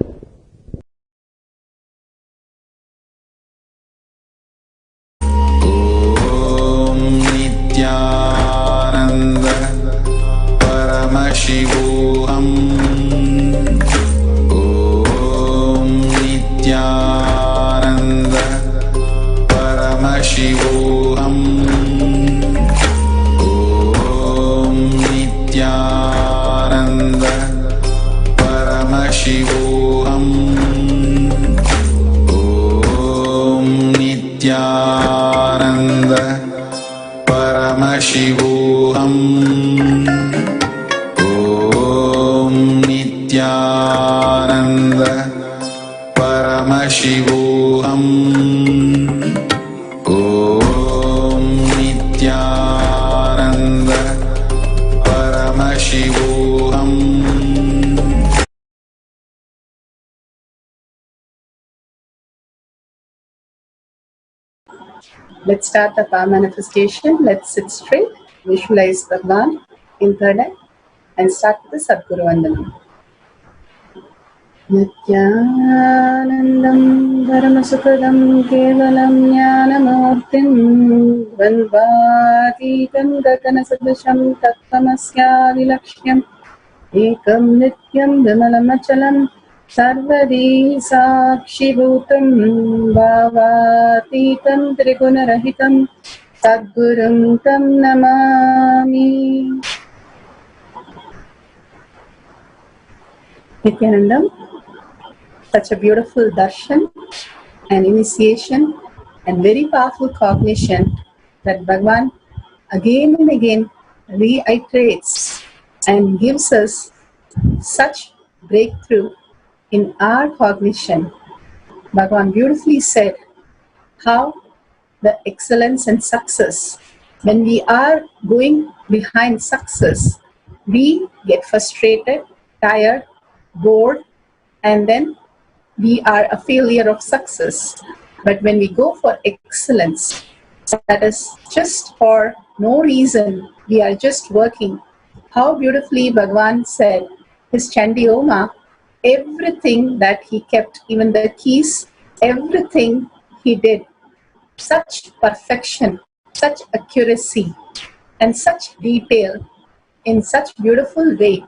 Om Nithyananda Paramashivam. Om Nithyananda Paramashivam. Om Nithyananda Paramashivam. Om Nithyananda Paramashivam. Om Nithyananda Paramashivam. Om Nithyananda Paramashivam. Let's start the power manifestation. Let's sit straight, visualize Bhagwan in third eye, and start with the Sadguru Vandanam. Nithyanandam Paramasukadam Kevalam Jnanamurtim Dvandvatitam Gaganasadisham Tattvamasyavilaksham Ekam Nityam Vimalamachalam Sarvadi Sakshibhutam Bhavatitam Trigunarahitam Sadgurum Tam Namami. Nithyanandam. such a beautiful darshan and initiation and very powerful cognition that Bhagavan again and again reiterates and gives us such breakthrough in our cognition. Bhagavan beautifully said how the excellence and success, when we are going behind success, we get frustrated, tired, bored, and then we are a failure of success. But when we go for excellence, that is just for no reason, we are just working. How beautifully Bhagavan said his Chandiyoma, everything that he kept, even the keys, everything he did, such perfection, such accuracy, and such detail in such beautiful way,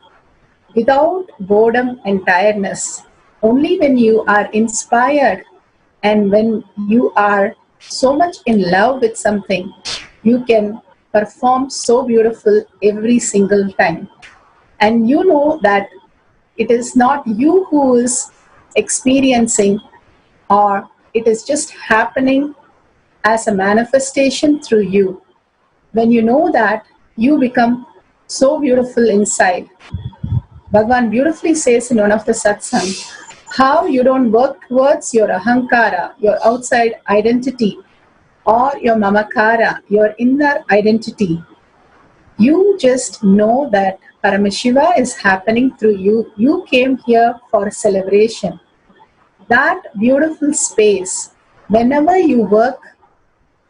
without boredom and tiredness. Only when you are inspired and when you are so much in love with something, you can perform so beautiful every single time. And you know that it is not you who is experiencing, or it is just happening as a manifestation through you. When you know that, you become so beautiful inside. Bhagavan beautifully says in one of the satsang, how you don't work towards your ahankara, your outside identity, or your mamakara, your inner identity. You just know that Paramashiva is happening through you. You came here for a celebration. That beautiful space, whenever you work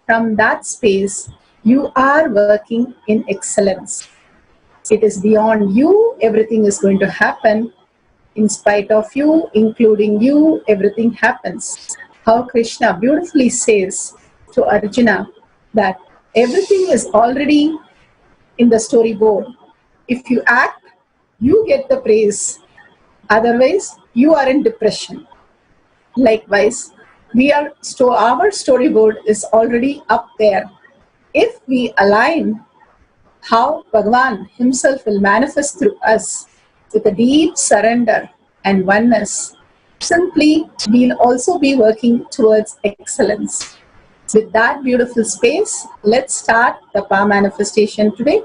from that space, you are working in excellence. It is beyond you, everything is going to happen. In spite of you, including you, everything happens. How Krishna beautifully says to Arjuna that everything is already in the storyboard. If you act, you get the praise. Otherwise, you are in depression. Likewise, our storyboard is already up there. If we align how Bhagavan himself will manifest through us with a deep surrender and oneness, simply we'll also be working towards excellence. With that beautiful space, let's start the power manifestation today.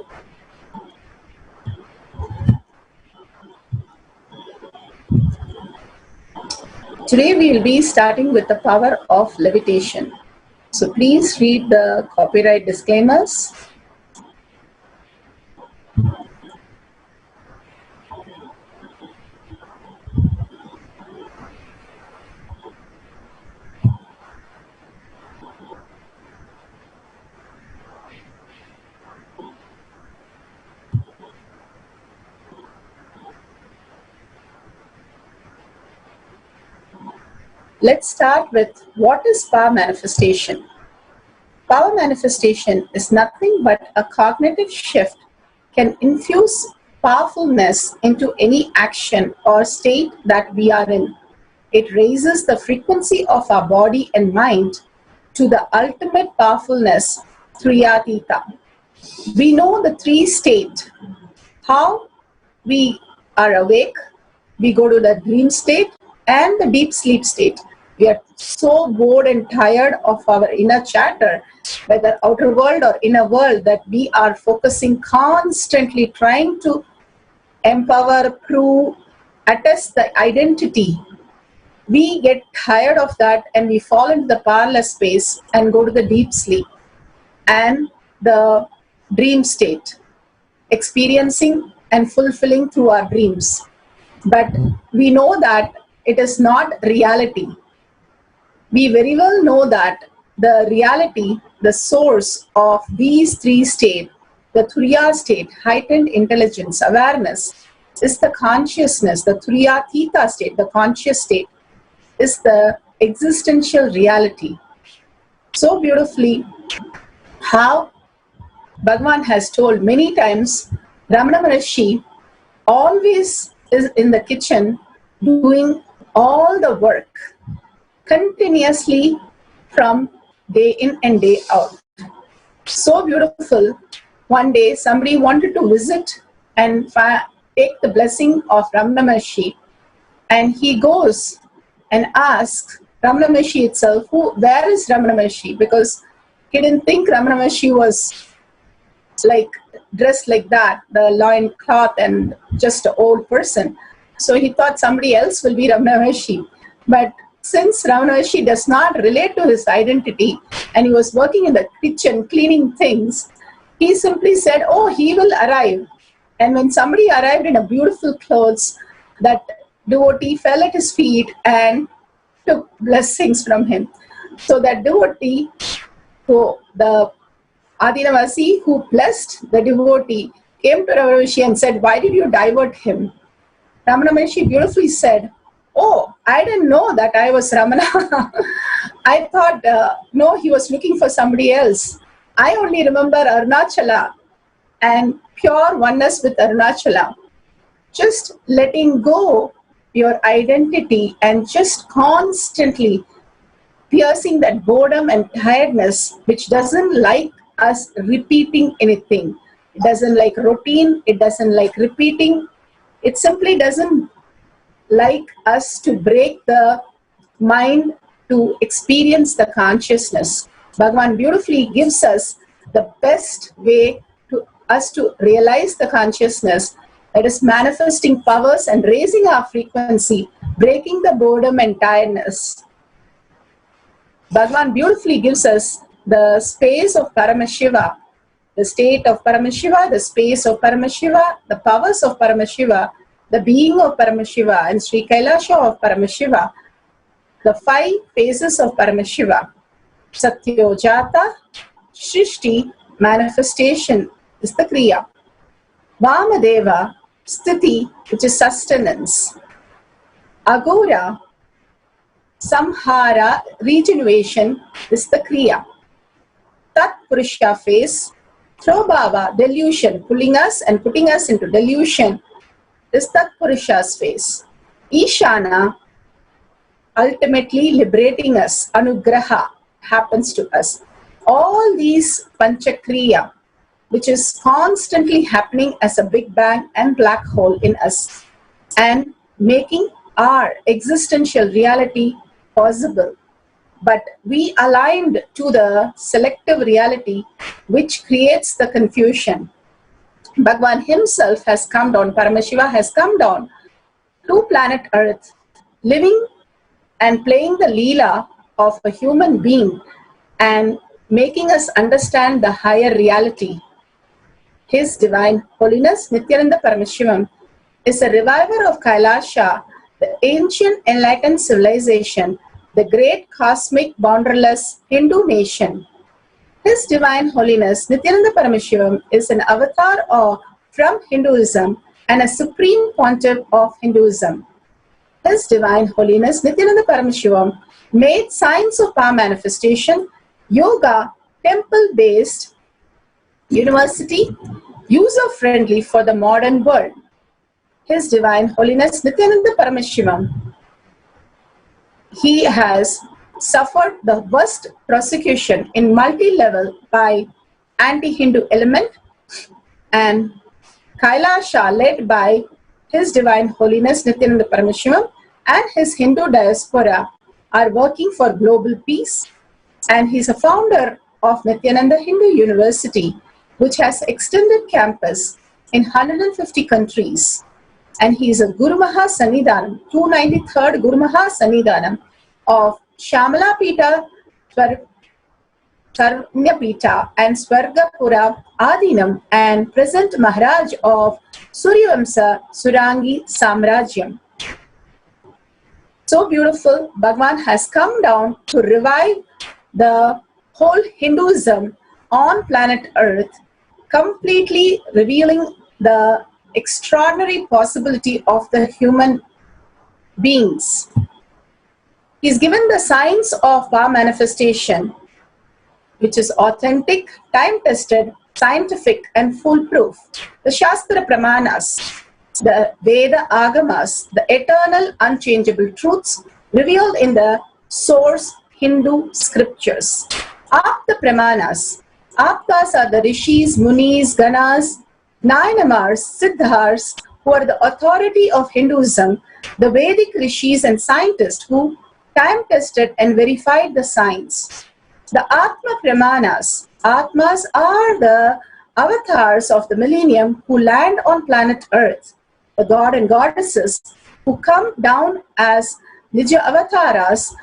Today we will be starting with the power of levitation. So please read the copyright disclaimers. Let's start with what is power manifestation. Power manifestation is nothing but a cognitive shift can infuse powerfulness into any action or state that we are in. It raises the frequency of our body and mind to the ultimate powerfulness, Triyatita. We know the three state. How we are awake, we go to the dream state and the deep sleep state. We are so bored and tired of our inner chatter, whether outer world or inner world, that we are focusing constantly trying to empower, prove, attest the identity. We get tired of that and we fall into the powerless space and go to the deep sleep and the dream state, experiencing and fulfilling through our dreams. But we know that it is not reality. We very well know that the reality, the source of these three states, the Turiya state, heightened intelligence, awareness, is the consciousness, the Turiyatita state, the conscious state, is the existential reality. So beautifully, how Bhagavan has told many times, Ramana Maharishi always is in the kitchen doing all the work continuously from day in and day out. So beautiful. One day somebody wanted to visit and take the blessing of Ramana Maharishi, and he goes and asked Ramana Maharshi itself, where is Ramana Maharshi? Because he didn't think Ramana Maharshi was like dressed like that, the loin cloth and just an old person. So he thought somebody else will be Ramana Maharshi. But since Ramana Maharshi does not relate to his identity and he was working in the kitchen cleaning things, he simply said, oh, he will arrive. And when somebody arrived in a beautiful clothes, that devotee fell at his feet and took blessings from him. So that devotee, so the Adinavasi who blessed the devotee, came to Ramana Maharshi and said, why did you divert him? Ramana Maharshi beautifully said, oh, I didn't know that I was Ramana. I thought, no, he was looking for somebody else. I only remember Arunachala and pure oneness with Arunachala. Just letting go your identity and just constantly piercing that boredom and tiredness, which doesn't like us repeating anything. It doesn't like routine. It doesn't like repeating. It simply doesn't like us to break the mind to experience the consciousness. Bhagavan beautifully gives us the best way to us to realize the consciousness, that is manifesting powers and raising our frequency, breaking the boredom and tiredness. Bhagavan beautifully gives us the space of Paramashiva, the state of Paramashiva, the space of Paramashiva, the powers of Paramashiva, the being of Paramashiva, and Sri Kailasa of Paramashiva, the 5 phases of Paramashiva. Satyojata, Shrishti, manifestation is the Kriya. Vamadeva, Sthiti, which is sustenance. Agora, Samhara, regeneration, is the Kriya. Tat Purusha phase, Throbhava, delusion, pulling us and putting us into delusion, is Tat Purusha's phase. Ishana, ultimately liberating us, Anugraha, happens to us. All these Panchakriya, which is constantly happening as a big bang and black hole in us and making our existential reality possible. But we aligned to the selective reality which creates the confusion. Bhagavan himself has come down, Paramashiva has come down to planet Earth, living and playing the Leela of a human being and making us understand the higher reality. His Divine Holiness Nithyananda Paramashivam is a reviver of Kailasa, the ancient enlightened civilization, the great cosmic borderless Hindu nation. His Divine Holiness Nithyananda Paramashivam is an avatar from Hinduism and a supreme Pontiff of Hinduism. His Divine Holiness Nithyananda Paramashivam made science of power manifestation, yoga, temple-based university, user-friendly for the modern world. His Divine Holiness Nithyananda Paramashivam, he has suffered the worst persecution in multi-level by anti-Hindu element, and Kailasa, led by His Divine Holiness Nithyananda Paramashivam and his Hindu diaspora, are working for global peace, and he is a founder of Nithyananda Hindu University, which has extended campus in 150 countries. And he is a Guru Mahasannidhanam, 293rd Guru Mahasannidhanam of Shamalapita, Sarnyapita and Swargapura Adinam, and present Maharaj of Suryavamsa Surangi Samrajyam. So beautiful, Bhagavan has come down to revive the whole Hinduism on planet Earth, completely revealing the extraordinary possibility of the human beings. He's given the science of power manifestation, which is authentic, time-tested, scientific, and foolproof. The Shastra Pramanas, the Veda Agamas, the eternal, unchangeable truths revealed in the source Hindu scriptures. Apta Pramanas. Aptas are the Rishis, Munis, Ganas, Nayanamars, Siddhars, who are the authority of Hinduism, the Vedic rishis and scientists who time-tested and verified the science. The Atma Pramanas. Atmas are the avatars of the millennium who land on planet Earth, the god and goddesses who come down as Nija Avataras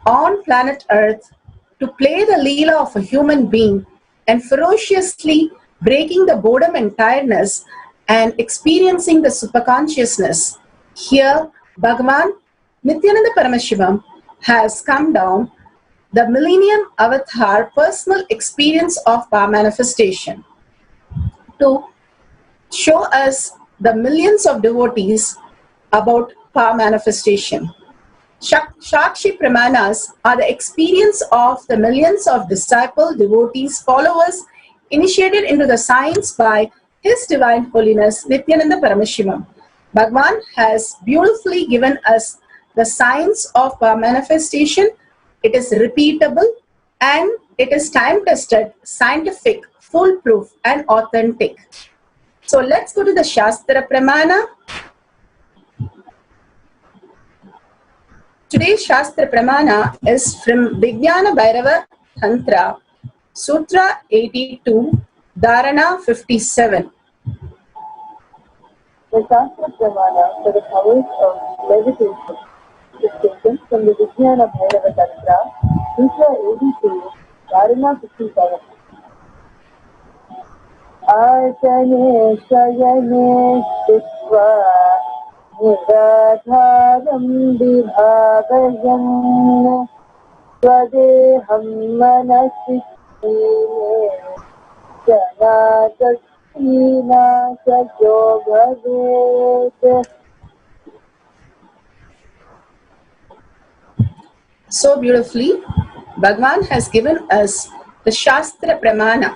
on planet Earth to play the Leela of a human being and ferociously breaking the boredom and tiredness and experiencing the superconsciousness. Here, Bhagavan Nithyananda Paramashivam has come down, the Millennium Avatar personal experience of power manifestation, to show us the millions of devotees about power manifestation. Shakshi Pramanas are the experience of the millions of disciple, devotees, followers initiated into the science by His Divine Holiness Nithyananda Paramashivam. Bhagavan has beautifully given us the science of power manifestation. It is repeatable and it is time-tested, scientific, foolproof and authentic. So let's go to the Shastra Pramana. Today's Shastra Pramana is from Vijnana Bhairava Tantra, Sutra 82, Dharana 57. The Shastra Pramana for the powers of levitation is taken from the Vijnana Bhairava Tantra, Sutra 82, Dharana 57. Archane Shayane Shishva Niradharam Vibhagayan Swadeham Manasishine Janataksina Sajobhavet. So beautifully, Bhagavan has given us the Shastra Pramana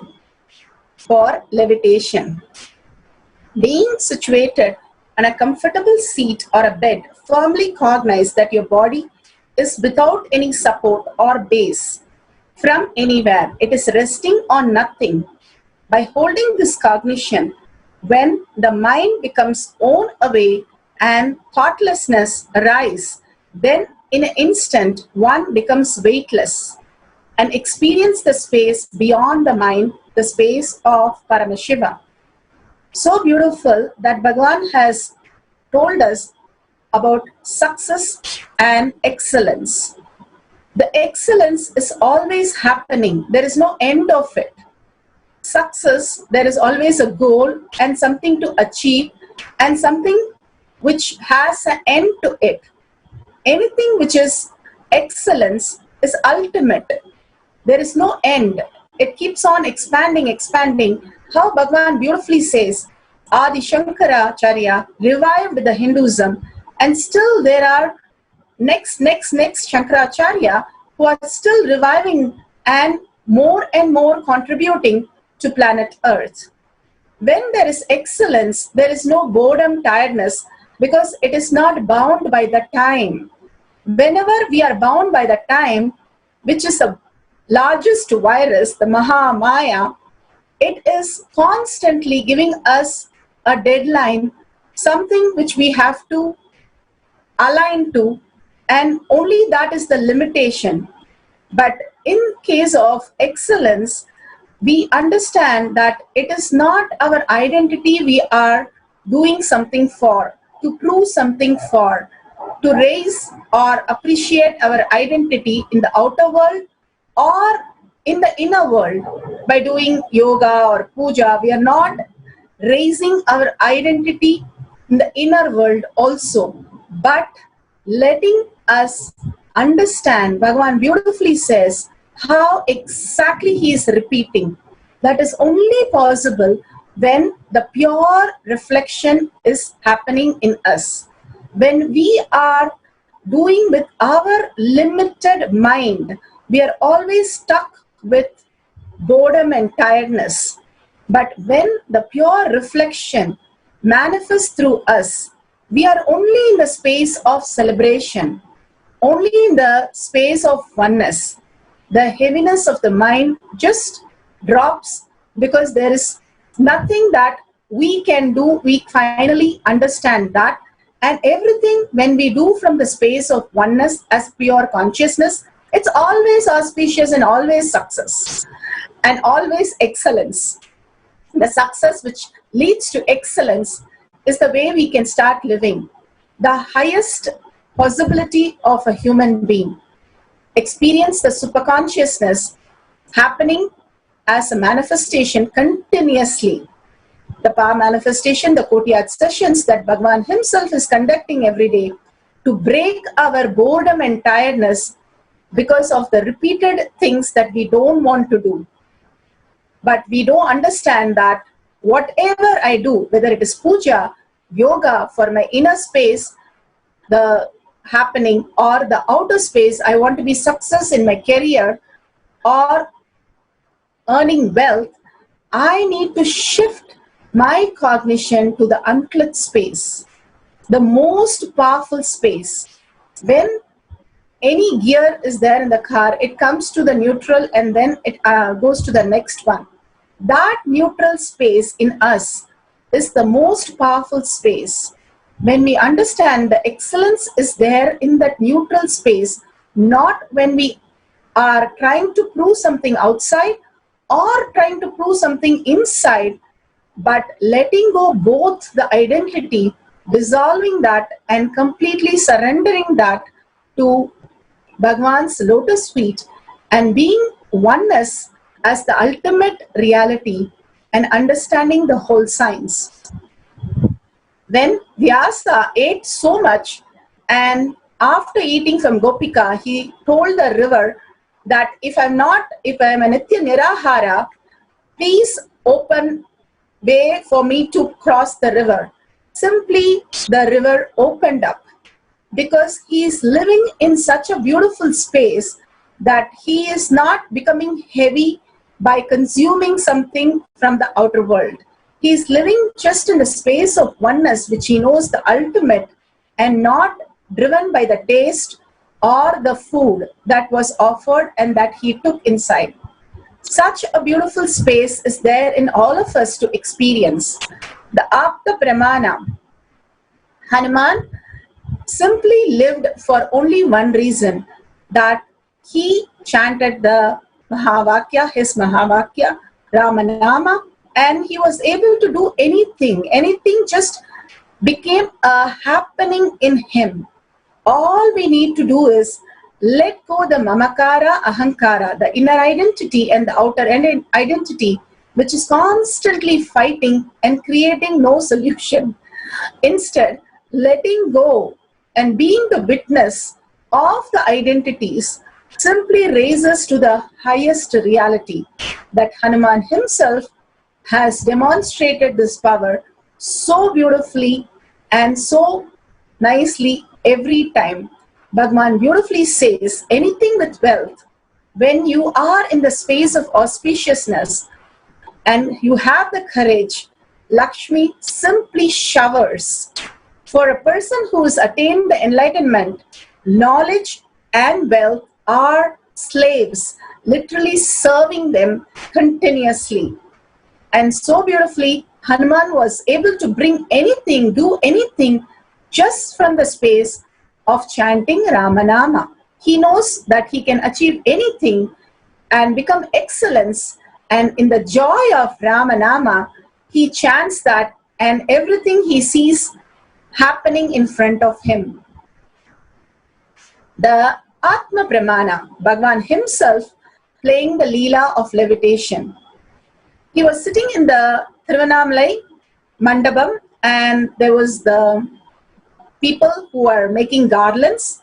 for levitation. Being situated on a comfortable seat or a bed, firmly cognize that your body is without any support or base from anywhere. It is resting on nothing. By holding this cognition, when the mind becomes worn away and thoughtlessness arise, then in an instant one becomes weightless and experience the space beyond the mind, the space of Paramashiva. So beautiful that Bhagavan has told us about success and excellence. The excellence is always happening. There is no end of it. Success, there is always a goal and something to achieve and something which has an end to it. Anything which is excellence is ultimate. There is no end. It keeps on expanding. How Bhagavan beautifully says, Adi Shankaracharya revived the Hinduism, and still there are next Shankaracharya who are still reviving and more contributing to planet Earth. When there is excellence, there is no boredom, tiredness, because it is not bound by the time. Whenever we are bound by the time, which is the largest virus, the Mahamaya, it is constantly giving us a deadline, something which we have to align to, and only that is the limitation. But in case of excellence, we understand that it is not our identity we are doing something for, to prove something for, to raise or appreciate our identity in the outer world or in the inner world. By doing yoga or puja, we are not raising our identity in the inner world also, but letting us understand. Bhagavan beautifully says how exactly he is repeating. That is only possible when the pure reflection is happening in us. When we are doing with our limited mind, we are always stuck with boredom and tiredness. But when the pure reflection manifests through us, we are only in the space of celebration, only in the space of oneness. The heaviness of the mind just drops because there is nothing that we can do, we finally understand that. And everything when we do from the space of oneness as pure consciousness, it's always auspicious and always success and always excellence. The success which leads to excellence is the way we can start living. The highest possibility of a human being. Experience the superconsciousness happening as a manifestation continuously. The power manifestation, the Kotiyat sessions that Bhagavan himself is conducting every day to break our boredom and tiredness because of the repeated things that we don't want to do. But we don't understand that whatever I do, whether it is puja, yoga for my inner space, the happening, or the outer space, I want to be success in my career or earning wealth, I need to shift my cognition to the unclit space, the most powerful space. When any gear is there in the car, it comes to the neutral and then it goes to the next one. That neutral space in us is the most powerful space. When we understand the excellence is there in that neutral space, not when we are trying to prove something outside or trying to prove something inside, but letting go both the identity, dissolving that and completely surrendering that to Bhagavan's lotus feet and being oneness as the ultimate reality and understanding the whole science. When Vyasa ate so much, and after eating from Gopika, he told the river that if I'm a Nitya Nirahara, please open way for me to cross the river. Simply the river opened up because he is living in such a beautiful space that he is not becoming heavy by consuming something from the outer world. He is living just in the space of oneness, which he knows the ultimate, and not driven by the taste or the food that was offered and that he took inside. Such a beautiful space is there in all of us to experience. The Apta Pramana. Hanuman simply lived for only one reason, that he chanted the Mahavakya, his Mahavakya, Ramanama, and he was able to do anything. Anything just became a happening in him. All we need to do is let go the mamakara, ahankara, the inner identity and the outer identity, which is constantly fighting and creating no solution. Instead, letting go and being the witness of the identities simply raises to the highest reality, that Hanuman himself has demonstrated this power so beautifully and so nicely every time. Bhagavan beautifully says, anything with wealth, when you are in the space of auspiciousness and you have the courage, Lakshmi simply showers. For a person who has attained the enlightenment, knowledge and wealth are slaves, literally serving them continuously. And so beautifully, Hanuman was able to bring anything, do anything, just from the space of chanting Ramanama. He knows that he can achieve anything and become excellence. And in the joy of Ramanama, he chants that, and everything he sees happening in front of him. The Atma Pramana, Bhagavan himself playing the Leela of levitation. He was sitting in the Thiruvannamalai Mandapam, and there was the people who are making garlands,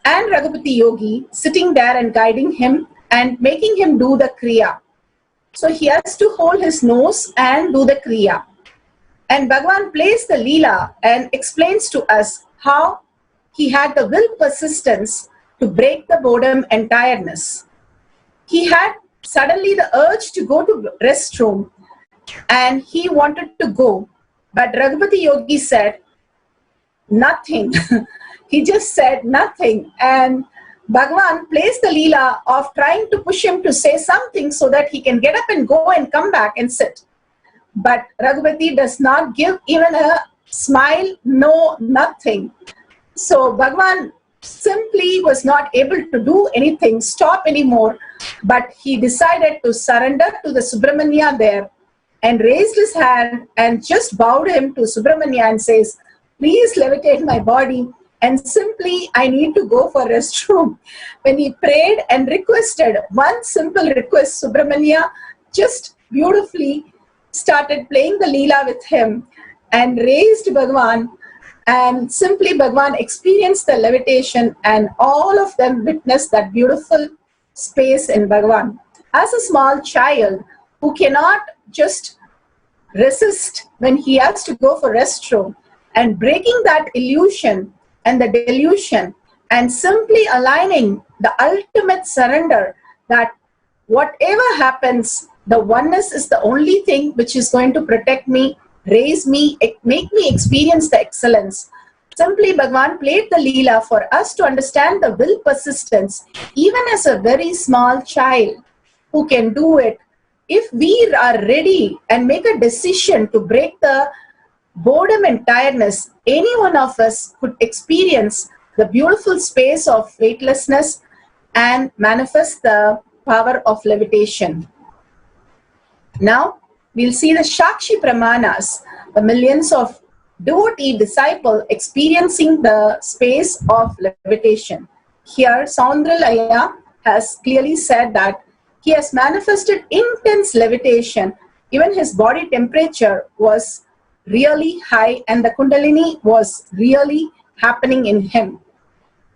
and Raghupati Yogi sitting there and guiding him and making him do the Kriya. So he has to hold his nose and do the Kriya. And Bhagavan plays the Leela and explains to us how he had the will persistence to break the boredom and tiredness. He had suddenly the urge to go to restroom and he wanted to go. But Raghupati Yogi said, nothing. He just said nothing. And Bhagavan plays the Leela of trying to push him to say something so that he can get up and go and come back and sit. But Raghupati does not give even a smile, no, nothing. So Bhagwan simply was not able to do anything, stop anymore, but he decided to surrender to the Subramanya there and raised his hand and just bowed him to Subramanya and says, please levitate my body, and simply I need to go for restroom. When he prayed and requested one simple request, Subramanya just beautifully started playing the Leela with him and raised Bhagwan, and simply Bhagwan experienced the levitation, and all of them witnessed that beautiful space in Bhagwan. As a small child who cannot just resist when he has to go for restroom, and breaking that illusion and the delusion and simply aligning the ultimate surrender that whatever happens, the oneness is the only thing which is going to protect me, raise me, make me experience the excellence. Simply Bhagwan played the Leela for us to understand the will persistence, even as a very small child who can do it. If we are ready and make a decision to break the boredom and tiredness, any one of us could experience the beautiful space of weightlessness and manifest the power of levitation. Now, we'll see the Shakshi Pramanas, the millions of devotee disciples experiencing the space of levitation. Here, Saundralaya has clearly said that he has manifested intense levitation. Even his body temperature was really high and the Kundalini was really happening in him.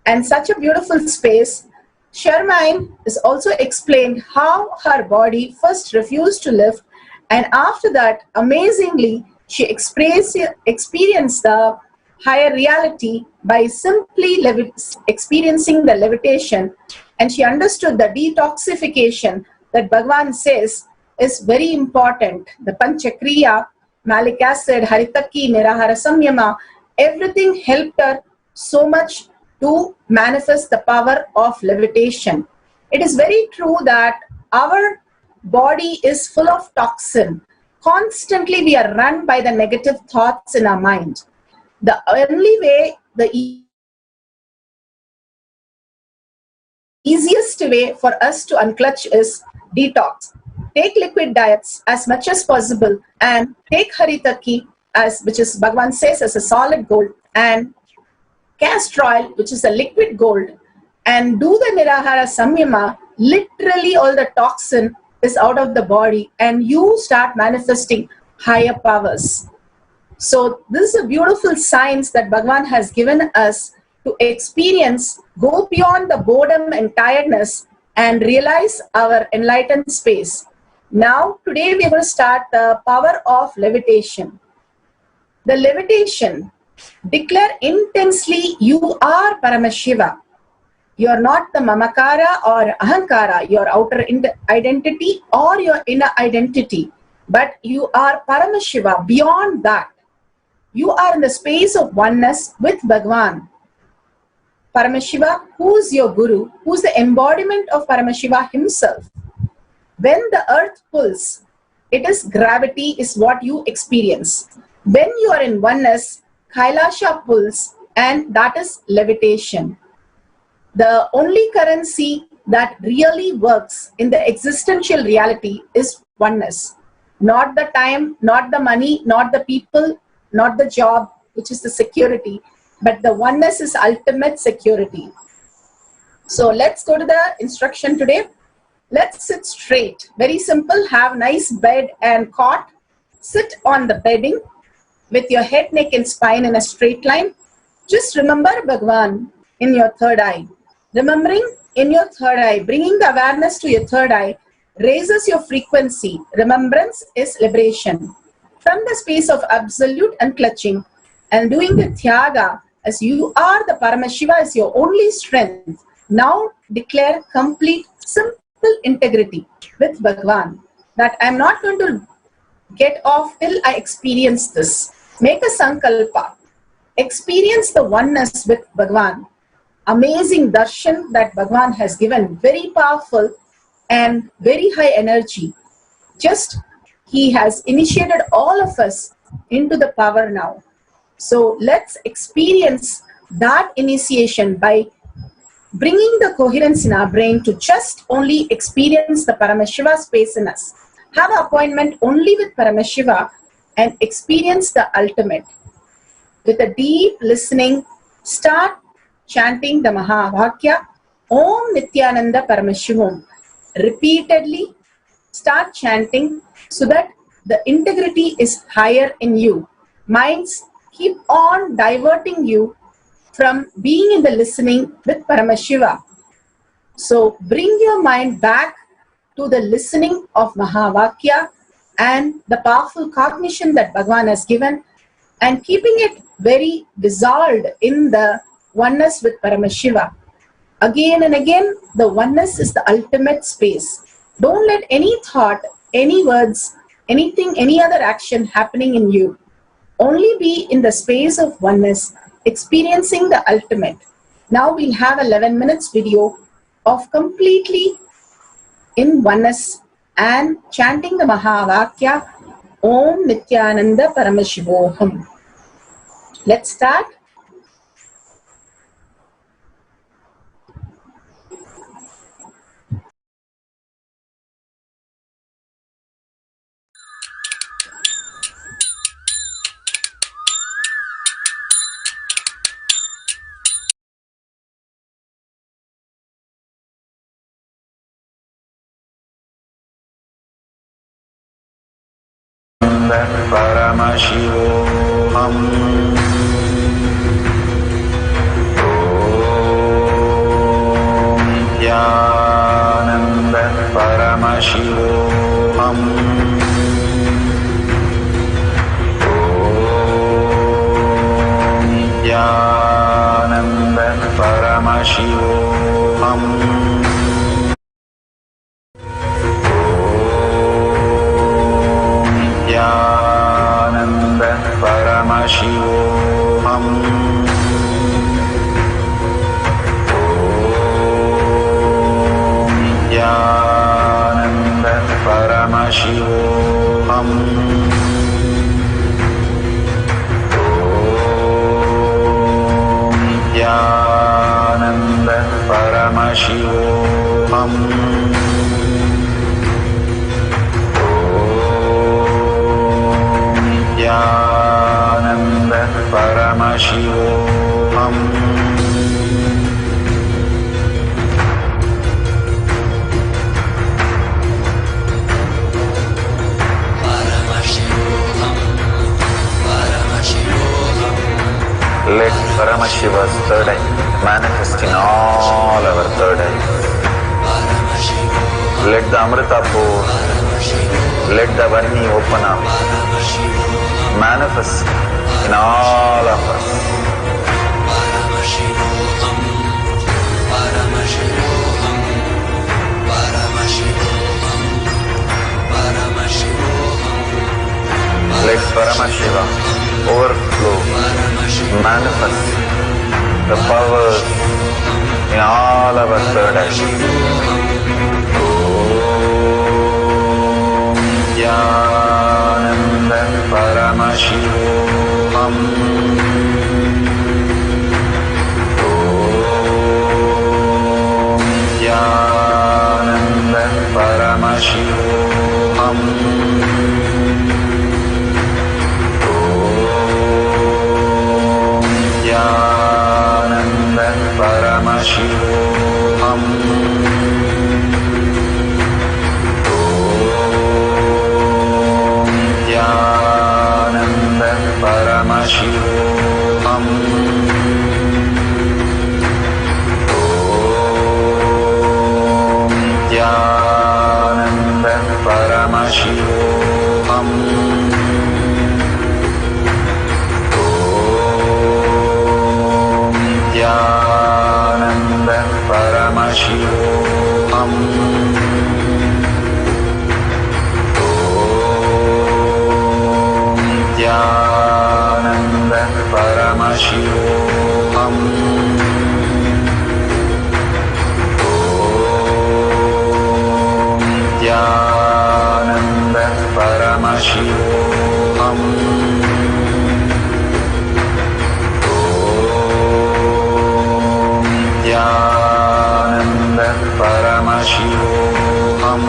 And such a beautiful space. Sharmine is also explained how her body first refused to lift, and after that, amazingly, she experienced the higher reality by simply experiencing the levitation, and she understood the detoxification that Bhagwan says is very important. The Panchakriya, malic acid, haritaki, nirahara samyama, everything helped her so much to manifest the power of levitation. It is very true that our body is full of toxin. Constantly we are run by the negative thoughts in our mind. The only way, the easiest way for us to unclutch is detox. Take liquid diets as much as possible and take haritaki, which is Bhagwan says as a solid gold, and castor oil, which is a liquid gold, and do the nirahara samyama. Literally all the toxin is out of the body and you start manifesting higher powers. So this is a beautiful science that Bhagwan has given us to experience, go beyond the boredom and tiredness and realize our enlightened space. Now today we are going to start the power of levitation. The levitation, declare intensely you are Paramashiva. You are not the Mamakara or Ahankara, your outer identity or your inner identity, but you are Paramashiva. Beyond that, you are in the space of oneness with Bhagwan. Paramashiva, who is your Guru, who is the embodiment of Paramashiva himself. When the earth pulls, it is gravity is what you experience. When you are in oneness, Kailasa pulls, and that is levitation. The only currency that really works in the existential reality is oneness. Not the time, not the money, not the people, not the job, which is the security, but the oneness is ultimate security. So let's go to the instruction today. Let's sit straight. Very simple. Have nice bed and cot. Sit on the bedding with your head, neck and spine in a straight line. Just remember Bhagwan in your third eye. Remembering in your third eye, bringing the awareness to your third eye, raises your frequency. Remembrance is liberation. From the space of absolute unclutching and doing the Tyaga, as you are the Paramashiva is your only strength. Now declare complete, simple integrity with Bhagwan. That I am not going to get off till I experience this. Make a sankalpa. Experience the oneness with Bhagwan. Amazing darshan that Bhagwan has given. Very powerful and very high energy. Just He has initiated all of us into the power now. So let's experience that initiation by bringing the coherence in our brain to just only experience the Paramashiva space in us. Have an appointment only with Paramashiva and experience the ultimate. With a deep listening, start chanting the Mahavakya, Om Nithyananda Paramashivam. Repeatedly start chanting so that the integrity is higher in you. Minds keep on diverting you from being in the listening with Paramashiva. So bring your mind back to the listening of Mahavakya and the powerful cognition that Bhagavan has given, and keeping it very dissolved in the oneness with Paramashiva. Again and again, the oneness is the ultimate space. Don't let any thought, any words, anything, any other action happening in you. Only be in the space of oneness, experiencing the ultimate. Now we'll have 11 minutes video of completely in oneness and chanting the Mahavakya, Om Nithyananda Paramashivoham. Let's start. Paramashivam. Om Nithyananda Paramashivam. Om Nithyananda Paramashivam. Paramashivam. Om Nithyananda Paramashivam. Om Nithyananda Paramashivam. Paramashivam. Let Paramashiva's third eye manifest in all our third eyes. Let the Amrita pour, let the Varni open up, manifest in all of us. Let Paramashiva overflow, manifest the powers in all our third eyes. Om Nithyananda Paramashivam. Om Nithyananda Paramashivam. Om Nithyananda Paramashivam. Paramashivam. Om Nithyananda Paramashivam. Om Nithyananda Paramashivam. Paramashivam. Om Nithyananda Paramashivam. Paramashivam. Nithyananda Paramashivam.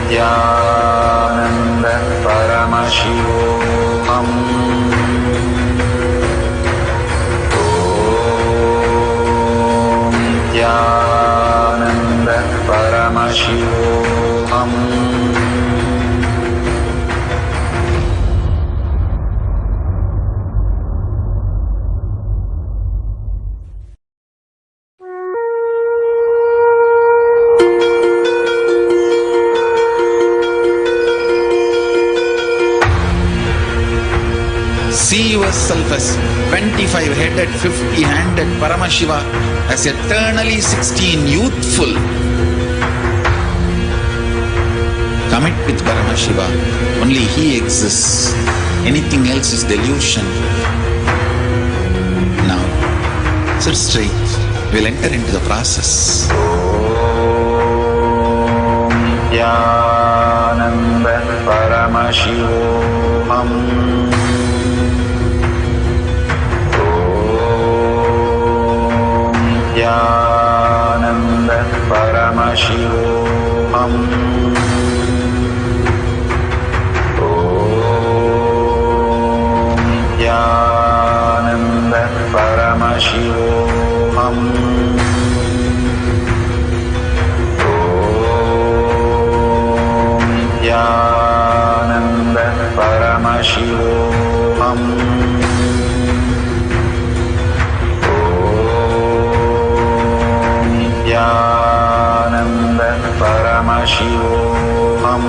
Nithyananda Paramashivam. Nithyananda Paramashivam. See yourself as 25-headed, 50-handed Paramashiva, as eternally 16, youthful. Commit with Paramashiva. Only He exists. Anything else is delusion. Now, sit straight. We'll enter into the process. Nithyananda Paramashivam. Nithyananda Paramashivam. Nithyananda Paramashivam. Nithyananda Paramashivam. Nithyananda Paramashivam.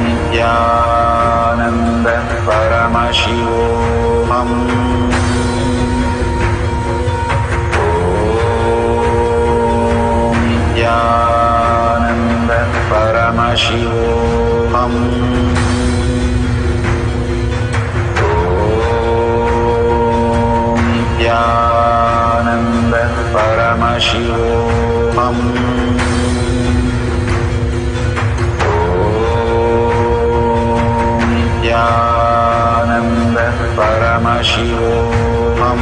Nithyananda Paramashivam. Nithyananda Paramashivam. Nithyananda Paramashivam. Nithyananda Paramashivam.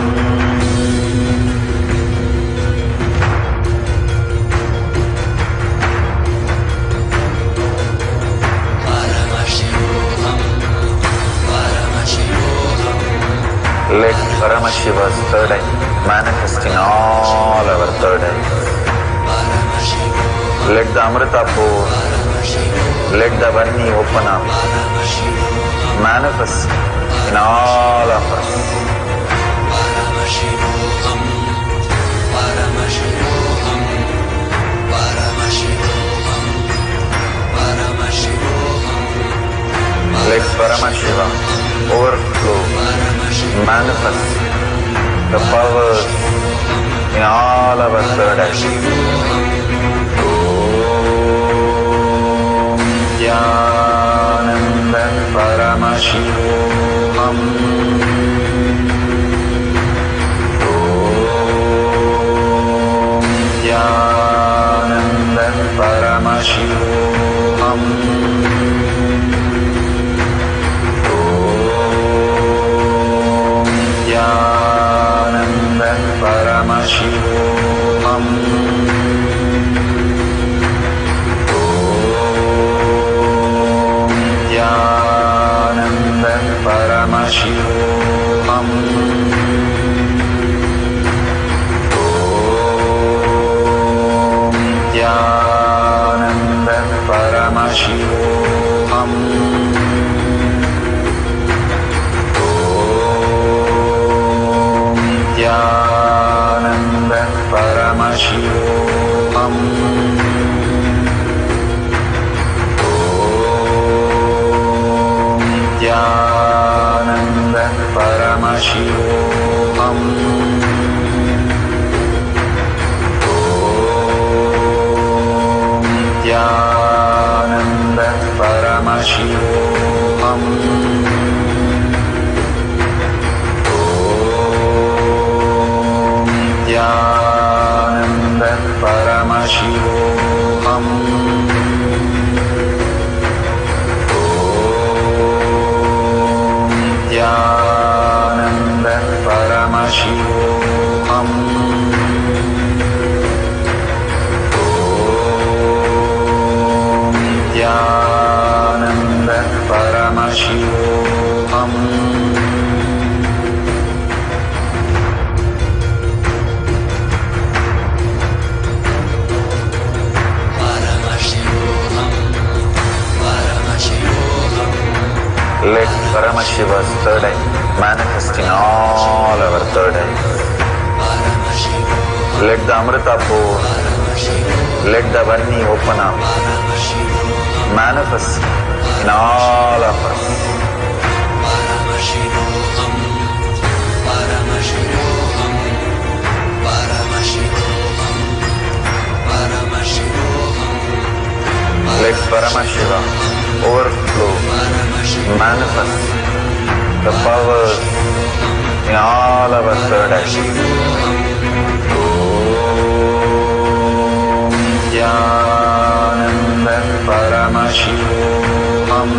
Let Paramashiva's third eye manifest in all our third eyes. Let the Amrita pour, let the Vani open up, manifest in all of us. Let Paramashiva overflow, manifest the powers in all our third eyes. Nithyananda Paramashivam. Nithyananda Paramashivam. Nithyananda Paramashivam. Nithyananda Paramashivam. Nithyananda Paramashivam. Nithyananda Paramashivam. Nithyananda Paramashivam. Nithyananda Paramashivam. Let Paramashiva's third eye manifest in all our third eyes. Let the Amrita pour, let the Vanni open up, manifest in all of us. Let Paramashiva overflow, manifest the powers in all our third eyes. Om Nithyananda Paramashivam. Om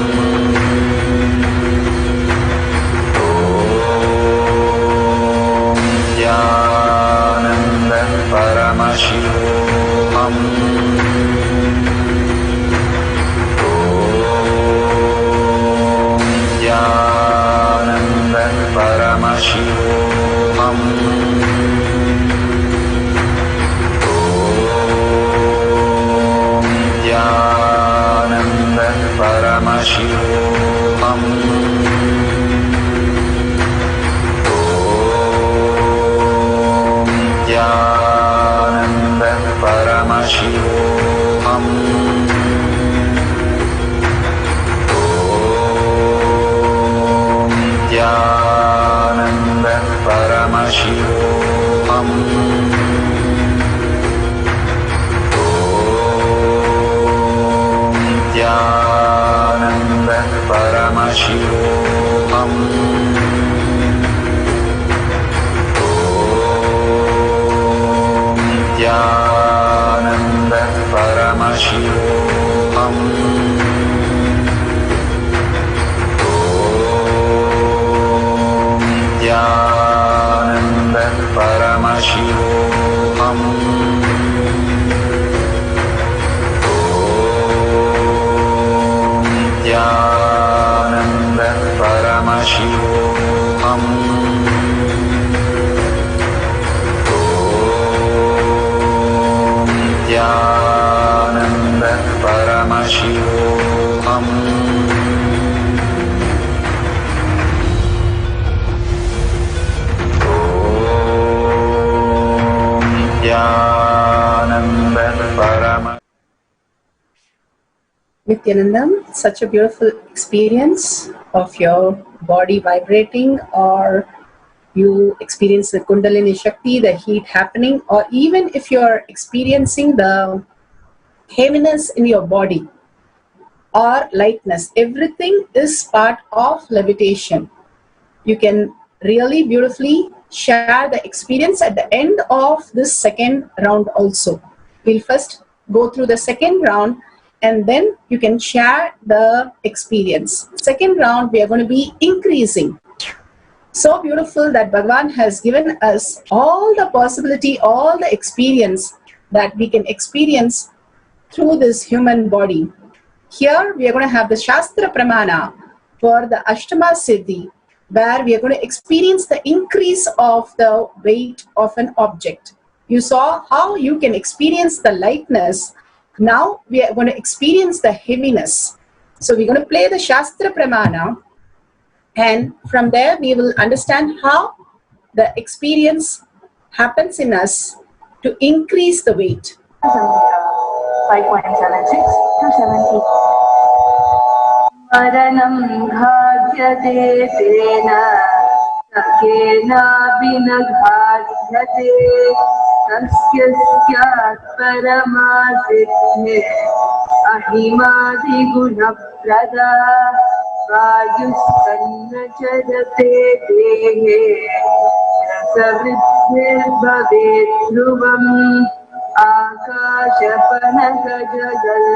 Nithyananda Paramashivam. Paramashivam. Om Nithyananda Paramashivam. Om Nithyananda Paramashivam. Paramashivam. Om Nithyananda Paramashivam. Om Nithyananda Paramashivam. Paramashivam. Om Nithyananda Paramashivam. Om Nithyananda Paramashivam. Nithyanandam, such a beautiful experience of your body vibrating, or you experience the Kundalini Shakti, the heat happening, or even if you're experiencing the heaviness in your body or lightness, everything is part of levitation. You can really beautifully share the experience at the end of this second round also. We'll first go through the second round and then you can share the experience. Second round, we are going to be increasing. So beautiful that Bhagavan has given us all the possibility, all the experience that we can experience through this human body. Here we are going to have the Shastra Pramana for the Ashtama Siddhi, where we are going to experience the increase of the weight of an object. You saw how you can experience the lightness. Now we are going to experience the heaviness. So we're going to play the Shastra Pramana, and from there we will understand how the experience happens in us to increase the weight. 5.76 to 70. Maranam ghādyate tena sakyena vinaghadyate tasya syat paramaditne ahimadi gunaprada vayuskanna chadate dehe rasavriddhir bhavet dhruvam Akashapanagajagal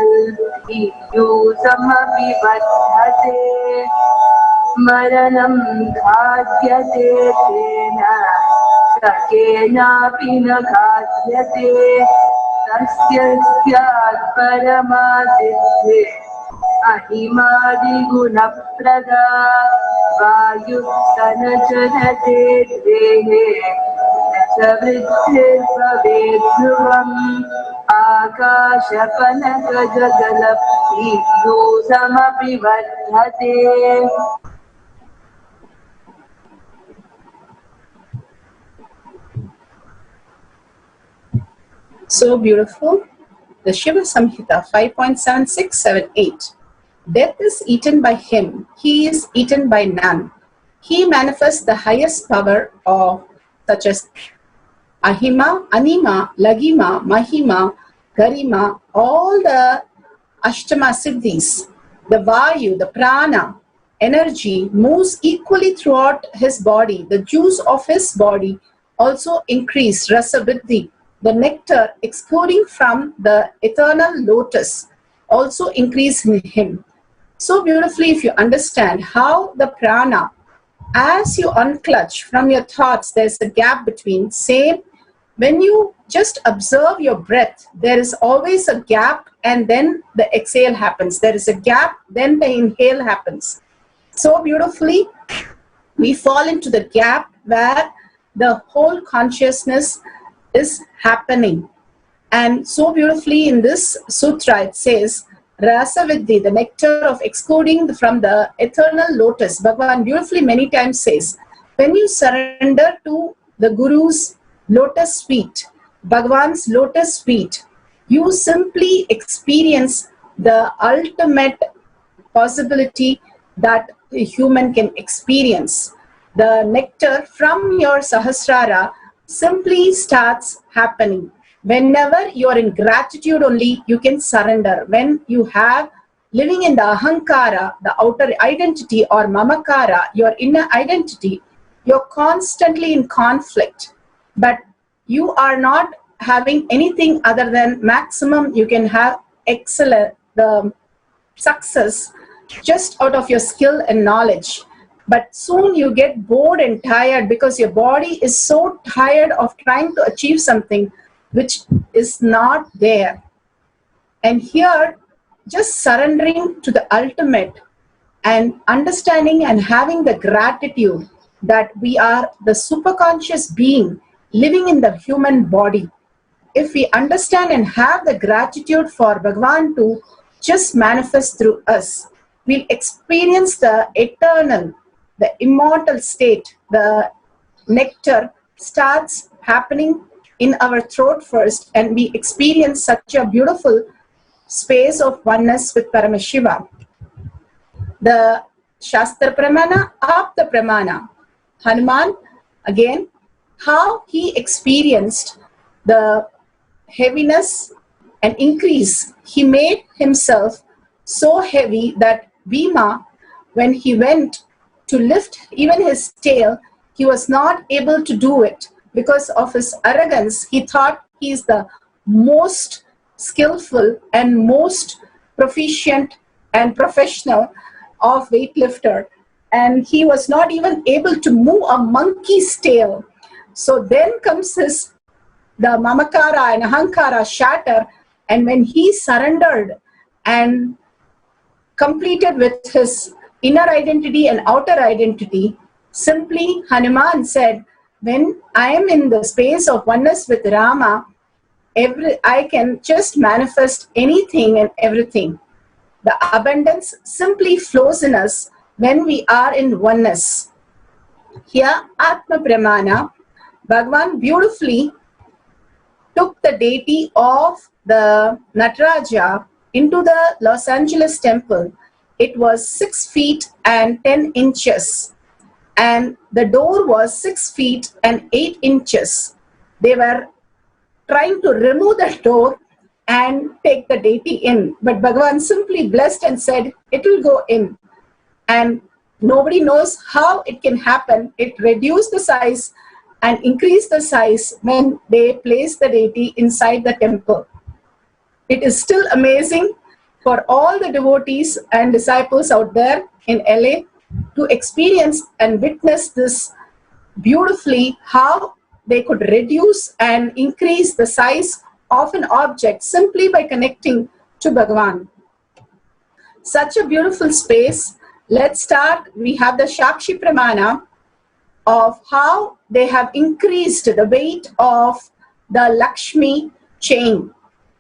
idyusamapivaddhate Maranam ghādyate tena sakenapi na ghādyate tasya syat paramadithe अहिमादिगुणप्रदा वायुस्तनजनते देहे च वृद्धिर्भवेत् ध्रुवम् आकाशपनकजगलब्धिभूतमपि वर्धते. So beautiful. The Shiva Samhita 5.7678. Death is eaten by him. He is eaten by none. He manifests the highest power of such as Ahima, Anima, Lagima, Mahima, Garima, all the Ashtama Siddhis, the Vayu, the Prana, energy moves equally throughout his body. The juice of his body also increase, Rasa Viddhi. The nectar exploding from the eternal lotus also increase in him. So beautifully, if you understand how the prana, as you unclutch from your thoughts, there's a gap between. Same, when you just observe your breath, there is always a gap and then the exhale happens. There is a gap, then the inhale happens. So beautifully, we fall into the gap where the whole consciousness is happening. And so beautifully in this sutra it says, Rasa Viddhi, the nectar of excluding from the eternal lotus. Bhagavan beautifully many times says, when you surrender to the Guru's lotus feet, Bhagavan's lotus feet, you simply experience the ultimate possibility that a human can experience. The nectar from your Sahasrara simply starts happening. Whenever you are in gratitude only, you can surrender. When you have living in the ahankara, the outer identity, or mamakara, your inner identity, you're constantly in conflict. But you are not having anything other than maximum you can have excellent the success just out of your skill and knowledge. But soon you get bored and tired because your body is so tired of trying to achieve something which is not there. And here, just surrendering to the ultimate and understanding and having the gratitude that we are the superconscious being living in the human body. If we understand and have the gratitude for Bhagavan to just manifest through us, we'll experience the eternal, the immortal state. The nectar starts happening in our throat first, and we experience such a beautiful space of oneness with Paramashiva. The Shastra Pramana, Apta Pramana. Hanuman, again, how he experienced the heaviness and increase. He made himself so heavy that Bhima, when he went to lift even his tail, he was not able to do it because of his arrogance. He thought he is the most skillful and most proficient and professional of weightlifter, and he was not even able to move a monkey's tail. So then comes the mamakara and ahankara shatter, and when he surrendered and completed with his inner identity and outer identity, simply Hanuman said, when I am in the space of oneness with Rama, I can just manifest anything and everything. The abundance simply flows in us when we are in oneness. Here, Atma Pramana, Bhagavan beautifully took the deity of the Nataraja into the Los Angeles temple. It was 6 feet and 10 inches. And the door was 6 feet and 8 inches. They were trying to remove the door and take the deity in. But Bhagavan simply blessed and said, it will go in. And nobody knows how it can happen. It reduced the size and increased the size when they placed the deity inside the temple. It is still amazing for all the devotees and disciples out there in LA to experience and witness this beautifully, how they could reduce and increase the size of an object simply by connecting to Bhagavan. Such a beautiful space. Let's start. We have the Shakshi Pramana of how they have increased the weight of the Lakshmi chain.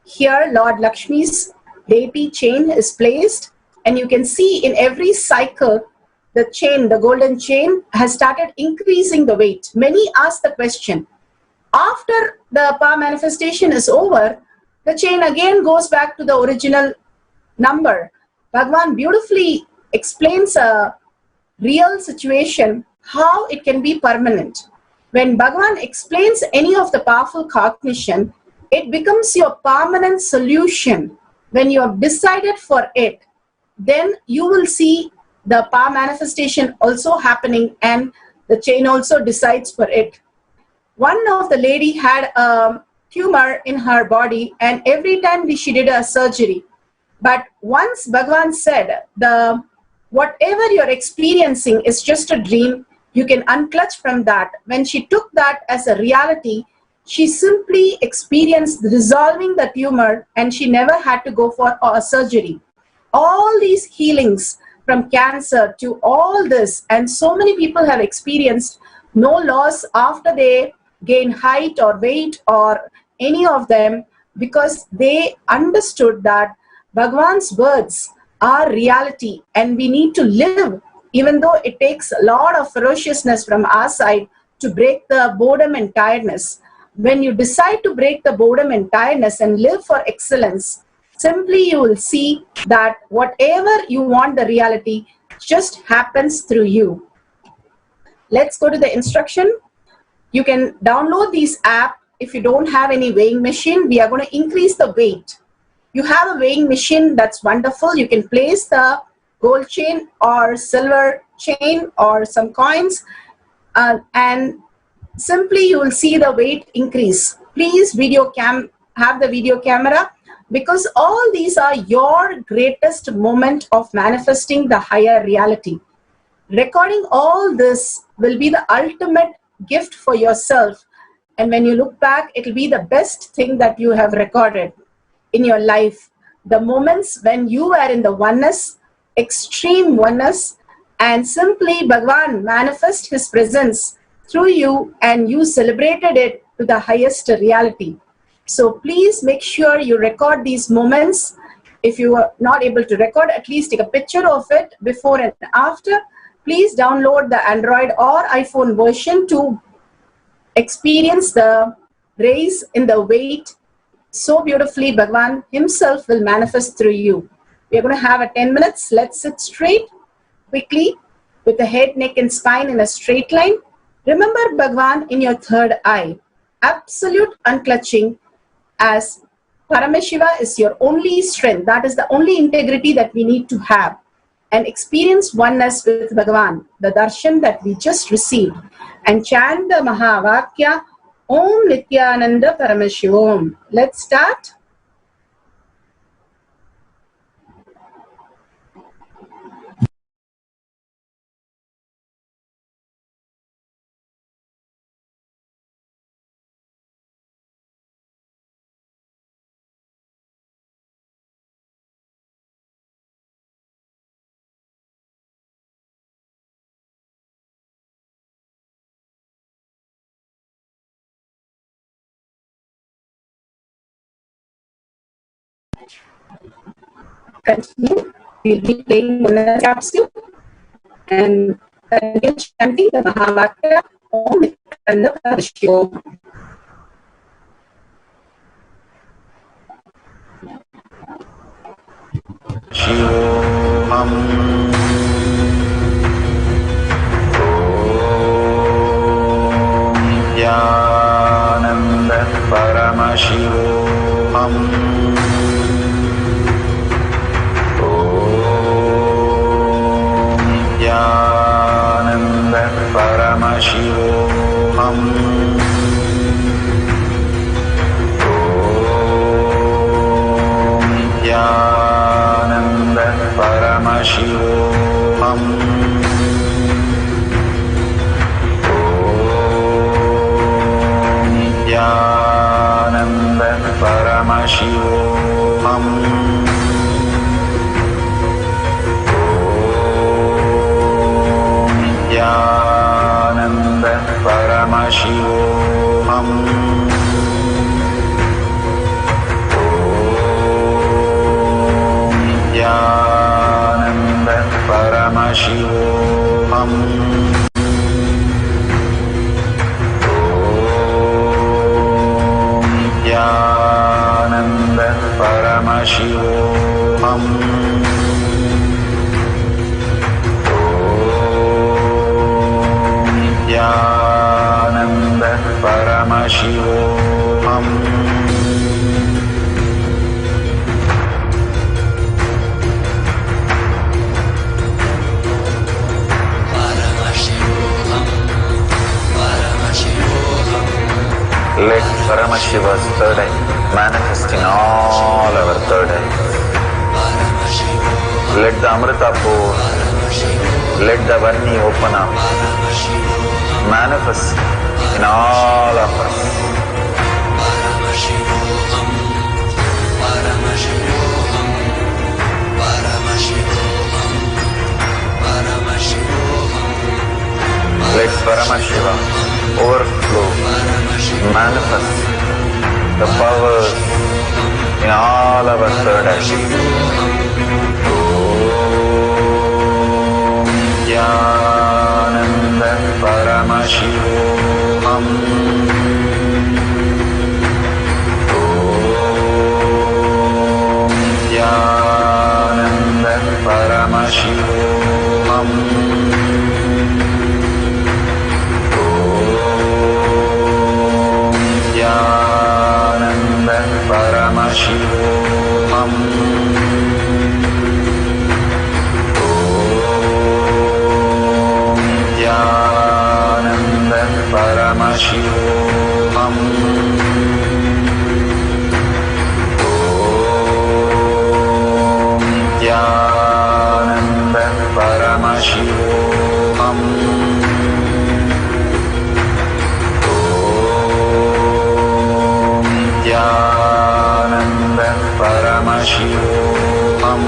Here, Lord Lakshmi's deity chain is placed, and you can see in every cycle, the chain, the golden chain, has started increasing the weight. Many ask the question, after the power manifestation is over, the chain again goes back to the original number. Bhagavan beautifully explains a real situation, how it can be permanent. When Bhagavan explains any of the powerful cognition, it becomes your permanent solution. When you have decided for it, then you will see the power manifestation also happening, and the chain also decides for it. One of the lady had a tumor in her body, and every time she did a surgery. But once Bhagavan said, whatever you're experiencing is just a dream, you can unclutch from that. When she took that as a reality, she simply experienced resolving the tumor, and she never had to go for a surgery. All these healings from cancer to all this, and so many people have experienced no loss after they gain height or weight or any of them, because they understood that Bhagavan's words are reality, and we need to live, even though it takes a lot of ferociousness from our side to break the boredom and tiredness. When you decide to break the boredom and tiredness and live for excellence, simply you will see that whatever you want, the reality just happens through you. Let's go to the instruction. You can download this app. If you don't have any weighing machine, we are going to increase the weight. You have a weighing machine, that's wonderful. You can place the gold chain or silver chain or some coins, and simply you will see the weight increase. Please have the video camera, because all these are your greatest moment of manifesting the higher reality. Recording all this will be the ultimate gift for yourself, and when you look back, it will be the best thing that you have recorded in your life. The moments when you are in the oneness, extreme oneness, and simply Bhagavan manifest his presence through you, and you celebrated it to the highest reality. So please make sure you record these moments. If you are not able to record, at least take a picture of it before and after. Please download the Android or iPhone version to experience the raise in the weight. So beautifully, Bhagavan himself will manifest through you. We are going to have a 10 minutes. Let's sit straight, quickly, with the head, neck, and spine in a straight line. Remember Bhagavan in your third eye. Absolute unclutching, as Paramashiva is your only strength. That is the only integrity that we need to have. And experience oneness with Bhagavan, the darshan that we just received. And chant the Mahavakya, Om Nithyananda Paramashivam. Let's start. Continue. We'll be playing the capsule and continue chanting the Mahavakya Om Nithyananda Paramashivam. Shivam Nithyananda Paramashivam Nithyananda Paramashivam Nithyananda Paramashivam Nithyananda Paramashivam Paramashivam. Let Paramashiva's third eye manifest in all our third eyes. Let the Amrita pour, let the Varni open up, manifest in all of us. Let Paramashiva overflow, manifest the powers in all our third eyes. Om Jnananda Paramashivam. Om Jnananda Paramashivam. Paramashivam. Om Jnananda Paramashivam. Om Jnananda Paramashivam. Paramashivam. Om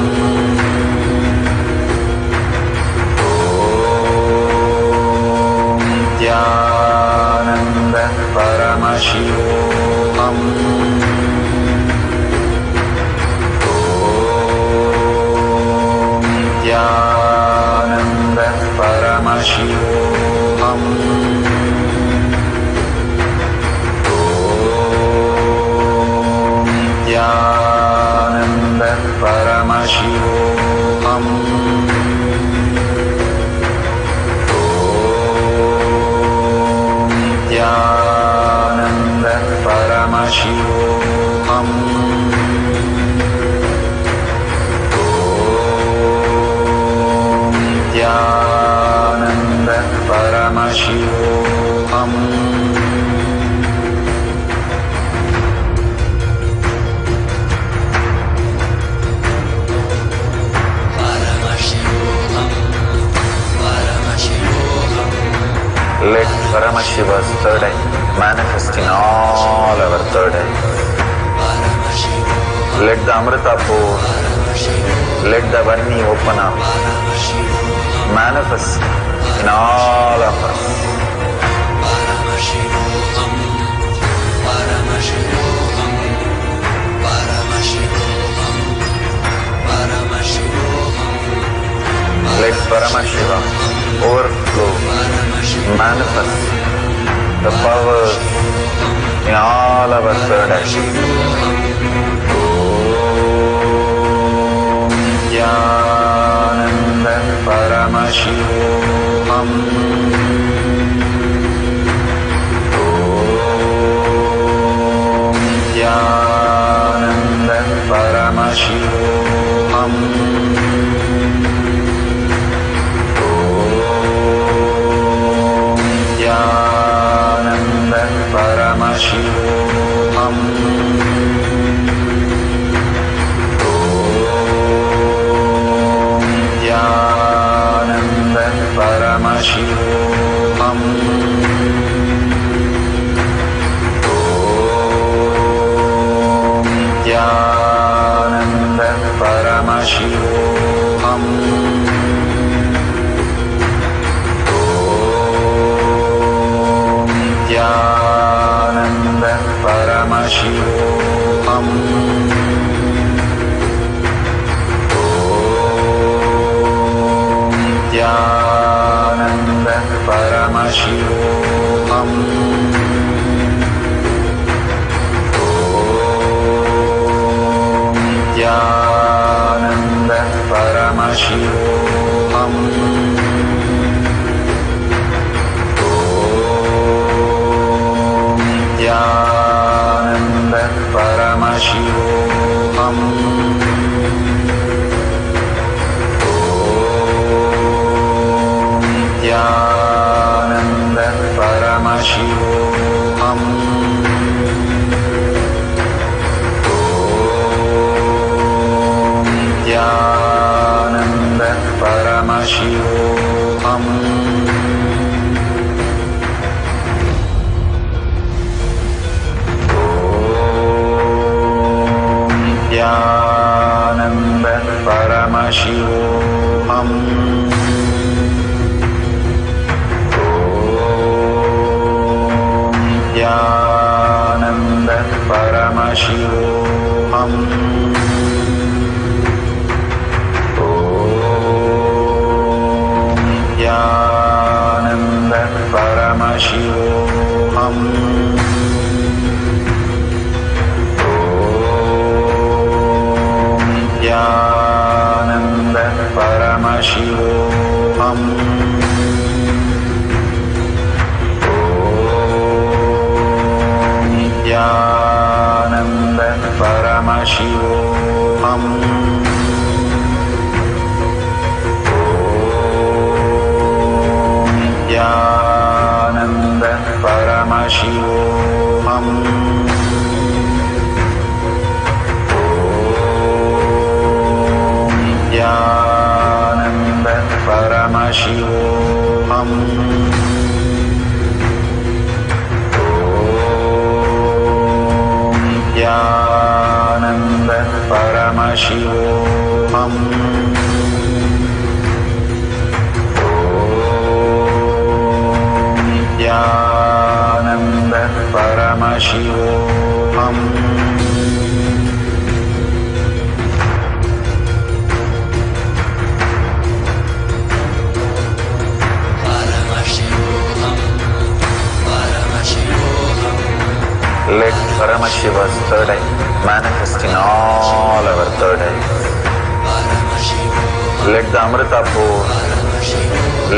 Jnananda Paramashivam. Om Jnananda Paramashivam. Paramashivam. Om Jnananda Paramashivam. Om Jnananda Paramashivam. Let Paramashiva's third eye manifest in all our third eyes. Let the Amrita pour, let the Varni open up, manifest in all of us. Let Paramashiva overflow, manifest the powers in all our third eyes. Om Jnananda Paramashivam. Om Jnananda Paramashivam. Jnananda Paramashivam. Om Jnananda Paramashivam. Om Jnananda Paramashivam. Jnananda Paramashivam. Om Jnananda Paramashivam. Om Jnananda Paramashivam. Jnananda Paramashivam. Nithyananda Paramashivam. Nithyananda Paramashivam. Nithyananda Paramashivam. Nithyananda Paramashivam. Nithyananda Paramashivam. Nithyananda Paramashivam. Nithyananda Paramashivam. Nithyananda Paramashivam. Nithyananda Paramashivam. Nithyananda Paramashivam. Let Paramashiva's third eye manifest in all our third eyes. Let the Amrita pour,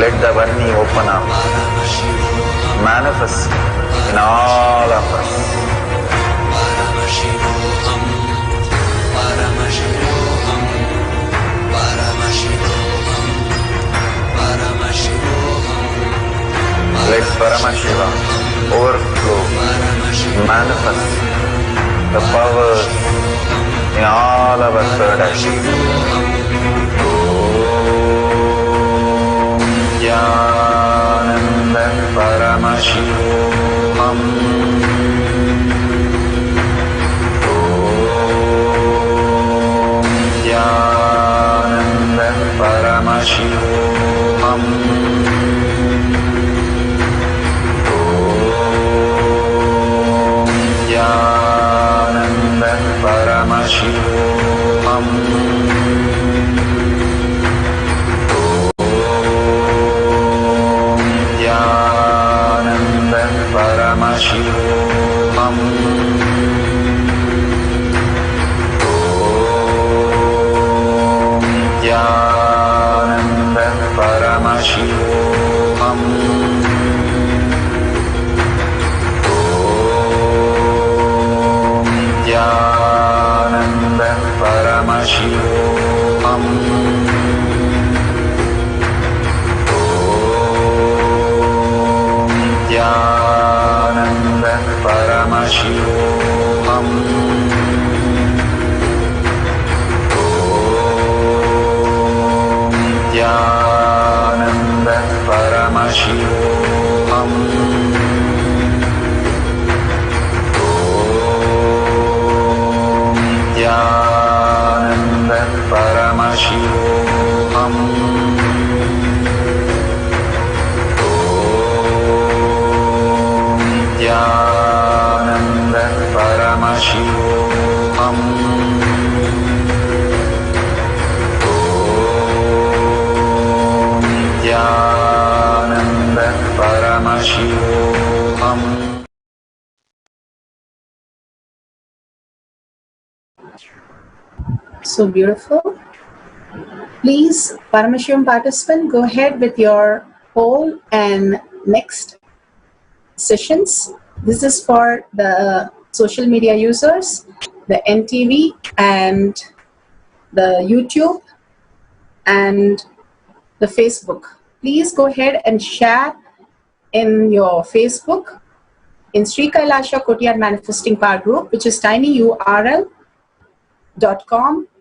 let the Varni open up, manifest in all of us. Let Paramashiva overflow, manifest the powers in all our third eyes. Nithyananda Paramashivam. Nithyananda Paramashivam. Nithyananda Paramashivam. Nithyananda Paramashivam. Nithyananda Paramashivam. Nithyananda Paramashivam. Nithyananda Paramashivam. Nithyananda Paramashivam. Nithyananda Paramashivam. Nithyananda Paramashivam. Nithyananda Paramashivam. So beautiful. Please, Paramashivam participant, go ahead with your poll and next sessions. This is for the social media users, the NTV and the YouTube and the Facebook. Please go ahead and share in your Facebook in Sri Kailasa Kotiyar Manifesting Power Group, which is tinyurl.com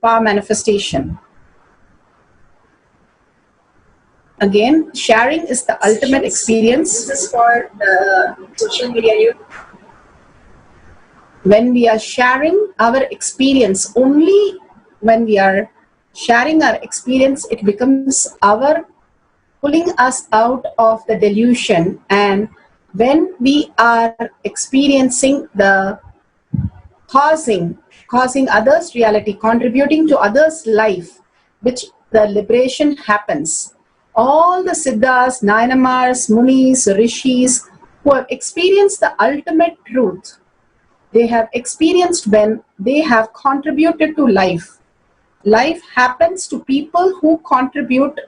Power Manifestation. Again, sharing is the ultimate experience. This is for the social media youth. When we are sharing our experience, only when we are sharing our experience, it becomes our pulling us out of the delusion. And when we are experiencing the causing others' reality, contributing to others' life, which the liberation happens. All the Siddhas, Nayanamars, Munis, Rishis, who have experienced the ultimate truth, they have experienced when they have contributed to life. Life happens to people who contribute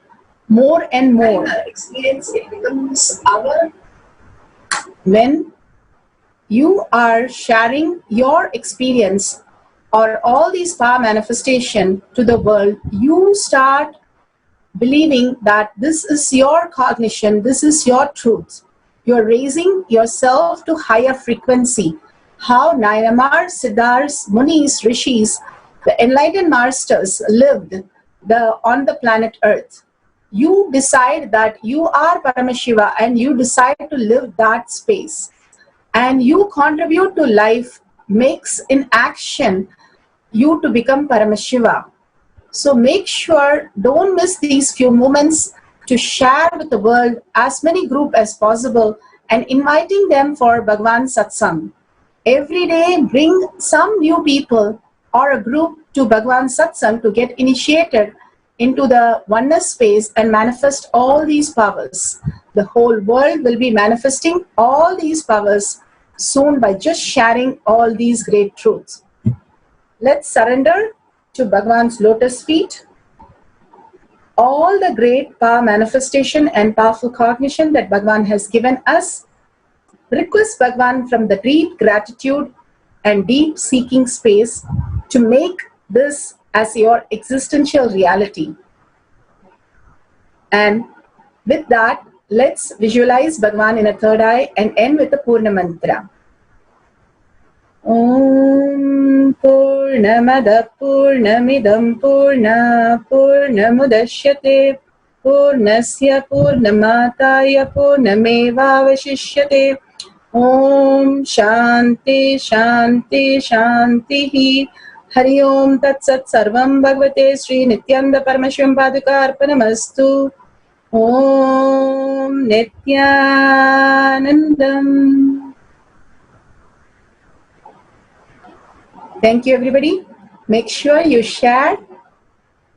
more and more. Experience, it becomes our. When you are sharing your experience or all these power manifestation to the world, you start believing that this is your cognition, this is your truth. You're raising yourself to higher frequency. How Nayanamars, Siddhars, Munis, Rishis, the enlightened masters lived on the planet Earth. You decide that you are Paramashiva and you decide to live that space. And you contribute to life, makes in action you to become Paramashiva. So make sure, don't miss these few moments to share with the world as many groups as possible and inviting them for Bhagwan Satsang. Every day bring some new people or a group to Bhagwan Satsang to get initiated into the oneness space and manifest all these powers. The whole world will be manifesting all these powers soon by just sharing all these great truths. Let's surrender to Bhagwan's lotus feet all the great power manifestation and powerful cognition that Bhagwan has given us. Request Bhagwan from the deep gratitude and deep seeking space to make this as your existential reality. And with that, let's visualize Bhagwan in a third eye and end with the Purna Mantra. Om Purnamada Purnamidam Purna Purnamudashyate Purnasya Purnamataya Purnamevavashishyate. Om Shanti Shanti Shanti. Hari Om Tat Sat Sarvam Bhagavate Sri Nithyananda Paramashivam Paduka Arpanamastu. Om Nithyanandam. Thank you, everybody. Make sure you share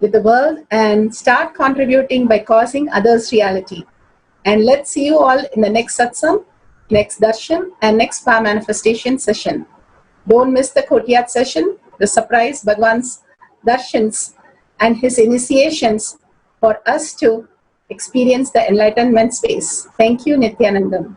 with the world and start contributing by causing others' reality. And let's see you all in the next satsang, next darshan, and next power manifestation session. Don't miss the Kotiyat session, the surprise Bhagwan's darshans and his initiations for us to experience the enlightenment space. Thank you, Nithyanandam.